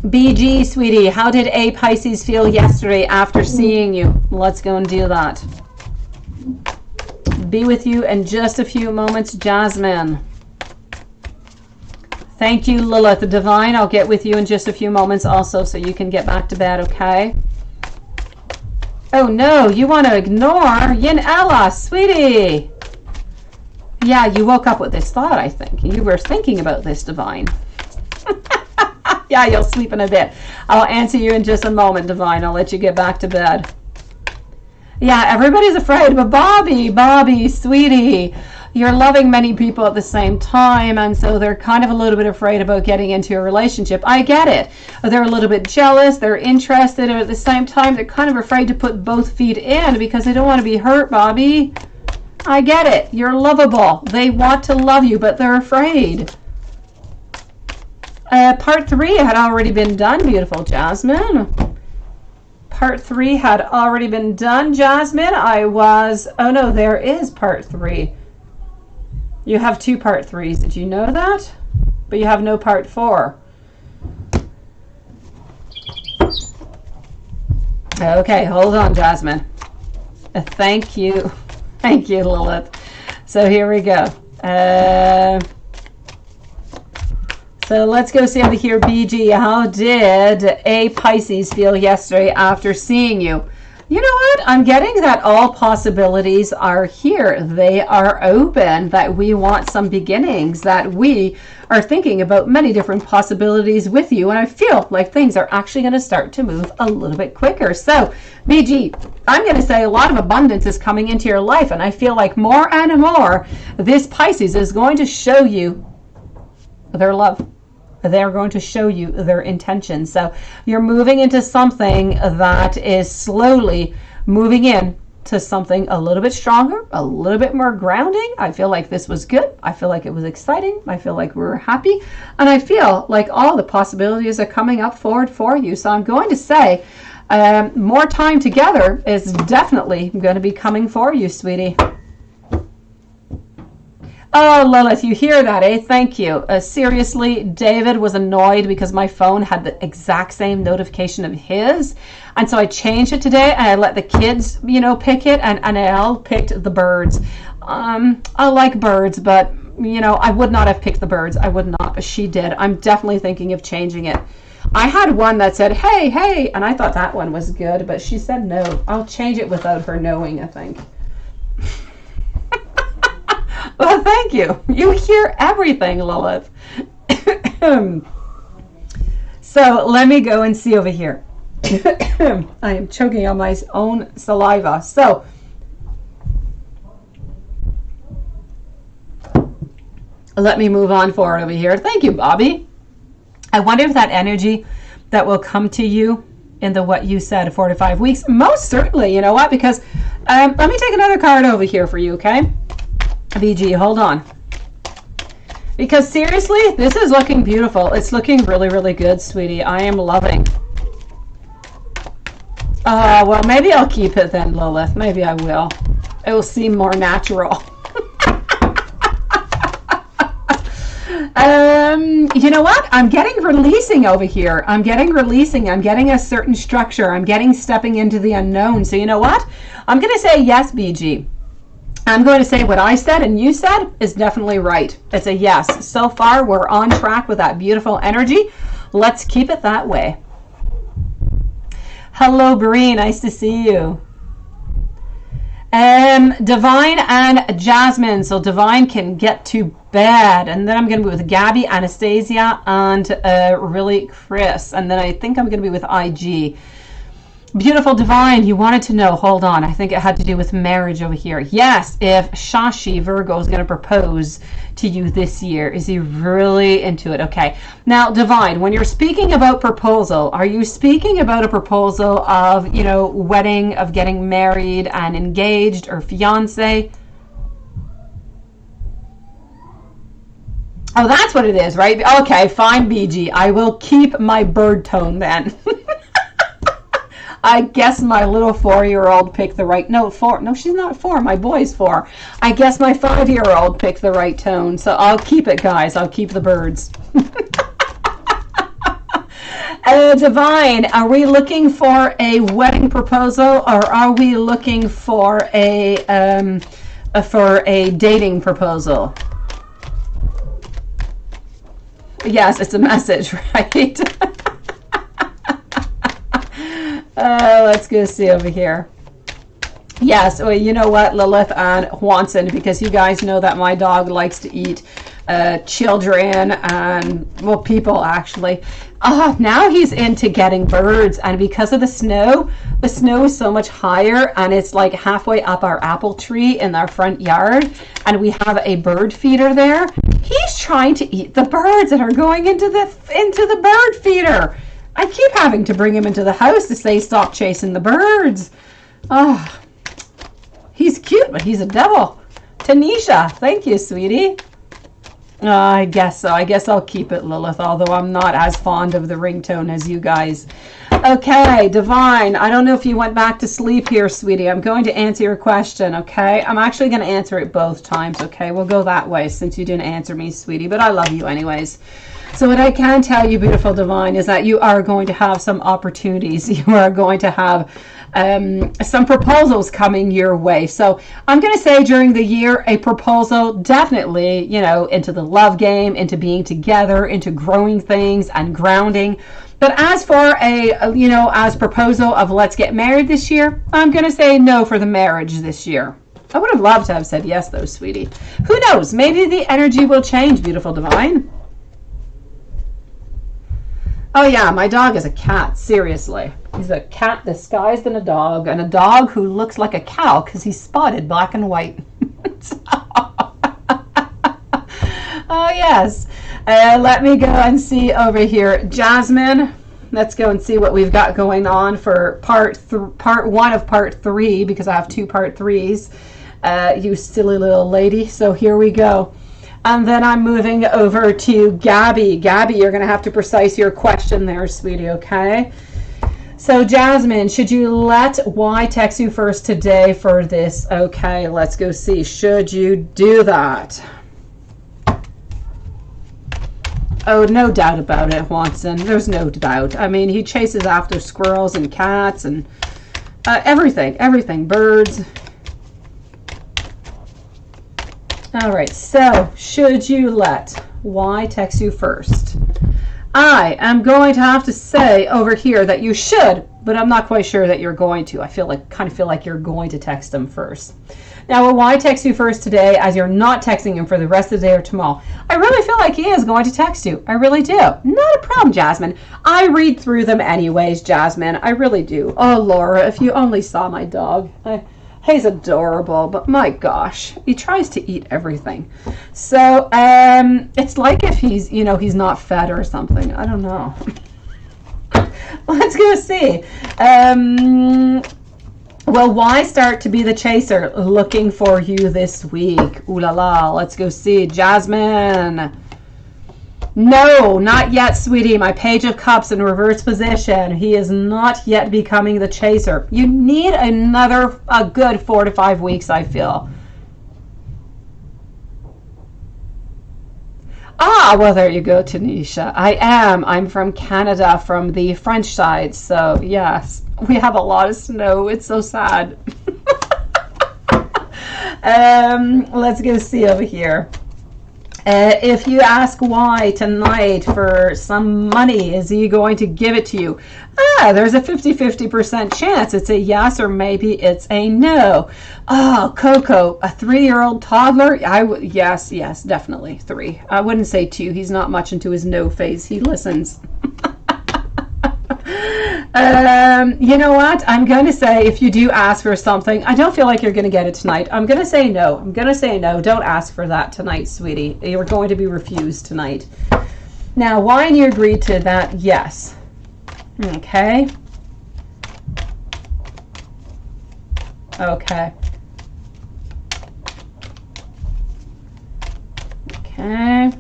BG, sweetie, how did a Pisces feel yesterday after seeing you? Let's go and do that. Be with you in just a few moments, Jasmine. Thank you, Lilith. Divine, I'll get with you in just a few moments also so you can get back to bed, okay? Oh, no, you want to ignore Yin Ella, sweetie. Yeah, you woke up with this thought, I think. You were thinking about this, Divine. Yeah, you'll sleep in a bit. I'll answer you in just a moment, Divine. I'll let you get back to bed. Yeah, everybody's afraid, but Bobby, sweetie, you're loving many people at the same time, and so they're kind of a little bit afraid about getting into a relationship. I get it. They're a little bit jealous, they're interested, and at the same time, they're kind of afraid to put both feet in because they don't want to be hurt, Bobby. I get it. You're lovable. They want to love you, but they're afraid. Part 3 had already been done, beautiful Jasmine. Part 3 had already been done, Jasmine. Oh no, there is part 3. You have 2 part 3s. Did you know that? But you have no part 4. Okay, hold on, Jasmine. Thank you. Thank you, Lilith. So here we go. So let's go see over here, BG. How did a Pisces feel yesterday after seeing you? You know what? I'm getting that all possibilities are here. They are open, that we want some beginnings, that we are thinking about many different possibilities with you. And I feel like things are actually going to start to move a little bit quicker. So, BG, I'm going to say a lot of abundance is coming into your life. And I feel like more and more, this Pisces is going to show you their love. They're going to show you their intentions. So you're moving into something that is slowly moving in to something a little bit stronger, a little bit more grounding. I feel like this was good. I feel like it was exciting. I feel like we were happy. And I feel like all the possibilities are coming up forward for you. So I'm going to say more time together is definitely going to be coming for you, sweetie. Oh, Lilith, you hear that, eh? Thank you. Seriously, David was annoyed because my phone had the exact same notification of his. And so I changed it today and I let the kids, pick it, and Anel picked the birds. I like birds, but, I would not have picked the birds. I would not, but she did. I'm definitely thinking of changing it. I had one that said, hey, hey, and I thought that one was good, but she said no. I'll change it without her knowing, I think. Well, thank you. You hear everything, Lilith. So let me go and see over here. I am choking on my own saliva. So let me move on forward over here. Thank you, Bobby. I wonder if that energy that will come to you in the what you said 4 to 5 weeks. Most certainly. You know what? Because let me take another card over here for you, okay? BG, hold on. Because seriously, this is looking beautiful. It's looking really, really good, sweetie. I am loving. Well, maybe I'll keep it then, Lilith. Maybe I will. It will seem more natural. You know what? I'm getting releasing over here. I'm getting releasing. I'm getting a certain structure. I'm getting stepping into the unknown. So you know what? I'm going to say yes, BG. I'm going to say what I said and you said is definitely right. It's a yes. So far, we're on track with that beautiful energy. Let's keep it that way. Hello, Bree. Nice to see you. Divine and Jasmine. So Divine can get to bed. And then I'm going to be with Gabby, Anastasia, and really Chris. And then I think I'm going to be with IG. Beautiful Divine, you wanted to know, hold on, I think it had to do with marriage over here. Yes, if Shashi, Virgo, is going to propose to you this year, is he really into it? Okay. Now, Divine, when you're speaking about proposal, are you speaking about a proposal of, wedding, of getting married and engaged or fiance? Oh, that's what it is, right? Okay, fine, BG. I will keep my bird tone then. I guess my little 4-year-old picked the right... No, she's not 4. My boy's 4. I guess my 5-year-old picked the right tone. So I'll keep it, guys. I'll keep the birds. Divine, are we looking for a wedding proposal or are we looking for a dating proposal? Yes, it's a message, right? Let's go see over here. Yes, well, you know what, Lilith and Juanson, because you guys know that my dog likes to eat children and, well, people actually. Now he's into getting birds, and because of the snow is so much higher, and it's like halfway up our apple tree in our front yard, and we have a bird feeder there. He's trying to eat the birds that are going into the bird feeder. I keep having to bring him into the house to say, stop chasing the birds. Oh, he's cute, but he's a devil. Tanisha, thank you, sweetie. I guess so. I guess I'll keep it, Lilith, although I'm not as fond of the ringtone as you guys. Okay, Divine, I don't know if you went back to sleep here, sweetie. I'm going to answer your question, okay? I'm actually going to answer it both times, okay? We'll go that way since you didn't answer me, sweetie, but I love you anyways. So what I can tell you, beautiful Divine, is that you are going to have some opportunities. You are going to have some proposals coming your way. So I'm going to say during the year, a proposal definitely, you know, into the love game, into being together, into growing things and grounding. But as for a, you know, as proposal of let's get married this year, I'm going to say no for the marriage this year. I would have loved to have said yes, though, sweetie. Who knows? Maybe the energy will change, beautiful Divine. Oh, yeah, my dog is a cat, seriously. He's a cat disguised in a dog, and a dog who looks like a cow because he's spotted black and white. Oh, yes. Let me go and see over here. Jasmine, let's go and see what we've got going on for part one of part 3, because I have 2 part 3s. You silly little lady. So here we go. And then I'm moving over to Gabby. Gabby, you're going to have to precise your question there, sweetie, okay? So, Jasmine, should you let Y text you first today for this? Okay, let's go see. Should you do that? Oh, no doubt about it, Watson. There's no doubt. I mean, he chases after squirrels and cats and everything, birds. All right, so should you let Y text you first? I am going to have to say over here that you should, but I'm not quite sure that you're going to. I kind of feel like you're going to text him first. Now, will Y text you first today as you're not texting him for the rest of the day or tomorrow? I really feel like he is going to text you. I really do. Not a problem, Jasmine. I read through them anyways, Jasmine. I really do. Oh, Laura, if you only saw my dog. He's adorable, but my gosh, he tries to eat everything. So it's like if he's, you know, he's not fed or something. I don't know. Let's go see. Will Y start to be the chaser looking for you this week? Ooh la la. Let's go see. Jasmine. No, not yet, sweetie. My Page of Cups in reverse position. He is not yet becoming the chaser. You need a good 4 to 5 weeks, I feel. Ah, well, there you go, Tanisha. I'm from Canada, from the French side. So, yes, we have a lot of snow. It's so sad. Let's go see over here. If you ask Y tonight for some money, is he going to give it to you? There's a 50% chance. It's a yes or maybe it's a no. Oh, Coco, a 3-year-old toddler? Yes, definitely 3. I wouldn't say 2. He's not much into his no phase. He listens. You know what? I'm going to say if you do ask for something, I don't feel like you're going to get it tonight. I'm going to say no. Don't ask for that tonight, sweetie. You're going to be refused tonight. Now, why you agreed to that? Yes. Okay. Okay. Okay.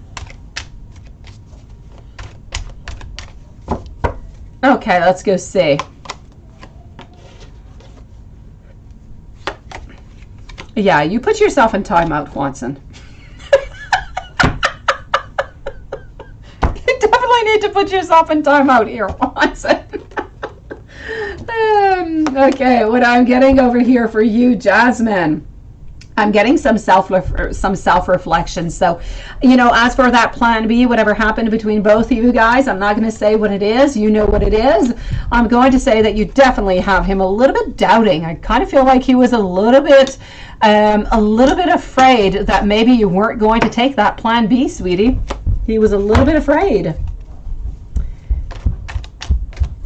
Okay, let's go see. Yeah, you put yourself in timeout, Watson. You definitely need to put yourself in timeout here, Watson. Okay, what I'm getting over here for you, Jasmine. I'm getting some self-reflection. So, you know, as for that plan B, whatever happened between both of you guys, I'm not going to say what it is. You know what it is. I'm going to say that you definitely have him a little bit doubting. I kind of feel like he was a little bit afraid that maybe you weren't going to take that plan B, sweetie. He was a little bit afraid.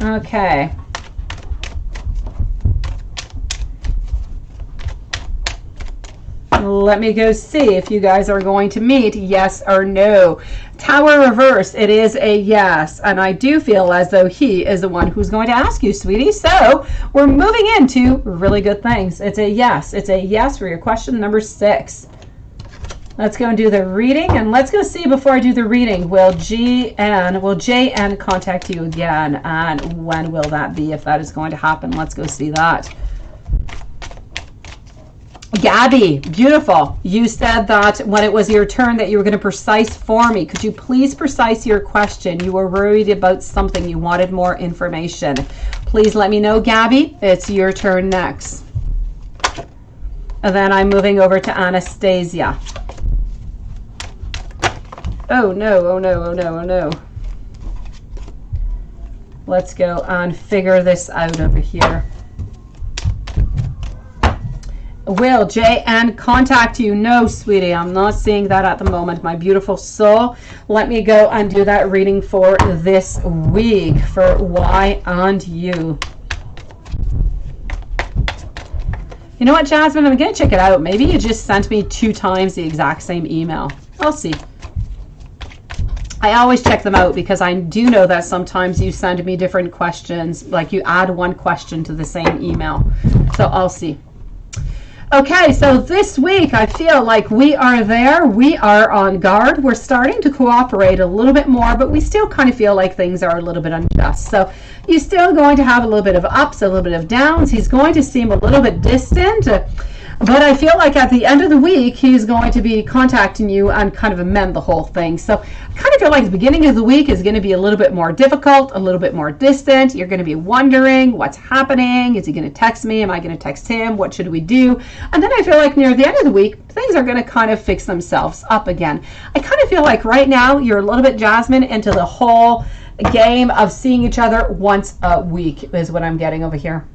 Okay. Let me go see if you guys are going to meet, yes or no. Tower reverse, it is a yes. And I do feel as though he is the one who's going to ask you, sweetie. So we're moving into really good things. It's a yes. It's a yes for your question number 6. Let's go and do the reading, and let's go see before I do the reading, will JN contact you again, and when will that be, if that is going to happen? Let's go see that. Gabby, beautiful. You said that when it was your turn that you were going to precise for me. Could you please precise your question? You were worried about something. You wanted more information. Please let me know, Gabby. It's your turn next. And then I'm moving over to Anastasia. Oh no, oh no, oh no, oh no. Let's go and figure this out over here. Will JN contact you? No, sweetie, I'm not seeing that at the moment, my beautiful soul. Let me go and do that reading for this week for Y and you. You know what, Jasmine? I'm going to check it out. Maybe you just sent me 2 times the exact same email. I'll see. I always check them out because I do know that sometimes you send me different questions, like you add one question to the same email. So I'll see. Okay, so this week I feel like we are there. We are on guard. We're starting to cooperate a little bit more, but we still kind of feel like things are a little bit unjust. So you're still going to have a little bit of ups, a little bit of downs. He's going to seem a little bit distant. But I feel like at the end of the week, he's going to be contacting you and kind of amend the whole thing. So I kind of feel like the beginning of the week is going to be a little bit more difficult, a little bit more distant. You're going to be wondering what's happening. Is he going to text me? Am I going to text him? What should we do? And then I feel like near the end of the week, things are going to kind of fix themselves up again. I kind of feel like right now you're a little bit, Jasmine, into the whole game of seeing each other once a week is what I'm getting over here.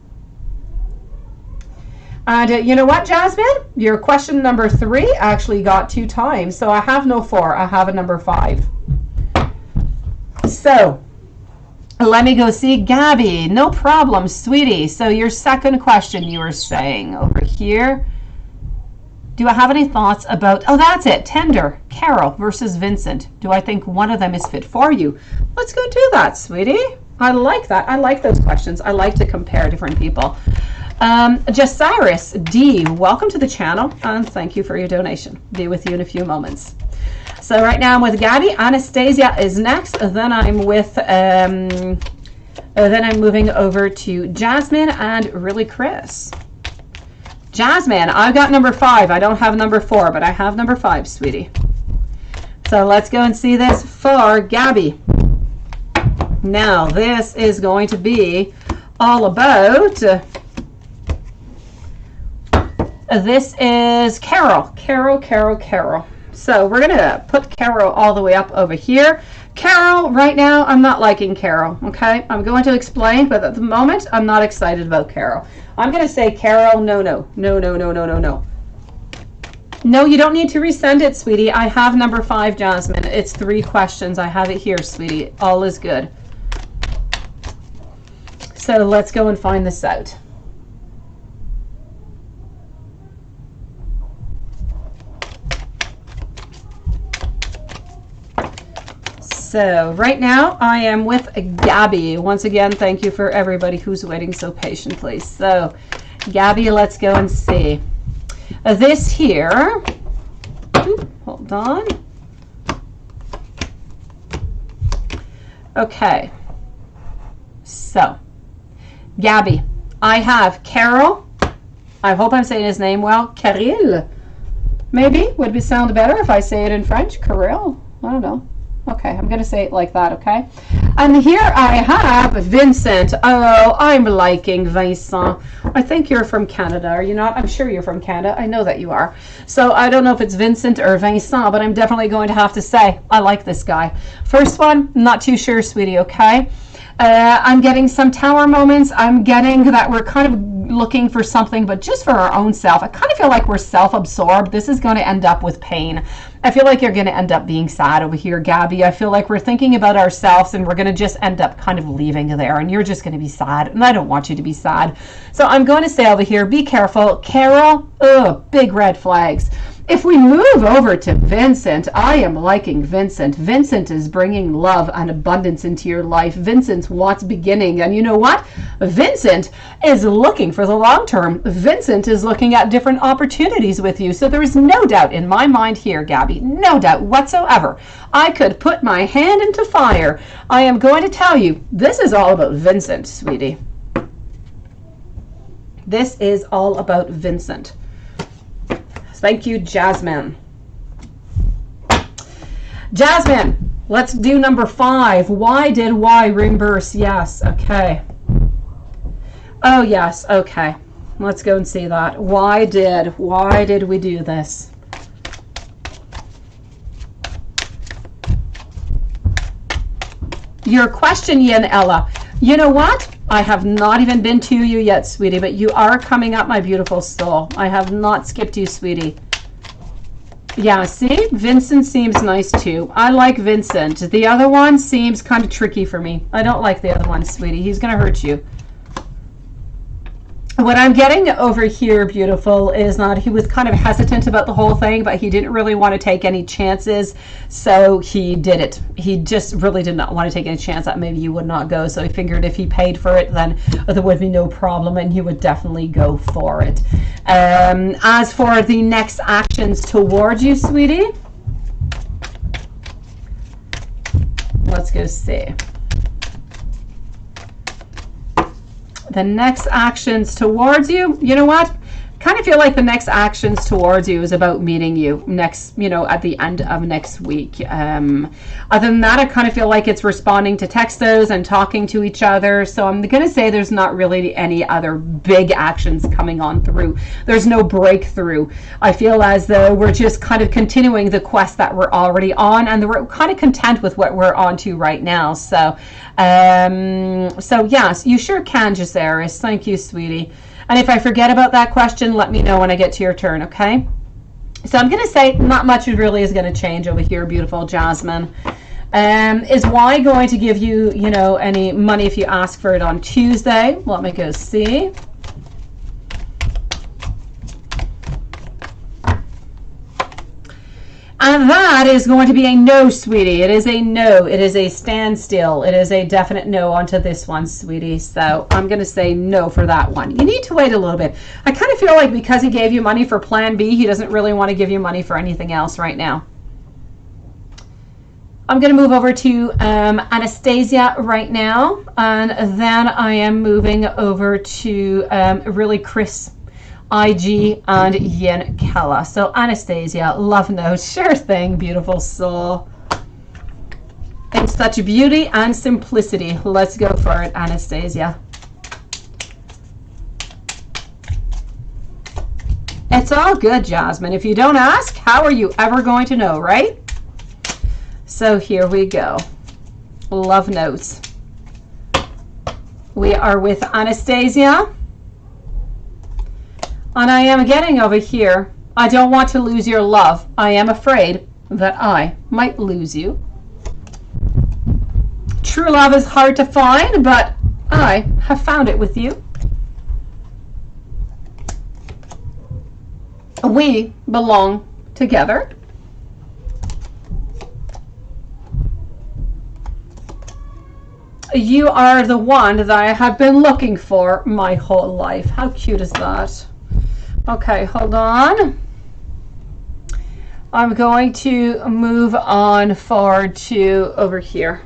And you know what, Jasmine? Your question number 3 actually got 2 times. So I have no 4. I have a number 5. So let me go see Gabby. No problem, sweetie. So your second question you were saying over here. Do I have any thoughts about, oh, that's it. Tender, Carol versus Vincent. Do I think one of them is fit for you? Let's go do that, sweetie. I like that. I like those questions. I like to compare different people. Jasiris D, welcome to the channel and thank you for your donation. Be with you in a few moments. So right now I'm with Gabby. Anastasia is next. Then I'm with then I'm moving over to Jasmine and really Chris. Jasmine, I've got number 5. I don't have number 4, but I have number 5, sweetie. So let's go and see this for Gabby. Now this is going to be all about this is Carol. Carol. So we're going to put Carol all the way up over here. Carol, right now, I'm not liking Carol, okay? I'm going to explain, but at the moment, I'm not excited about Carol. I'm going to say, Carol, no. No, you don't need to resend it, sweetie. I have number 5, Jasmine. It's 3 questions. I have it here, sweetie. All is good. So let's go and find this out. So right now I am with Gabby. Once again, thank you for everybody who's waiting so patiently. So Gabby, let's go and see. This here, hold on. Okay. So Gabby, I have Carol. I hope I'm saying his name well. Caril. Maybe would be sound better if I say it in French. Caril. I don't know. Okay, I'm going to say it like that, okay? And here I have Vincent. Oh, I'm liking Vincent. I think you're from Canada, are you not? I'm sure you're from Canada. I know that you are. So I don't know if it's Vincent or Vincent, but I'm definitely going to have to say I like this guy. First one, not too sure, sweetie, okay? I'm getting some tower moments. I'm getting that we're kind of looking for something, but just for our own self. I kind of feel like we're self-absorbed. This is going to end up with pain. I feel like you're going to end up being sad over here, Gabby. I feel like we're thinking about ourselves and we're going to just end up kind of leaving there, and you're just going to be sad, and I don't want you to be sad. So I'm going to say over here, be careful. Carol, big red flags. If we move over to Vincent, I am liking Vincent. Vincent is bringing love and abundance into your life. Vincent wants beginning. And you know what? Vincent is looking for the long term. Vincent is looking at different opportunities with you. So there is no doubt in my mind here, Gabby, no doubt whatsoever. I could put my hand into fire. I am going to tell you, this is all about Vincent, sweetie. This is all about Vincent. Thank you, Jasmine. Jasmine, let's do number 5. Why did Y reimburse? Yes, okay. Oh, yes, okay. Let's go and see that. Why did we do this? Your question, Yin Ella. You know what? I have not even been to you yet, sweetie, but you are coming up, my beautiful soul. I have not skipped you, sweetie. Yeah, see? Vincent seems nice, too. I like Vincent. The other one seems kind of tricky for me. I don't like the other one, sweetie. He's going to hurt you. What I'm getting over here, beautiful, is that he was kind of hesitant about the whole thing, but he didn't really want to take any chances, so he did it. He just really did not want to take any chance that maybe you would not go, so he figured if he paid for it, then there would be no problem, and he would definitely go for it. As for the next actions towards you, sweetie, let's go see. The next actions towards you, you know what? Kind of feel like the next actions towards you is about meeting you next, at the end of next week. Other than that, I kind of feel like it's responding to textos and talking to each other. So I'm going to say there's not really any other big actions coming on through. There's no breakthrough. I feel as though we're just kind of continuing the quest that we're already on, and we're kind of content with what we're on to right now. So yes, you sure can, Jaceris. Thank you, sweetie. And if I forget about that question, let me know when I get to your turn, okay? So I'm going to say not much really is going to change over here, beautiful Jasmine. Is Y going to give you, any money if you ask for it on Tuesday? Let me go see. And that is going to be a no, sweetie. It is a no. It is a standstill. It is a definite no onto this one, sweetie. So I'm going to say no for that one. You need to wait a little bit. I kind of feel like because he gave you money for Plan B, he doesn't really want to give you money for anything else right now. I'm going to move over to Anastasia right now. And then I am moving over to really Chris, IG, and Yin Kella. So Anastasia, love note. Sure thing, beautiful soul. In such beauty and simplicity. Let's go for it, Anastasia. It's all good, Jasmine. If you don't ask, how are you ever going to know, right? So here we go. Love notes. We are with Anastasia. And I am getting over here, I don't want to lose your love. I am afraid that I might lose you. True love is hard to find, but I have found it with you. We belong together. You are the one that I have been looking for my whole life. How cute is that? Okay, hold on. I'm going to move on forward to over here.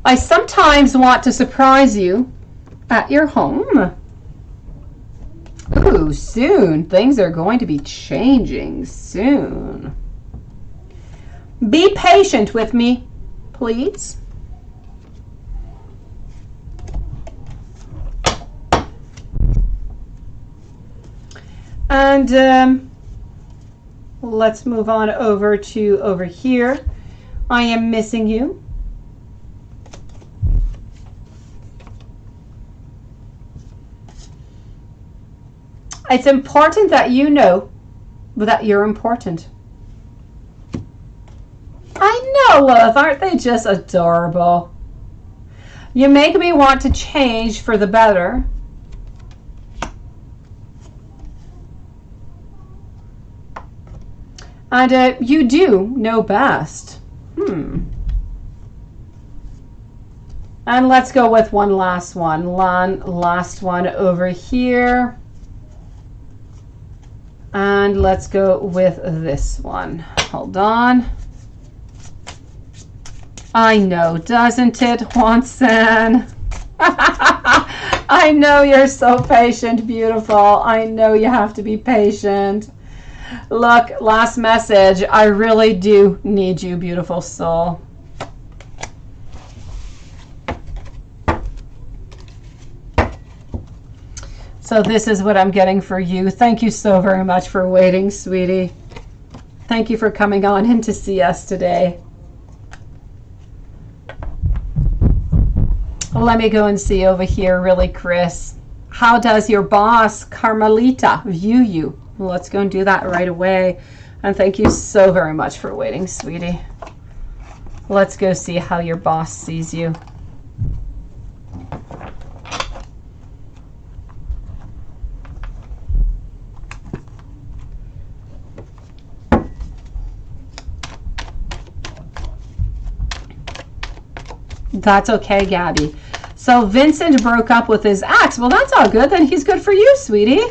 I sometimes want to surprise you at your home. Ooh, soon. Things are going to be changing soon. Be patient with me, please. And let's move on over to over here. I am missing you. It's important that you know that you're important. I know, Lilith. Aren't they just adorable? You make me want to change for the better. And you do know best. And let's go with one last one. Last one over here. And let's go with this one. Hold on. I know, doesn't it, Juan-san? I know you're so patient, beautiful. I know you have to be patient. Look, last message. I really do need you, beautiful soul. So this is what I'm getting for you. Thank you so very much for waiting, sweetie. Thank you for coming on in to see us today. Let me go and see over here really, Chris. How does your boss, Carmelita, view you? Let's go and do that right away. And thank you so very much for waiting, sweetie. Let's go see how your boss sees you. That's okay, Gabby. So Vincent broke up with his ex. Well, that's all good. Then he's good for you, sweetie.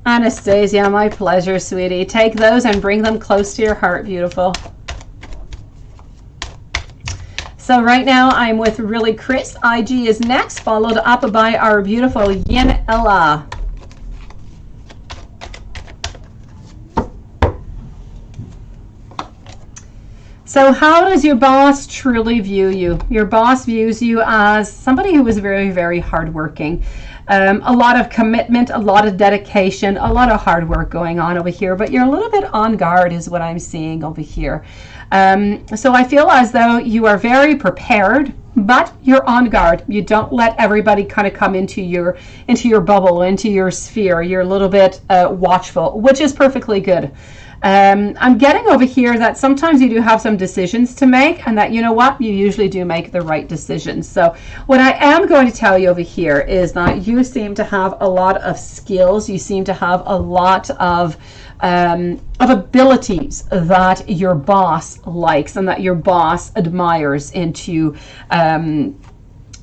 Anastasia, my pleasure, sweetie. Take those and bring them close to your heart, beautiful. So right now I'm with really Chris. IG is next, followed up by our beautiful Yin Ella. So how does your boss truly view you? Your boss views you as somebody who is very, very hardworking. A lot of commitment, a lot of dedication, a lot of hard work going on over here, but you're a little bit on guard is what I'm seeing over here. So I feel as though you are very prepared, but you're on guard. You don't let everybody kind of come into your bubble, into your sphere. You're a little bit watchful, which is perfectly good. I'm getting over here that sometimes you do have some decisions to make, and that, you know what, you usually do make the right decisions. So what I am going to tell you over here is that you seem to have a lot of skills. You seem to have a lot of abilities that your boss likes and that your boss admires into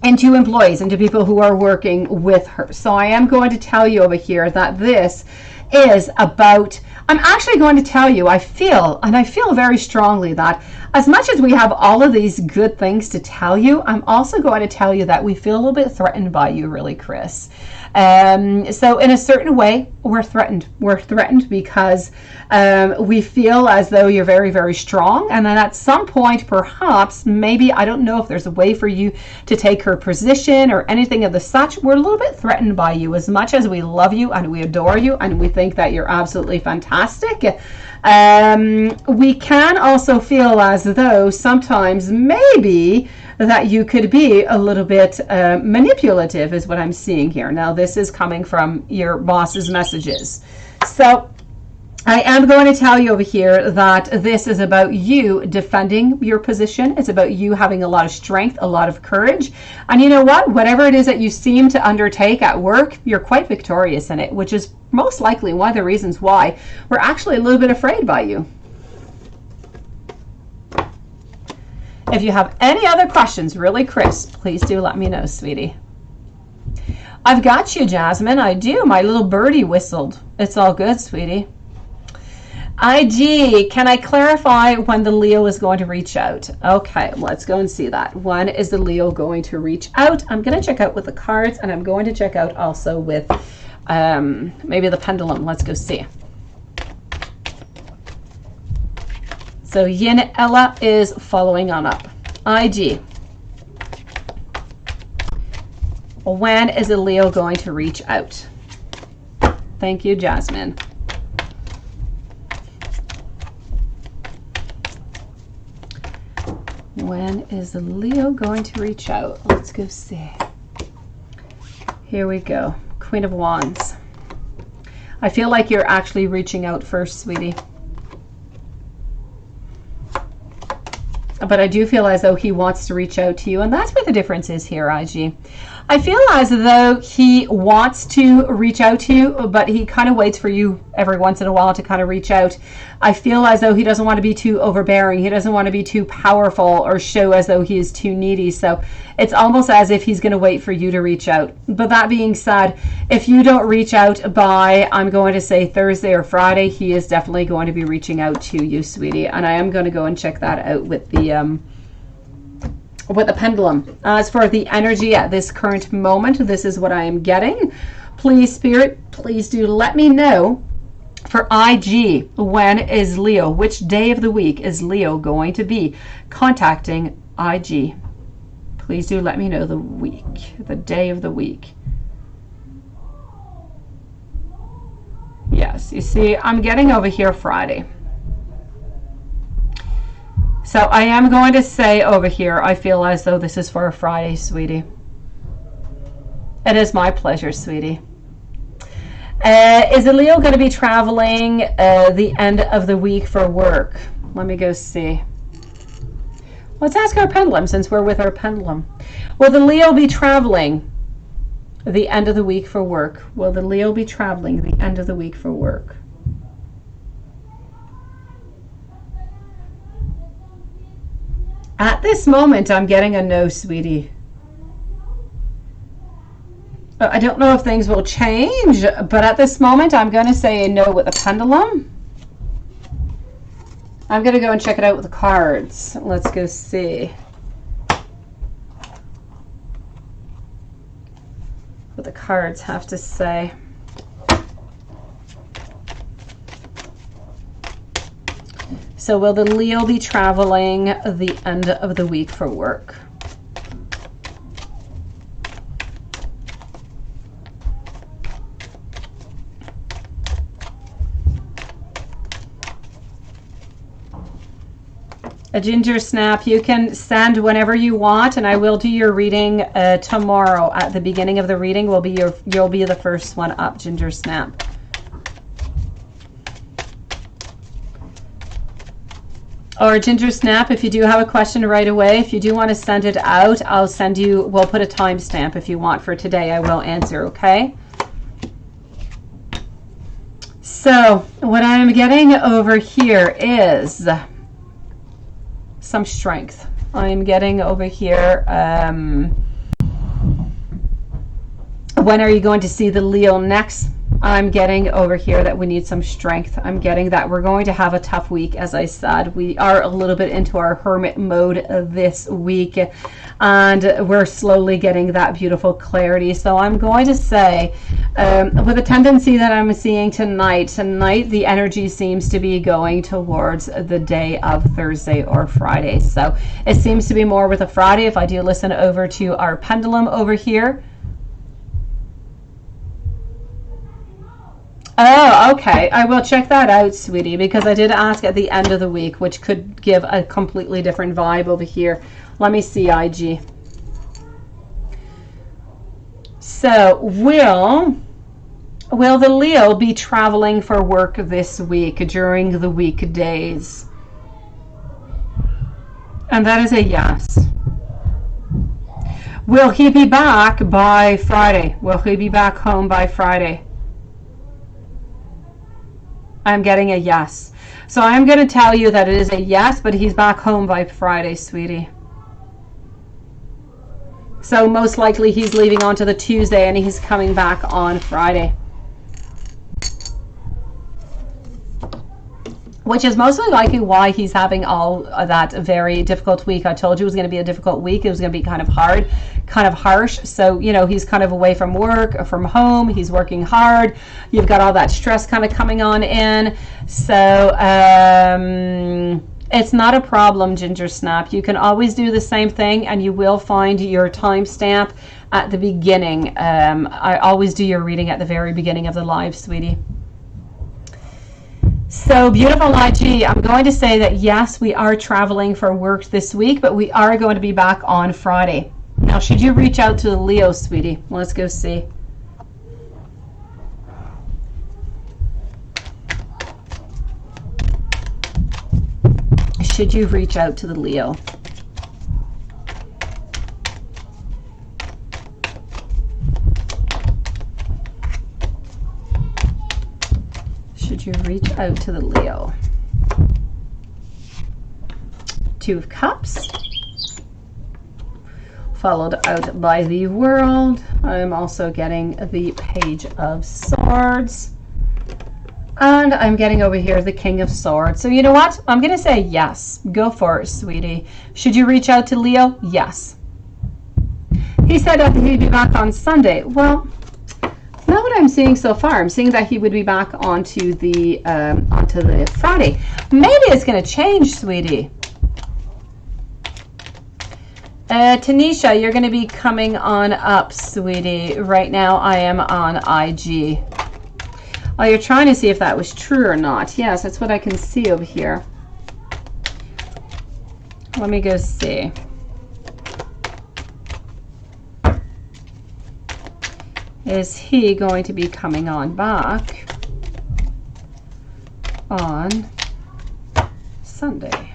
employees, into people who are working with her. So I am going to tell you over here that this is about, I'm actually going to tell you, I feel very strongly that as much as we have all of these good things to tell you, I'm also going to tell you that we feel a little bit threatened by you, really, Chris. So in a certain way, we're threatened. We're threatened because we feel as though you're very, very strong. And then at some point, perhaps, maybe, I don't know if there's a way for you to take her position or anything of the such. We're a little bit threatened by you. As much as we love you and we adore you and we think that you're absolutely fantastic, we can also feel as though sometimes maybe that you could be a little bit manipulative is what I'm seeing here. Now, this is coming from your boss's messages. So I am going to tell you over here that this is about you defending your position. It's about you having a lot of strength, a lot of courage. And you know what? Whatever it is that you seem to undertake at work, you're quite victorious in it, which is most likely one of the reasons why we're actually a little bit afraid by you. If you have any other questions, really, Chris, please do let me know, sweetie. I've got you, Jasmine. I do. My little birdie whistled. It's all good, sweetie. IG, can I clarify when the Leo is going to reach out? Okay, let's go and see that. When is the Leo going to reach out? I'm going to check out with the cards, and I'm going to check out also with maybe the pendulum. Let's go see. So Yin Ella is following on up. IG. When is the Leo going to reach out? Thank you, Jasmine. When is the Leo going to reach out? Let's go see. Here we go. Queen of Wands. I feel like you're actually reaching out first, sweetie. But I do feel as though he wants to reach out to you, and that's where the difference is here, IG. I feel as though he wants to reach out to you, but he kind of waits for you every once in a while to kind of reach out. I feel as though he doesn't want to be too overbearing. He doesn't want to be too powerful or show as though he is too needy. So it's almost as if he's going to wait for you to reach out. But that being said, if you don't reach out by, I'm going to say Thursday or Friday, he is definitely going to be reaching out to you, sweetie. And I am going to go and check that out with the pendulum. As for the energy at this current moment, this is what I am getting. Please, Spirit, please do let me know for IG, when is Leo, which day of the week is Leo going to be contacting IG? Please do let me know the week, the day of the week. Yes, you see, I'm getting over here Friday. So I am going to say over here, I feel as though this is for a Friday, sweetie. It is my pleasure, sweetie. Is Leo going to be traveling the end of the week for work? Let me go see. Let's ask our pendulum since we're with our pendulum. Will the Leo be traveling the end of the week for work? Will the Leo be traveling the end of the week for work? At this moment, I'm getting a no, sweetie. I don't know if things will change, but at this moment, I'm going to say a no with the pendulum. I'm going to go and check it out with the cards. Let's go see what the cards have to say. So will the Leo be traveling the end of the week for work? A ginger snap, you can send whenever you want, and I will do your reading tomorrow. At the beginning of the reading will be you'll be the first one up, ginger snap. Or ginger snap, if you do have a question right away, if you do want to send it out, I'll send you, we'll put a timestamp if you want for today. I will answer, okay? So what I'm getting over here is some strength. I'm getting over here, when are you going to see the Leo next? I'm getting over here that we need some strength. I'm getting that we're going to have a tough week. As I said, we are a little bit into our hermit mode this week, and we're slowly getting that beautiful clarity. So I'm going to say, with the tendency that I'm seeing tonight the energy seems to be going towards the day of Thursday or Friday. So it seems to be more with a Friday. If I do listen over to our pendulum over here. Oh, okay. I will check that out, sweetie, because I did ask at the end of the week, which could give a completely different vibe over here. Let me see, IG. So, will the Leo be traveling for work this week during the weekdays? And that is a yes. Will he be back by Friday? Will he be back home by Friday? I'm getting a yes. So I'm going to tell you that it is a yes, but he's back home by Friday, sweetie. So most likely he's leaving on to the Tuesday and he's coming back on Friday. Which is mostly likely why he's having all that very difficult week. I told you it was going to be a difficult week. It was going to be kind of hard, kind of harsh. So, you know, he's kind of away from work, from home. He's working hard. You've got all that stress kind of coming on in. So, it's not a problem, Ginger Snap. You can always do the same thing, and you will find your timestamp at the beginning. I always do your reading at the very beginning of the live, sweetie. So beautiful, IG. I'm going to say that yes, we are traveling for work this week, but we are going to be back on Friday. Now, should you reach out to the Leo, sweetie? Let's go see. Should you reach out to the Leo? should you reach out to the Leo? Two of Cups, followed out by the World. I'm also getting the Page of Swords. And I'm getting over here the King of Swords. So you know what? I'm going to say yes. Go for it, sweetie. Should you reach out to Leo? Yes. He said that he'd be back on Sunday. Well, not what I'm seeing so far. I'm seeing that he would be back onto the Friday. Maybe it's going to change, sweetie. Tanisha, you're going to be coming on up, sweetie. Right now I am on IG. Oh, you're trying to see if that was true or not. Yes, that's what I can see over here. Let me go see. Is he going to be coming on back on Sunday?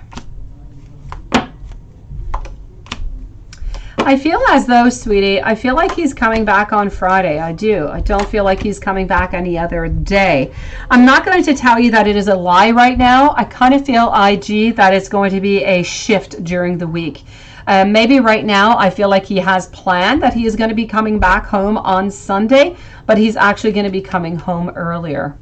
I feel as though, sweetie, I feel like he's coming back on Friday. I do. I don't feel like he's coming back any other day. I'm not going to tell you that it is a lie right now. I kind of feel, IG, that it's going to be a shift during the week. Maybe right now I feel like he has planned that he is going to be coming back home on Sunday, but he's actually going to be coming home earlier.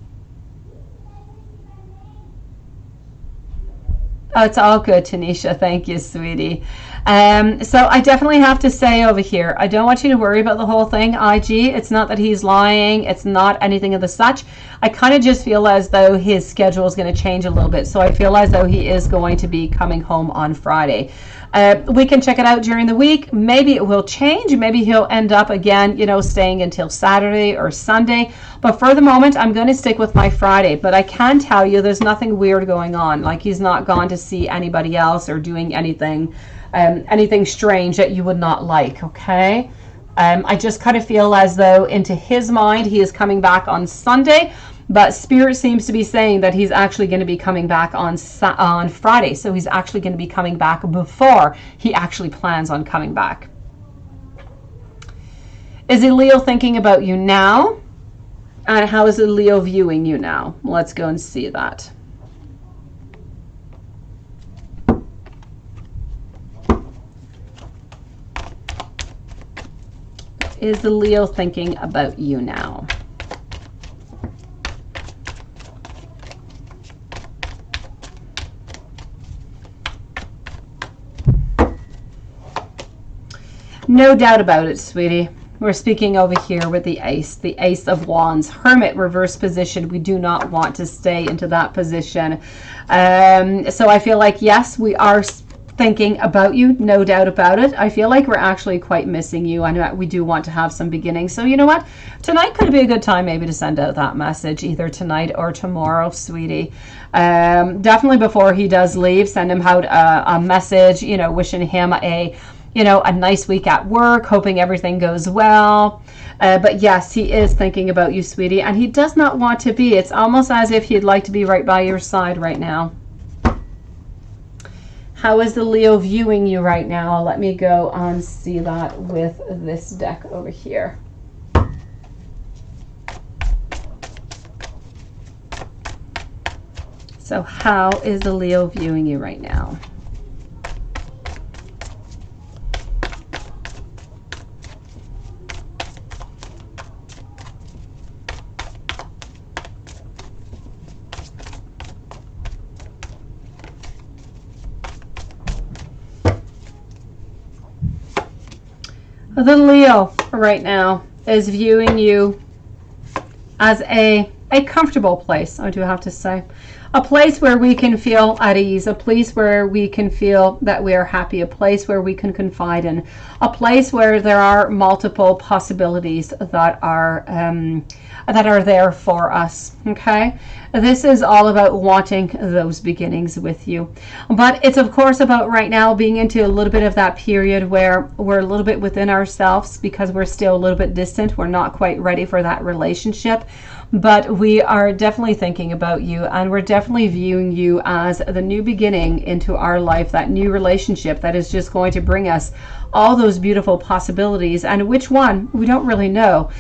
Oh, it's all good, Tanisha. Thank you, sweetie. So I definitely have to say over here, I don't want you to worry about the whole thing, IG. It's not that he's lying. It's not anything of the such. I kind of just feel as though his schedule is going to change a little bit. So I feel as though he is going to be coming home on Friday. We can check it out during the week. Maybe it will change. Maybe he'll end up again, you know, staying until Saturday or Sunday. But for the moment, I'm going to stick with my Friday. But I can tell you there's nothing weird going on. Like he's not gone to see anybody else or doing anything strange that you would not like, okay? I just kind of feel as though into his mind, he is coming back on Sunday. But Spirit seems to be saying that he's actually going to be coming back on Friday. So he's actually going to be coming back before he actually plans on coming back. Is Leo thinking about you now? And how is Leo viewing you now? Let's go and see that. Is Leo thinking about you now? No doubt about it, sweetie. We're speaking over here with the Ace of Wands. Hermit, reverse position. We do not want to stay into that position. So I feel like, yes, we are thinking about you, no doubt about it. I feel like we're actually quite missing you, and we do want to have some beginnings. So you know what? Tonight could be a good time maybe to send out that message, either tonight or tomorrow, sweetie. Definitely before he does leave, send him out a message, you know, wishing him a nice week at work, hoping everything goes well. But yes, he is thinking about you, sweetie, and he does not want to be. It's almost as if he'd like to be right by your side right now. How is the Leo viewing you right now? Let me go and see that with this deck over here. So how is the Leo viewing you right now? The Leo right now is viewing you as a comfortable place, I do have to say. A place where we can feel at ease, a place where we can feel that we are happy, a place where we can confide in, a place where there are multiple possibilities that are there for us, okay? This is all about wanting those beginnings with you. But it's of course about right now being into a little bit of that period where we're a little bit within ourselves because we're still a little bit distant. We're not quite ready for that relationship. But we are definitely thinking about you, and we're definitely viewing you as the new beginning into our life, that new relationship that is just going to bring us all those beautiful possibilities. And which one, we don't really know.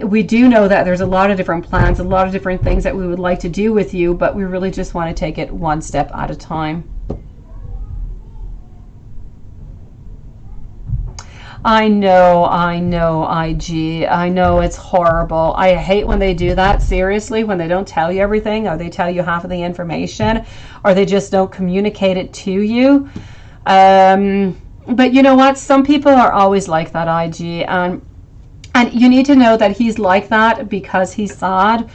We do know that there's a lot of different plans, a lot of different things that we would like to do with you, but we really just want to take it one step at a time. I know, IG. I know it's horrible. I hate when they do that, seriously, when they don't tell you everything, or they tell you half of the information, or they just don't communicate it to you. But you know what? Some people are always like that, IG. And you need to know that he's like that because he's sad.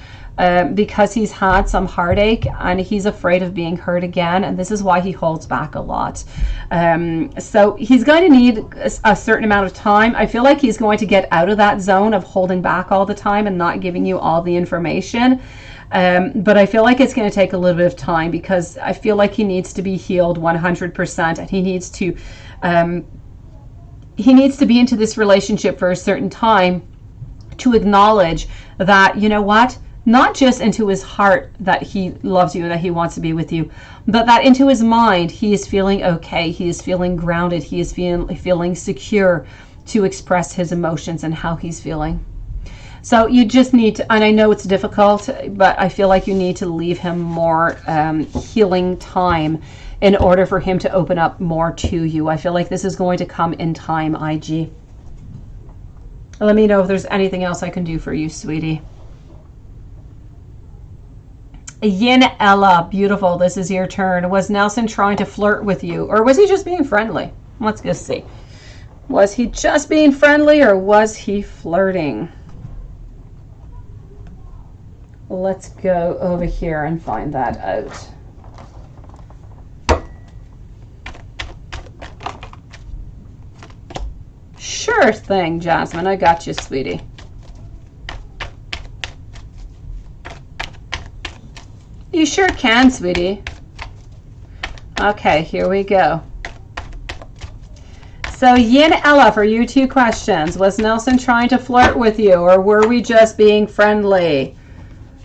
Because he's had some heartache and he's afraid of being hurt again, and this is why he holds back a lot. So he's going to need a certain amount of time. I feel like he's going to get out of that zone of holding back all the time and not giving you all the information. But I feel like it's going to take a little bit of time, because I feel like he needs to be healed 100%, and he needs to be into this relationship for a certain time to acknowledge that, you know what, not just into his heart that he loves you and that he wants to be with you, but that into his mind he is feeling okay, he is feeling grounded, he is feeling secure to express his emotions and how he's feeling. So you just need to, and I know it's difficult, but I feel like you need to leave him more healing time in order for him to open up more to you. I feel like this is going to come in time, IG. Let me know if there's anything else I can do for you, sweetie. Yin Ella, beautiful. This is your turn. Was Nelson trying to flirt with you, or was he just being friendly? Let's go see. Was he just being friendly, or was he flirting? Let's go over here and find that out. Sure thing, Jasmine. I got you, sweetie. You sure can, sweetie. Okay, here we go. So Yin Ella, for you, 2 questions. Was Nelson trying to flirt with you, or were we just being friendly?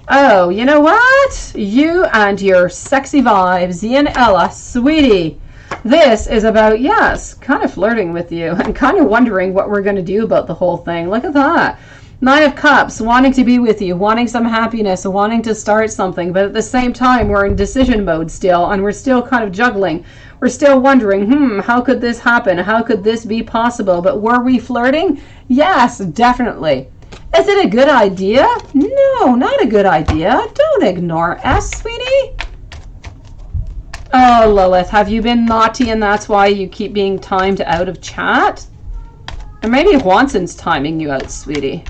Oh, you know what? You and your sexy vibes, Yin Ella, sweetie. This is about, yes, kind of flirting with you and kind of wondering what we're going to do about the whole thing. Look at that. 9 of Cups, wanting to be with you, wanting some happiness, wanting to start something, but at the same time, we're in decision mode still, and we're still kind of juggling. We're still wondering, how could this happen? How could this be possible? But were we flirting? Yes, definitely. Is it a good idea? No, not a good idea. Don't ignore us, sweetie. Oh, Lilith, have you been naughty and that's why you keep being timed out of chat? Or maybe Watson's timing you out, sweetie.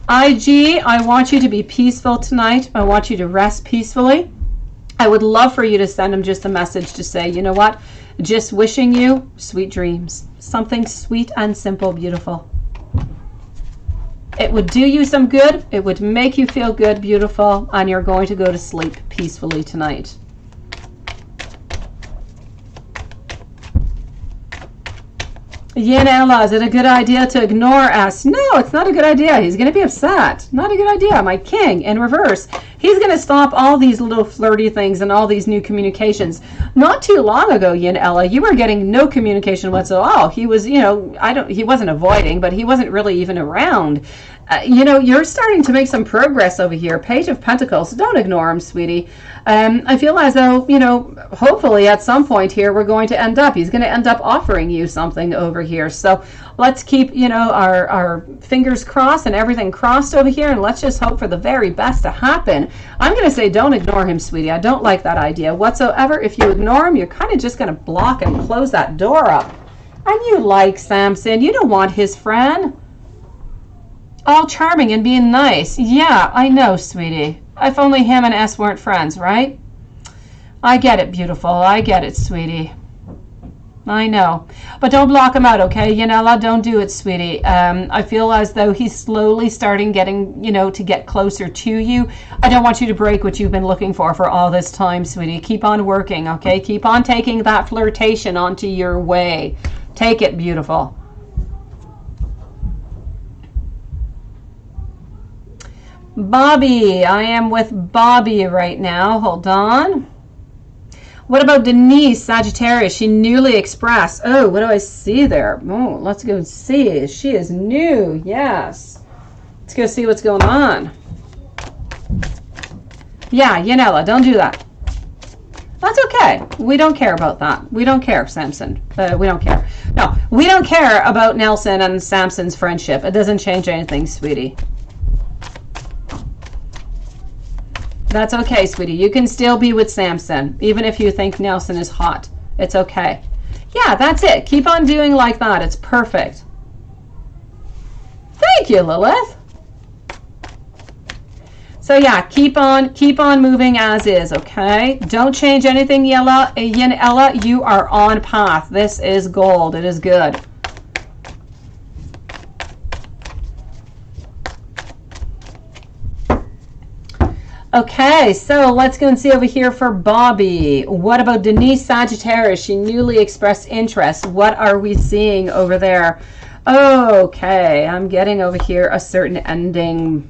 IG, I want you to be peaceful tonight. I want you to rest peacefully. I would love for you to send him just a message to say, you know what? Just wishing you sweet dreams. Something sweet and simple, beautiful. It would do you some good. It would make you feel good, beautiful. And you're going to go to sleep peacefully tonight. Yin Ella, is it a good idea to ignore us? No, it's not a good idea. He's going to be upset. Not a good idea. My king in reverse. He's going to stop all these little flirty things and all these new communications. Not too long ago, Yin Ella, you were getting no communication whatsoever. Oh, he was, he wasn't avoiding, but he wasn't really even around. You're starting to make some progress over here. Page of Pentacles. Don't ignore him, sweetie. I feel as though, hopefully at some point here, he's going to end up offering you something over here. So let's keep, our fingers crossed and everything crossed over here. And let's just hope for the very best to happen. I'm going to say don't ignore him, sweetie. I don't like that idea whatsoever. If you ignore him, you're kind of just going to block and close that door up. And you like Samson. You don't want his friend. All charming and being nice. Yeah, I know, sweetie. If only him and S weren't friends, right? I get it, beautiful. I get it, sweetie. I know. But don't block him out, okay? Yanela, don't do it, sweetie. I feel as though he's slowly starting to get closer to you. I don't want you to break what you've been looking for all this time, sweetie. Keep on working, okay? Keep on taking that flirtation onto your way. Take it, beautiful. Bobby, I am with Bobby right now. Hold on. What about Denise, Sagittarius? She newly expressed. Oh, what do I see there? Oh, let's go see. She is new. Yes. Let's go see what's going on. Yeah, Yanela, don't do that. That's okay. We don't care about that. We don't care, Samson. We don't care. No, we don't care about Nelson and Samson's friendship. It doesn't change anything, sweetie. That's okay, sweetie. You can still be with Samson, even if you think Nelson is hot. It's okay. Yeah, that's it. Keep on doing like that. It's perfect. Thank you, Lilith. So yeah, keep on moving as is, okay? Don't change anything, Yanela. You are on path. This is gold. It is good. Okay, so let's go and see over here for Bobby. What about Denise, Sagittarius? She newly expressed interest. What are we seeing over there? Okay, I'm getting over here a certain ending.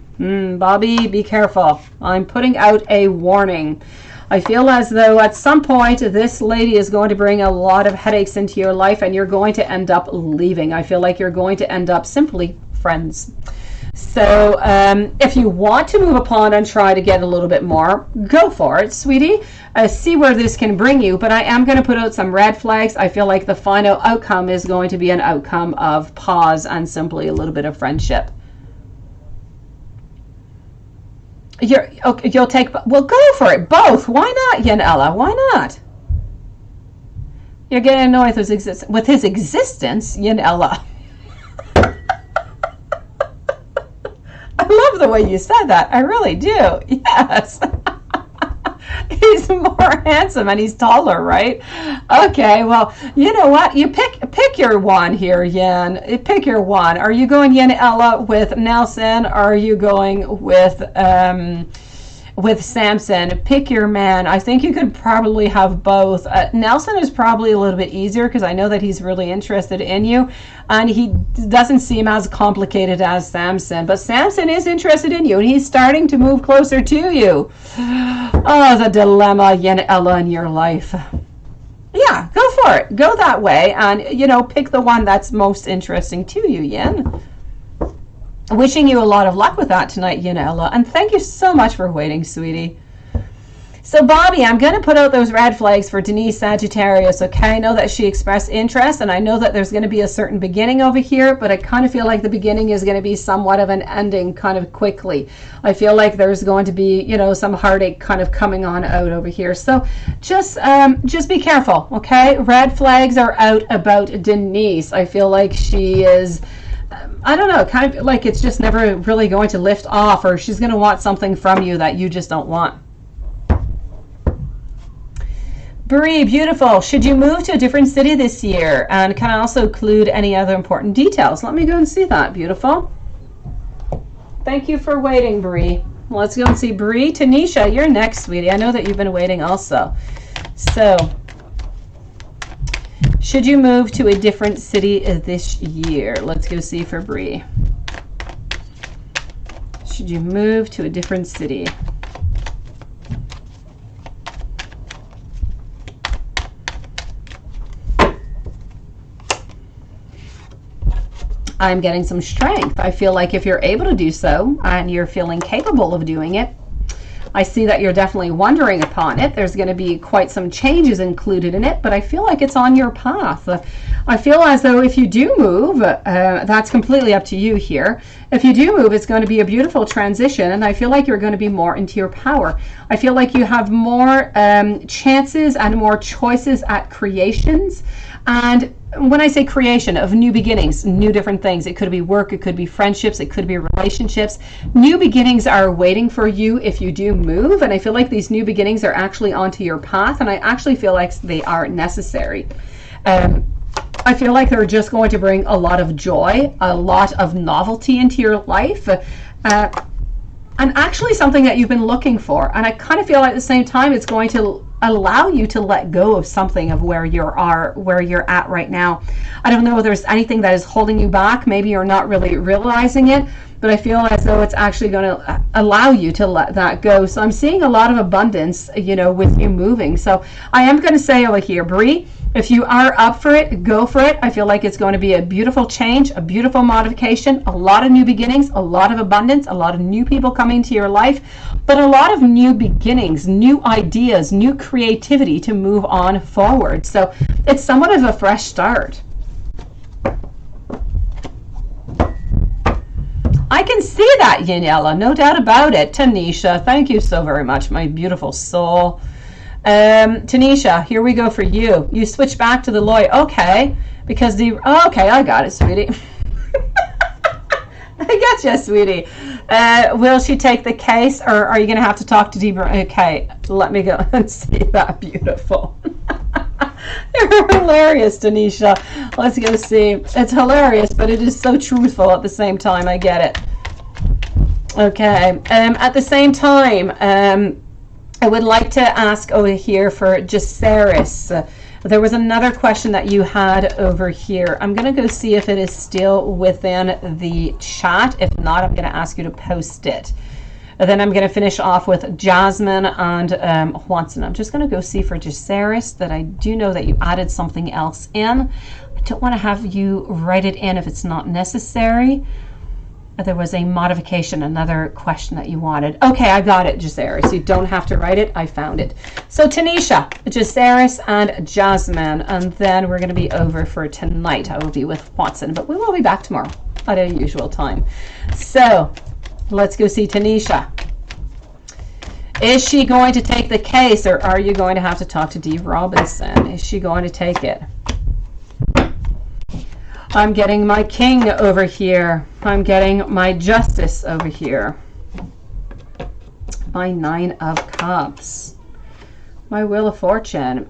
Bobby, be careful. I'm putting out a warning. I feel as though at some point this lady is going to bring a lot of headaches into your life and you're going to end up leaving. I feel like you're going to end up simply friends. So if you want to move upon and try to get a little bit more, go for it, sweetie. See where this can bring you. But I am going to put out some red flags. I feel like the final outcome is going to be an outcome of pause and simply a little bit of friendship. You'll take, well, go for it. Both. Why not, Yanela? Why not? You're getting annoyed with his existence, Yanela. I love the way you said that. I really do. Yes. He's more handsome and he's taller, right? Okay, well, you know what? You pick your one here, Yan. Pick your one. Are you going Yanela with Nelson? Or are you going with Samson? Pick your man. I think you could probably have both. Nelson is probably a little bit easier because I know that he's really interested in you and he doesn't seem as complicated as Samson, but Samson is interested in you and he's starting to move closer to you. Oh, the dilemma, Yanela, in your life. Yeah, go for it. Go that way and, pick the one that's most interesting to you, Yan. Wishing you a lot of luck with that tonight, Yanela. And thank you so much for waiting, sweetie. So, Bobby, I'm going to put out those red flags for Denise, Sagittarius, okay? I know that she expressed interest, and I know that there's going to be a certain beginning over here, but I kind of feel like the beginning is going to be somewhat of an ending kind of quickly. I feel like there's going to be, some heartache kind of coming on out over here. So, just be careful, okay? Red flags are out about Denise. I feel like she is... I don't know, kind of like it's just never really going to lift off, or she's going to want something from you that you just don't want. Bree, beautiful. Should you move to a different city this year? And can I also include any other important details? Let me go and see that, beautiful. Thank you for waiting, Bree. Let's go and see Bree. Tanisha, you're next, sweetie. I know that you've been waiting also. So... should you move to a different city this year? Let's go see for Bree. Should you move to a different city? I'm getting some strength. I feel like if you're able to do so and you're feeling capable of doing it, I see that you're definitely wondering upon it. There's going to be quite some changes included in it, but I feel like it's on your path. I feel as though if you do move, that's completely up to you here. If you do move, it's going to be a beautiful transition, and I feel like you're going to be more into your power. I feel like you have more chances and more choices at creations. And when I say creation of new beginnings, new different things, it could be work, it could be friendships, it could be relationships. New beginnings are waiting for you if you do move, and I feel like these new beginnings are actually onto your path, and I actually feel like they are necessary. I feel like they're just going to bring a lot of joy, a lot of novelty into your life, and actually something that you've been looking for. And I kind of feel like at the same time it's going to allow you to let go of something of where you're at right now. I don't know if there's anything that is holding you back. Maybe you're not really realizing it, but I feel as though it's actually going to allow you to let that go. So I'm seeing a lot of abundance, you know, with you moving. So I am going to say over here, Bree, if you are up for it, go for it. I feel like it's going to be a beautiful change, a beautiful modification, a lot of new beginnings, a lot of abundance, a lot of new people coming into your life, but a lot of new beginnings, new ideas, new creativity to move on forward. So it's somewhat of a fresh start. I can see that, Yanela, no doubt about it. Tanisha, thank you so very much, my beautiful soul. Tanisha, here we go for you. You switch back to the lawyer. Okay, because okay, I got it, sweetie. I got you, sweetie. Will she take the case, or are you going to have to talk to Debra? Okay, let me go and see that. Beautiful. You're hilarious, Tanisha. Let's go see. It's hilarious, but it is so truthful at the same time. I get it. Okay. At the same time, I would like to ask over here for Jaceris. There was another question that you had over here. I'm going to go see if it is still within the chat. If not, I'm going to ask you to post it. And then I'm going to finish off with Jasmine and Juanson. I'm just going to go see for Jaceris that I do know that you added something else in. I don't want to have you write it in if it's not necessary. There was a modification, another question that you wanted. Okay, I got it, Jaceris. You don't have to write it. I found it. So Tanisha, Jaceris, and Jasmine. And then we're going to be over for tonight. I will be with Watson, but we will be back tomorrow at our usual time. So let's go see Tanisha. Is she going to take the case, or are you going to have to talk to Dee Robinson? Is she going to take it? I'm getting my king over here. I'm getting my justice over here. My 9 of cups. My wheel of fortune.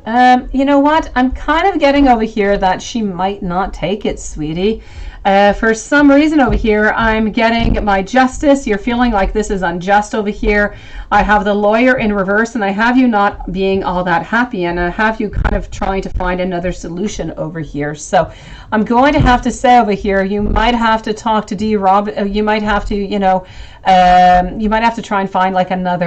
You know what? I'm kind of getting over here that she might not take it, sweetie. For some reason over here, I'm getting my justice. You're feeling like this is unjust over here. I have the lawyer in reverse, and I have you not being all that happy, and I have you kind of trying to find another solution over here. So I'm going to have to say over here, you might have to talk to Dee Rob. You might have to, you know, you might have to try and find like another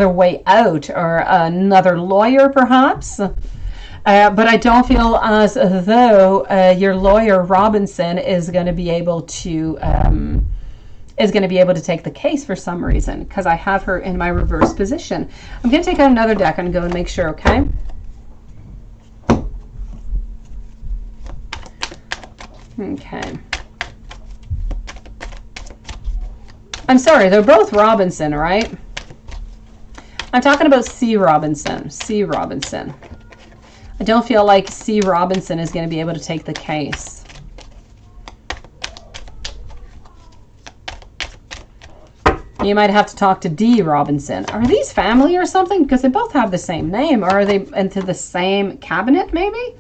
way out, or another lawyer perhaps. But I don't feel as though your lawyer Robinson is going to be able to take the case for some reason, because I have her in my reverse position. I'm going to take out another deck and go and make sure. Okay. Okay. I'm sorry, they're both Robinson, right? I'm talking about C. Robinson. C. Robinson. I don't feel like C. Robinson is going to be able to take the case. You might have to talk to D. Robinson. Are these family or something? Because they both have the same name. Or are they into the same cabinet, maybe?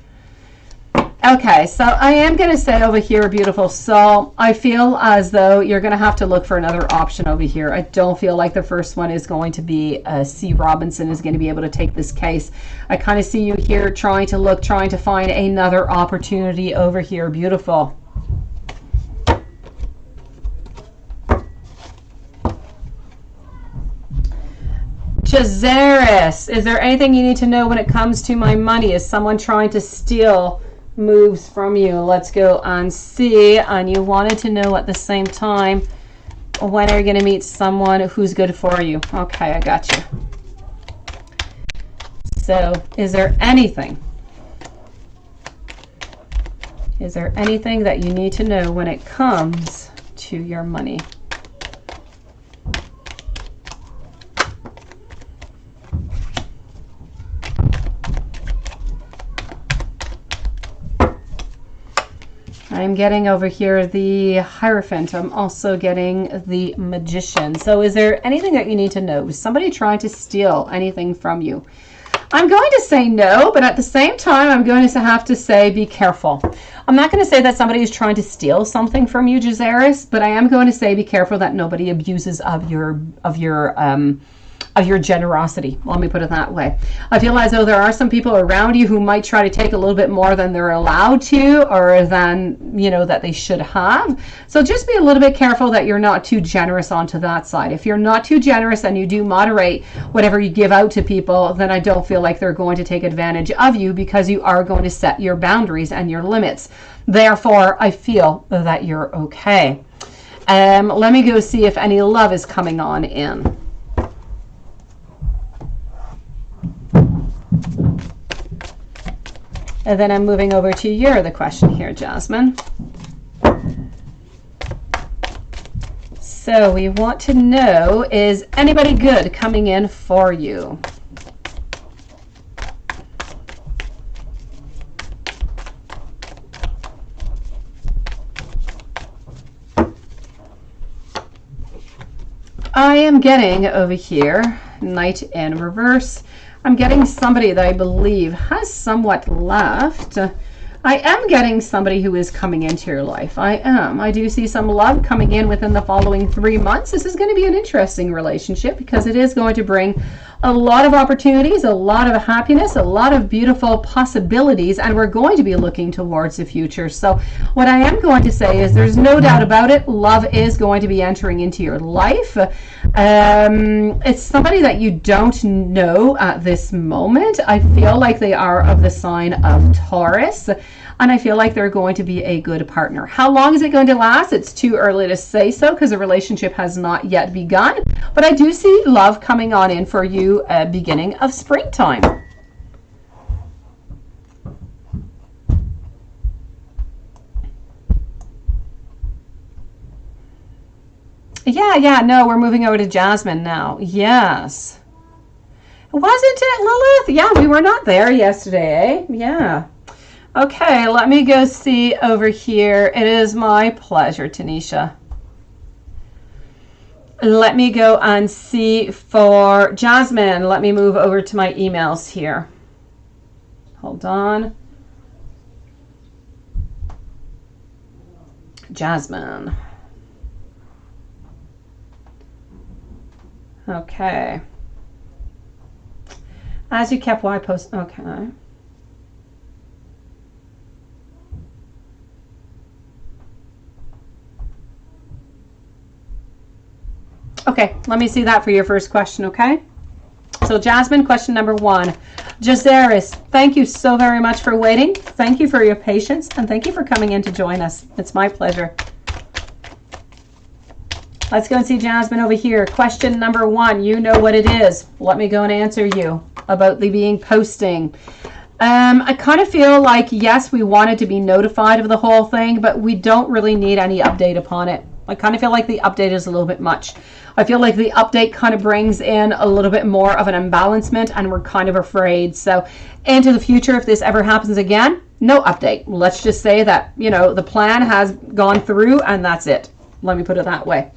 Okay, so I am going to say over here, beautiful soul, I feel as though you're going to have to look for another option over here. I don't feel like the first one is going to be C. Robinson is going to be able to take this case. I kind of see you here trying to find another opportunity over here. Beautiful. Jaceris, is there anything you need to know when it comes to my money? Is someone trying to steal moves from you? Let's go and see. And you wanted to know at the same time, when are you going to meet someone who's good for you? Okay, I got you. So is there anything that you need to know when it comes to your money? I'm getting over here the Hierophant. I'm also getting the Magician. So is there anything that you need to know? Is somebody trying to steal anything from you? I'm going to say no, but at the same time, I'm going to have to say be careful. I'm not going to say that somebody is trying to steal something from you, Jaceris, but I am going to say be careful that nobody abuses of your of your generosity. Let me put it that way. I feel as though there are some people around you who might try to take a little bit more than they're allowed to, or than, you know, that they should have. So just be a little bit careful that you're not too generous onto that side. If you're not too generous and you do moderate whatever you give out to people, then I don't feel like they're going to take advantage of you, because you are going to set your boundaries and your limits. Therefore, I feel that you're okay. Let me go see if any love is coming on in. And then I'm moving over to the question here, Jasmine. So we want to know, is anybody good coming in for you? I am getting over here, Knight in reverse. I'm getting somebody that I believe has somewhat left. I am getting somebody who is coming into your life. I am. I do see some love coming in within the following 3 months. This is going to be an interesting relationship, because it is going to bring a lot of opportunities, a lot of happiness, a lot of beautiful possibilities, and we're going to be looking towards the future. So what I am going to say is, there's no doubt about it, love is going to be entering into your life. It's somebody that you don't know at this moment. I feel like they are of the sign of Taurus, and I feel like they're going to be a good partner. How long is it going to last? It's too early to say so, because the relationship has not yet begun. But I do see love coming on in for you beginning of springtime. Yeah, no, we're moving over to Jasmine now. Yes. Wasn't it, Lilith? Yeah, we were not there yesterday, eh? Yeah. Okay, let me go see over here. It is my pleasure, Tanisha. Let me go and see for Jasmine. Let me move over to my emails here. Hold on. Jasmine. Okay. As you kept why post. Okay. Okay, let me see that for your first question, okay? So Jasmine, question number 1. Jazaris, thank you so very much for waiting. Thank you for your patience, and thank you for coming in to join us. It's my pleasure. Let's go and see Jasmine over here. Question number 1, you know what it is. Let me go and answer you about the being posting. I kind of feel like, yes, we wanted to be notified of the whole thing, but we don't really need any update upon it. I kind of feel like the update is a little bit much. I feel like the update kind of brings in a little bit more of an imbalancement, and we're kind of afraid. So into the future, if this ever happens again, no update. Let's just say that, you know, the plan has gone through and that's it. Let me put it that way.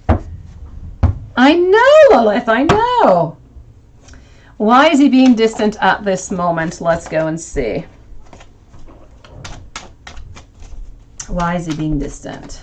I know, Lilith, I know. Why is he being distant at this moment? Let's go and see. Why is he being distant?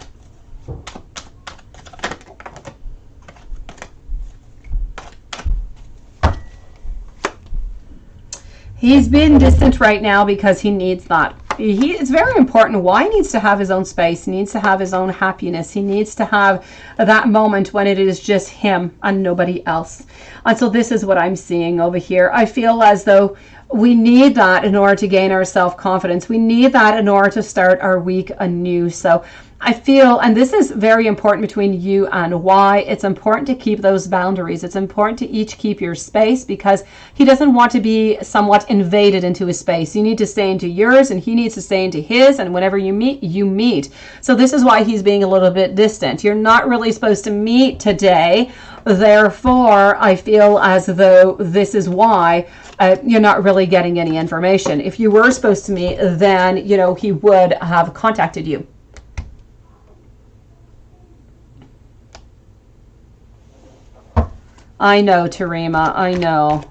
He's being distant right now because he needs that. It's very important why he needs to have his own space. He needs to have his own happiness. He needs to have that moment when it is just him and nobody else. And so this is what I'm seeing over here. I feel as though we need that in order to gain our self-confidence. We need that in order to start our week anew. So I feel, and this is very important between you and Y, it's important to keep those boundaries. It's important to each keep your space, because he doesn't want to be somewhat invaded into his space. You need to stay into yours and he needs to stay into his, and whenever you meet, you meet. So this is why he's being a little bit distant. You're not really supposed to meet today. Therefore, I feel as though this is why you're not really getting any information. If you were supposed to meet, then, you know, he would have contacted you. I know, Tarima, I know.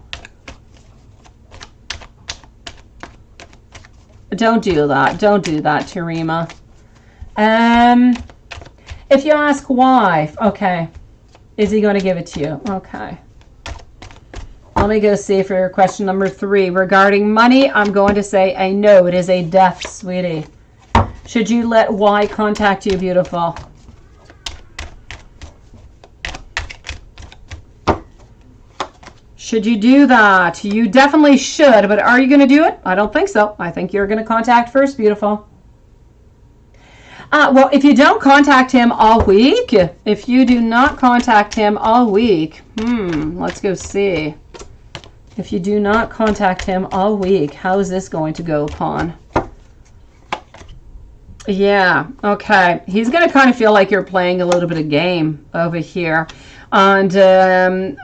Don't do that. Don't do that, Tarima. If you ask why, okay. Is he going to give it to you? Okay. Let me go see for question number 3. Regarding money, I'm going to say a no. It is a death, sweetie. Should you let Y contact you, beautiful? Should you do that? You definitely should, but are you going to do it? I don't think so. I think you're going to contact first, beautiful. Well, if you don't contact him all week, if you do not contact him all week, let's go see. If you do not contact him all week, how is this going to go upon? Yeah, okay. He's going to kind of feel like you're playing a little bit of game over here. And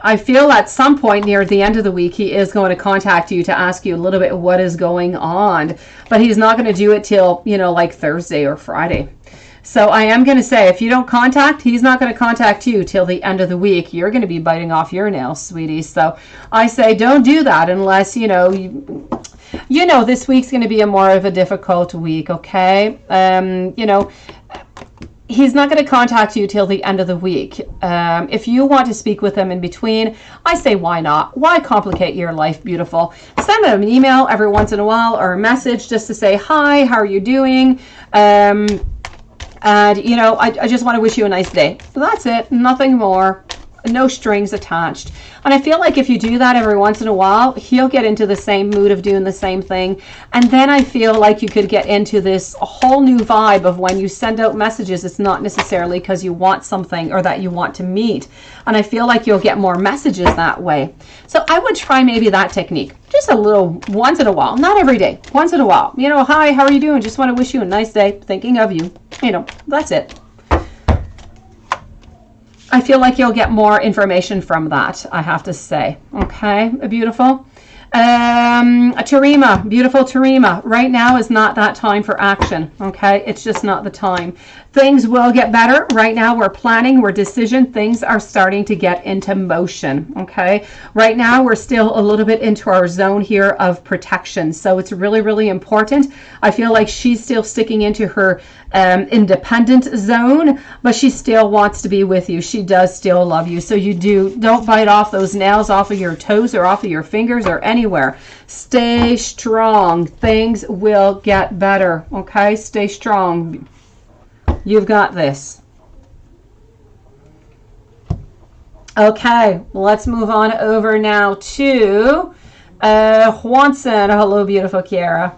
I feel at some point near the end of the week, he is going to contact you to ask you a little bit what is going on. But he's not going to do it till, you know, like Thursday or Friday. So I am going to say, if you don't contact, he's not going to contact you till the end of the week. You're going to be biting off your nails, sweetie. So I say don't do that unless, you know, this week's going to be a more of a difficult week, okay? You know, he's not going to contact you till the end of the week. If you want to speak with him in between, I say why not? Why complicate your life, beautiful? Send him an email every once in a while or a message just to say, hi, how are you doing? And, you know, I just want to wish you a nice day. That's it. Nothing more. No strings attached. And I feel like if you do that every once in a while, he'll get into the same mood of doing the same thing. And then I feel like you could get into this whole new vibe of when you send out messages, it's not necessarily because you want something or that you want to meet. And I feel like you'll get more messages that way. So I would try maybe that technique. Just a little, once in a while. Not every day. Once in a while. You know, hi, how are you doing? Just want to wish you a nice day. Thinking of you. You know, that's it. I feel like you'll get more information from that, I have to say. Okay, beautiful. Tarima, beautiful Tarima. Right now is not that time for action, okay? It's just not the time. Things will get better. Right now we're planning, we're decision. Things are starting to get into motion, okay? Right now we're still a little bit into our zone here of protection. So it's really, really important. I feel like she's still sticking into her independent zone, but she still wants to be with you. She does still love you. So don't bite off those nails off of your toes or off of your fingers or anywhere. Stay strong. Things will get better, okay? Stay strong. You've got this. Okay, let's move on over now to Juanson. Hello, beautiful Kiara.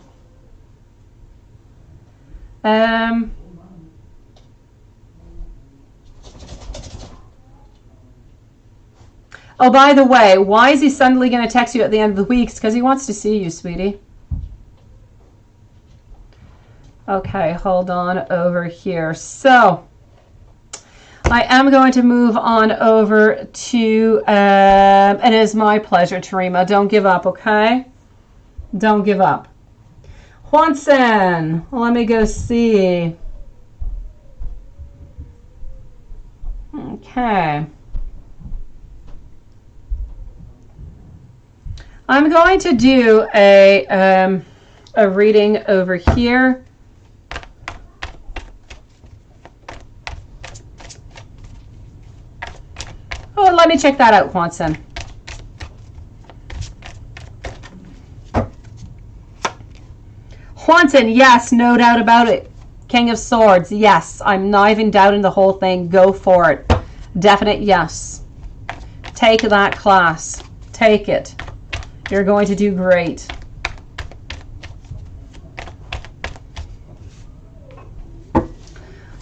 Oh, by the way, why is he suddenly going to text you at the end of the week? It's because he wants to see you, sweetie. Okay, hold on over here. So I am going to move on over to, it is my pleasure, Tarima. Don't give up, okay? Don't give up. Juanson, let me go see. Okay. I'm going to do a reading over here. Oh, let me check that out, Juanson. Juanson, yes, no doubt about it. King of Swords, yes. I'm not even doubting the whole thing. Go for it. Definite yes. Take that class. Take it. You're going to do great.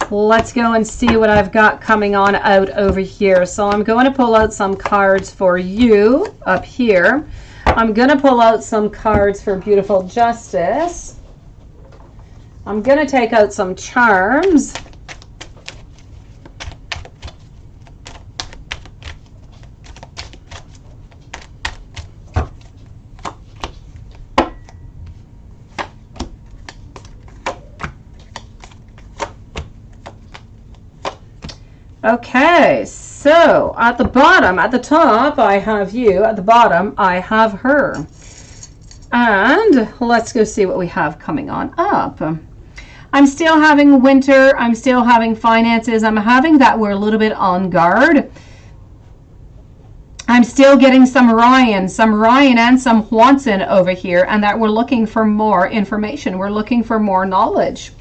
Let's go and see what I've got coming on out over here. So I'm going to pull out some cards for you up here. I'm going to pull out some cards for beautiful Justice. I'm going to take out some charms. Okay, so at the bottom, at the top, I have you. At the bottom, I have her. And let's go see what we have coming on up. I'm still having winter. I'm still having finances. I'm having that we're a little bit on guard. I'm still getting some Ryan and some Hwanson over here, and that we're looking for more information. We're looking for more knowledge.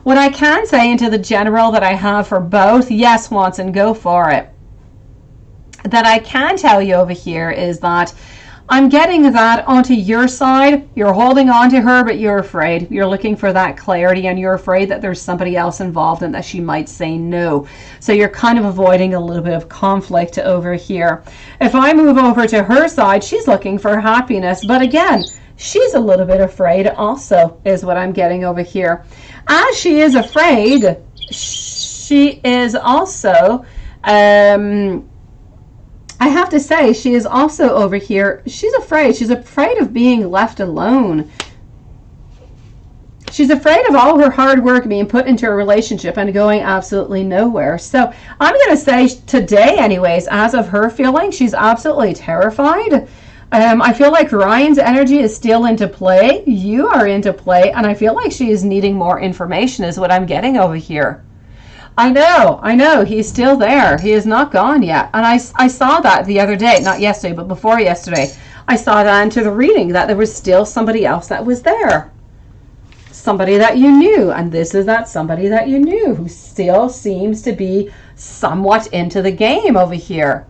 What I can say into the general that I have for both, yes, Hwanson, go for it. That I can tell you over here is that I'm getting that onto your side. You're holding on to her, but you're afraid. You're looking for that clarity, and you're afraid that there's somebody else involved and that she might say no. So you're kind of avoiding a little bit of conflict over here. If I move over to her side, she's looking for happiness. But again, she's a little bit afraid also, is what I'm getting over here. As she is afraid, she is also... I have to say, she is also over here. She's afraid. She's afraid of being left alone. She's afraid of all her hard work being put into a relationship and going absolutely nowhere. So I'm going to say today, anyways, as of her feeling, she's absolutely terrified. I feel like Ryan's energy is still into play. You are into play. And I feel like she is needing more information is what I'm getting over here. I know, he's still there. He is not gone yet. And I saw that the other day, not yesterday, but before yesterday. I saw that into the reading, that there was still somebody else that was there. Somebody that you knew. And this is that somebody that you knew who still seems to be somewhat into the game over here.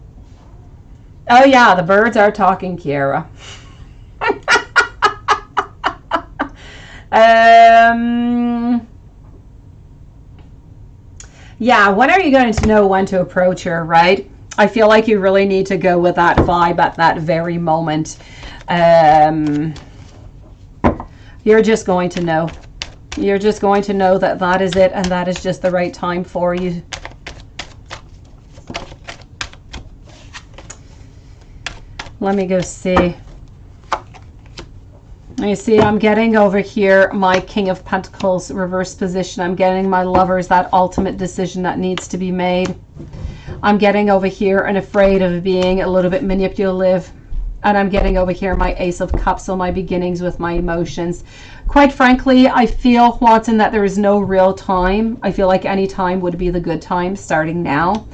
Oh yeah, the birds are talking, Kiara. Yeah, when are you going to know when to approach her, right? I feel like you really need to go with that vibe at that very moment. You're just going to know. You're just going to know that that is it, and that is just the right time for you. Let me go see. You see, I'm getting over here my King of Pentacles reverse position. I'm getting my Lovers, that ultimate decision that needs to be made. I'm getting over here and afraid of being a little bit manipulative. And I'm getting over here my Ace of Cups, so my beginnings with my emotions. Quite frankly, I feel, Hwanson, that there is no real time. I feel like any time would be the good time, starting now.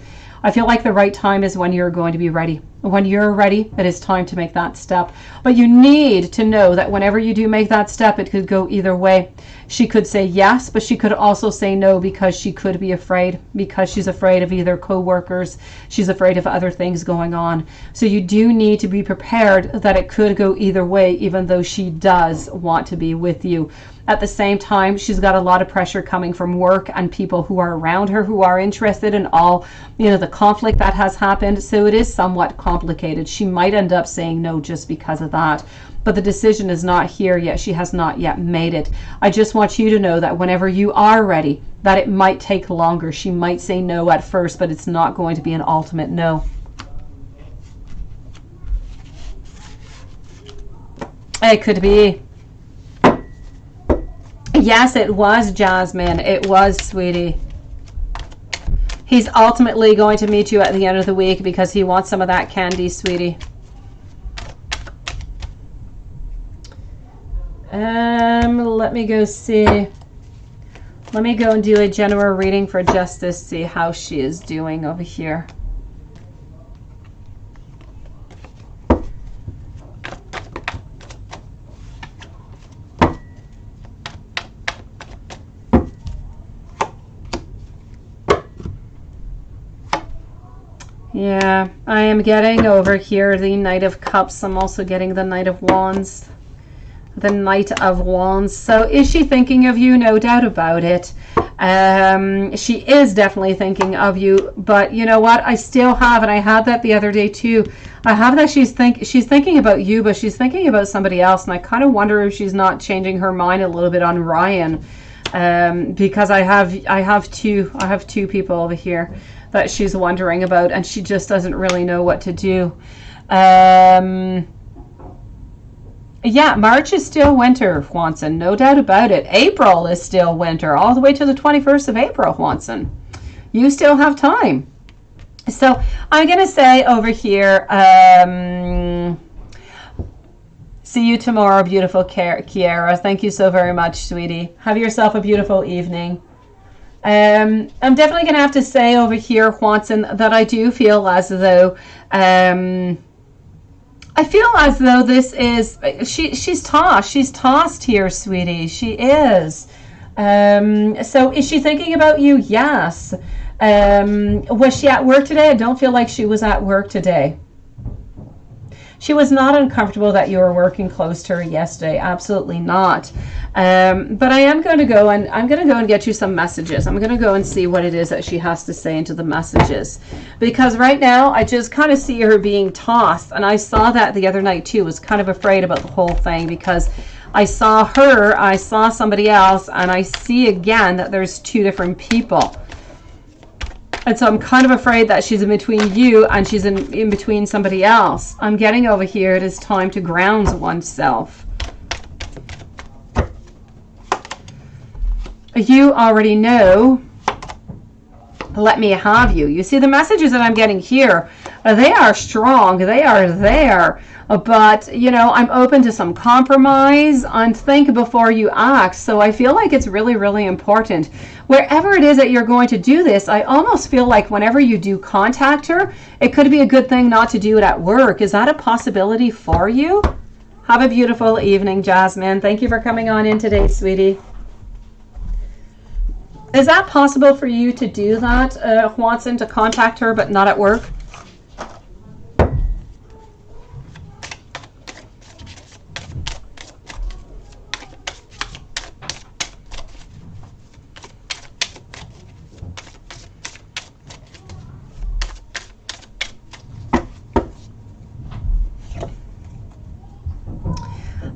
I feel like the right time is when you're going to be ready. When you're ready, it is time to make that step. But you need to know that whenever you do make that step, it could go either way. She could say yes, but she could also say no because she could be afraid, because she's afraid of either co-workers, she's afraid of other things going on. So you do need to be prepared that it could go either way, even though she does want to be with you. At the same time, she's got a lot of pressure coming from work and people who are around her who are interested in all, the conflict that has happened. So it is somewhat complicated. She might end up saying no just because of that. But the decision is not here yet. She has not yet made it. I just want you to know that whenever you are ready, that it might take longer. She might say no at first, but it's not going to be an ultimate no. It could be. Yes, it was, Jasmine. It was, sweetie. He's ultimately going to meet you at the end of the week because he wants some of that candy, sweetie. Let me go see. Let me go and do a general reading for Justice, see how she is doing over here. Yeah, I am getting over here the Knight of Cups. I'm also getting the Knight of Wands. The Knight of Wands. So is she thinking of you? No doubt about it. She is definitely thinking of you. But you know what? I still have, and I had that the other day too. I have that she's thinking about you, but she's thinking about somebody else. And I kind of wonder if she's not changing her mind a little bit on Ryan. Because I have two people over here that she's wondering about, and she just doesn't really know what to do. Yeah, March is still winter, Hwanson, no doubt about it. April is still winter, all the way to the 21st of April, Hwanson. You still have time. So I'm going to say over here, see you tomorrow, beautiful Kiara. Thank you so very much, sweetie. Have yourself a beautiful evening. I'm definitely going to have to say over here, Watson, that I do feel as though I feel as though this is she's tossed here, sweetie. She is. So is she thinking about you? Yes. Was she at work today? I don't feel like she was at work today. She was not uncomfortable that you were working close to her yesterday. Absolutely not. But I am going to go and get you some messages. I'm going to go and see what it is that she has to say into the messages, because right now I just kind of see her being tossed, and I saw that the other night too. Was kind of afraid about the whole thing because I saw her, I saw somebody else, and I see again that there's two different people. And so I'm kind of afraid that she's in between you and she's in between somebody else. I'm getting over here, it is time to ground oneself. You already know, let me have you. You see the messages that I'm getting here, they are strong, they are there. But, you know, I'm open to some compromise and think before you act. So I feel like it's really, really important. Wherever it is that you're going to do this, I almost feel like whenever you do contact her, it could be a good thing not to do it at work. Is that a possibility for you? Have a beautiful evening, Jasmine. Thank you for coming on in today, sweetie. Is that possible for you to do that, Watson, to contact her but not at work?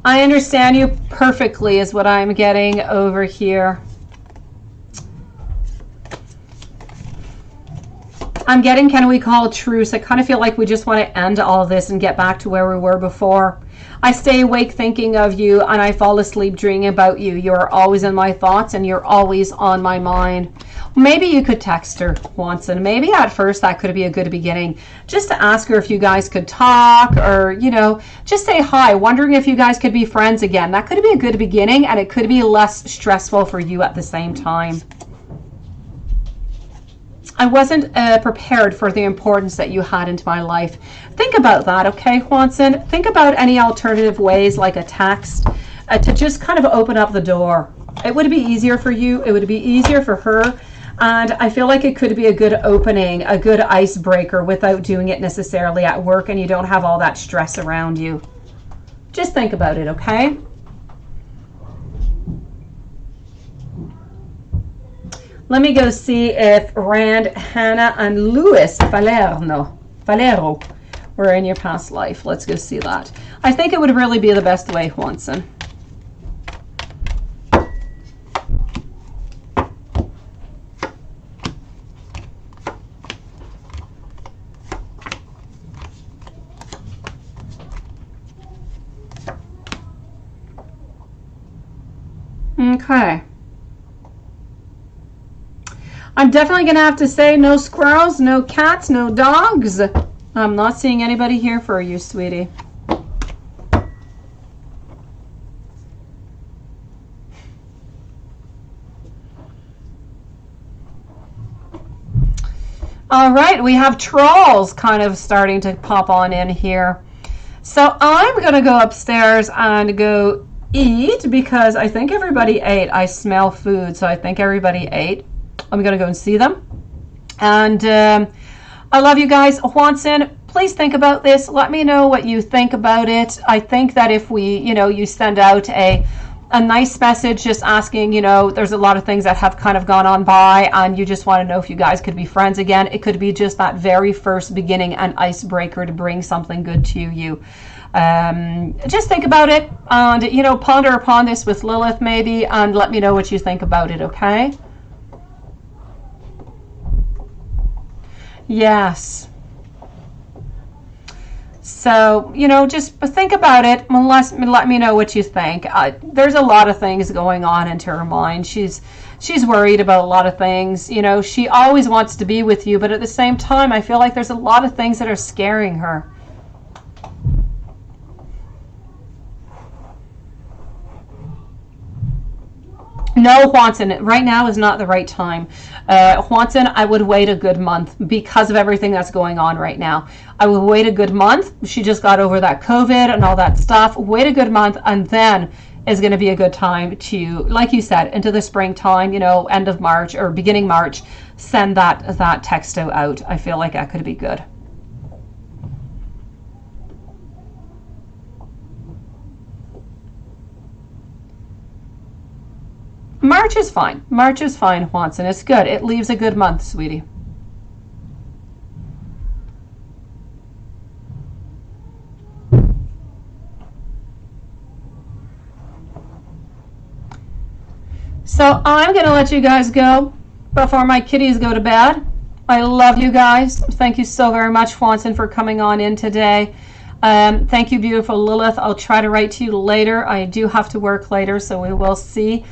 I understand you perfectly is what I'm getting over here. I'm getting, can we call truce? I kind of feel like we just want to end all this and get back to where we were before. I stay awake thinking of you and I fall asleep dreaming about you. You're always in my thoughts and you're always on my mind. Maybe you could text her, Watson. Maybe at first that could be a good beginning. Just to ask her if you guys could talk, or, you know, just say hi, wondering if you guys could be friends again. That could be a good beginning, and it could be less stressful for you at the same time. I wasn't prepared for the importance that you had into my life. Think about that, okay, Watson? Think about any alternative ways, like a text, to just kind of open up the door. It would be easier for you. It would be easier for her. And I feel like it could be a good opening, a good icebreaker without doing it necessarily at work, and you don't have all that stress around you. Just think about it, okay? Let me go see if Rand, Hannah, and Louis Valero were in your past life. Let's go see that. I think it would really be the best way, Watson. Okay. I'm definitely going to have to say no squirrels, no cats, no dogs. I'm not seeing anybody here for you, sweetie. All right, we have trolls kind of starting to pop on in here. So I'm going to go upstairs and go eat because I think everybody ate. I smell food, so I think everybody ate. I'm going to go and see them. And I love you guys. Watson, please think about this. Let me know what you think about it. I think that if we, you send out a nice message just asking, there's a lot of things that have kind of gone on by and you just want to know if you guys could be friends again. It could be just that very first beginning, an icebreaker to bring something good to you. Just think about it and, ponder upon this with Lilith maybe and let me know what you think about it, okay? Yes. So, just think about it and let me know what you think. There's a lot of things going on into her mind. She's worried about a lot of things. She always wants to be with you, but at the same time, I feel like there's a lot of things that are scaring her. No, Juanson, right now is not the right time. Juanson, I would wait a good month because of everything that's going on right now. I would wait a good month. She just got over that COVID and all that stuff. Wait a good month, and then is going to be a good time to, like you said, into the springtime, you know, end of March or beginning March, send that texto out. I feel like that could be good. March is fine. March is fine, Juanson. It's good. It leaves a good month, sweetie. So I'm going to let you guys go before my kitties go to bed. I love you guys. Thank you so very much, Juanson, for coming on in today. Thank you, beautiful Lilith. I'll try to write to you later. I do have to work later, so we will see.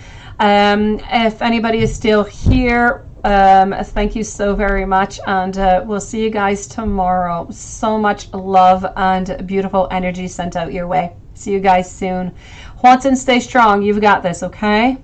If anybody is still here, thank you so very much, and we'll see you guys tomorrow. So much love and beautiful energy sent out your way. See you guys soon. Juanson, stay strong. You've got this, okay?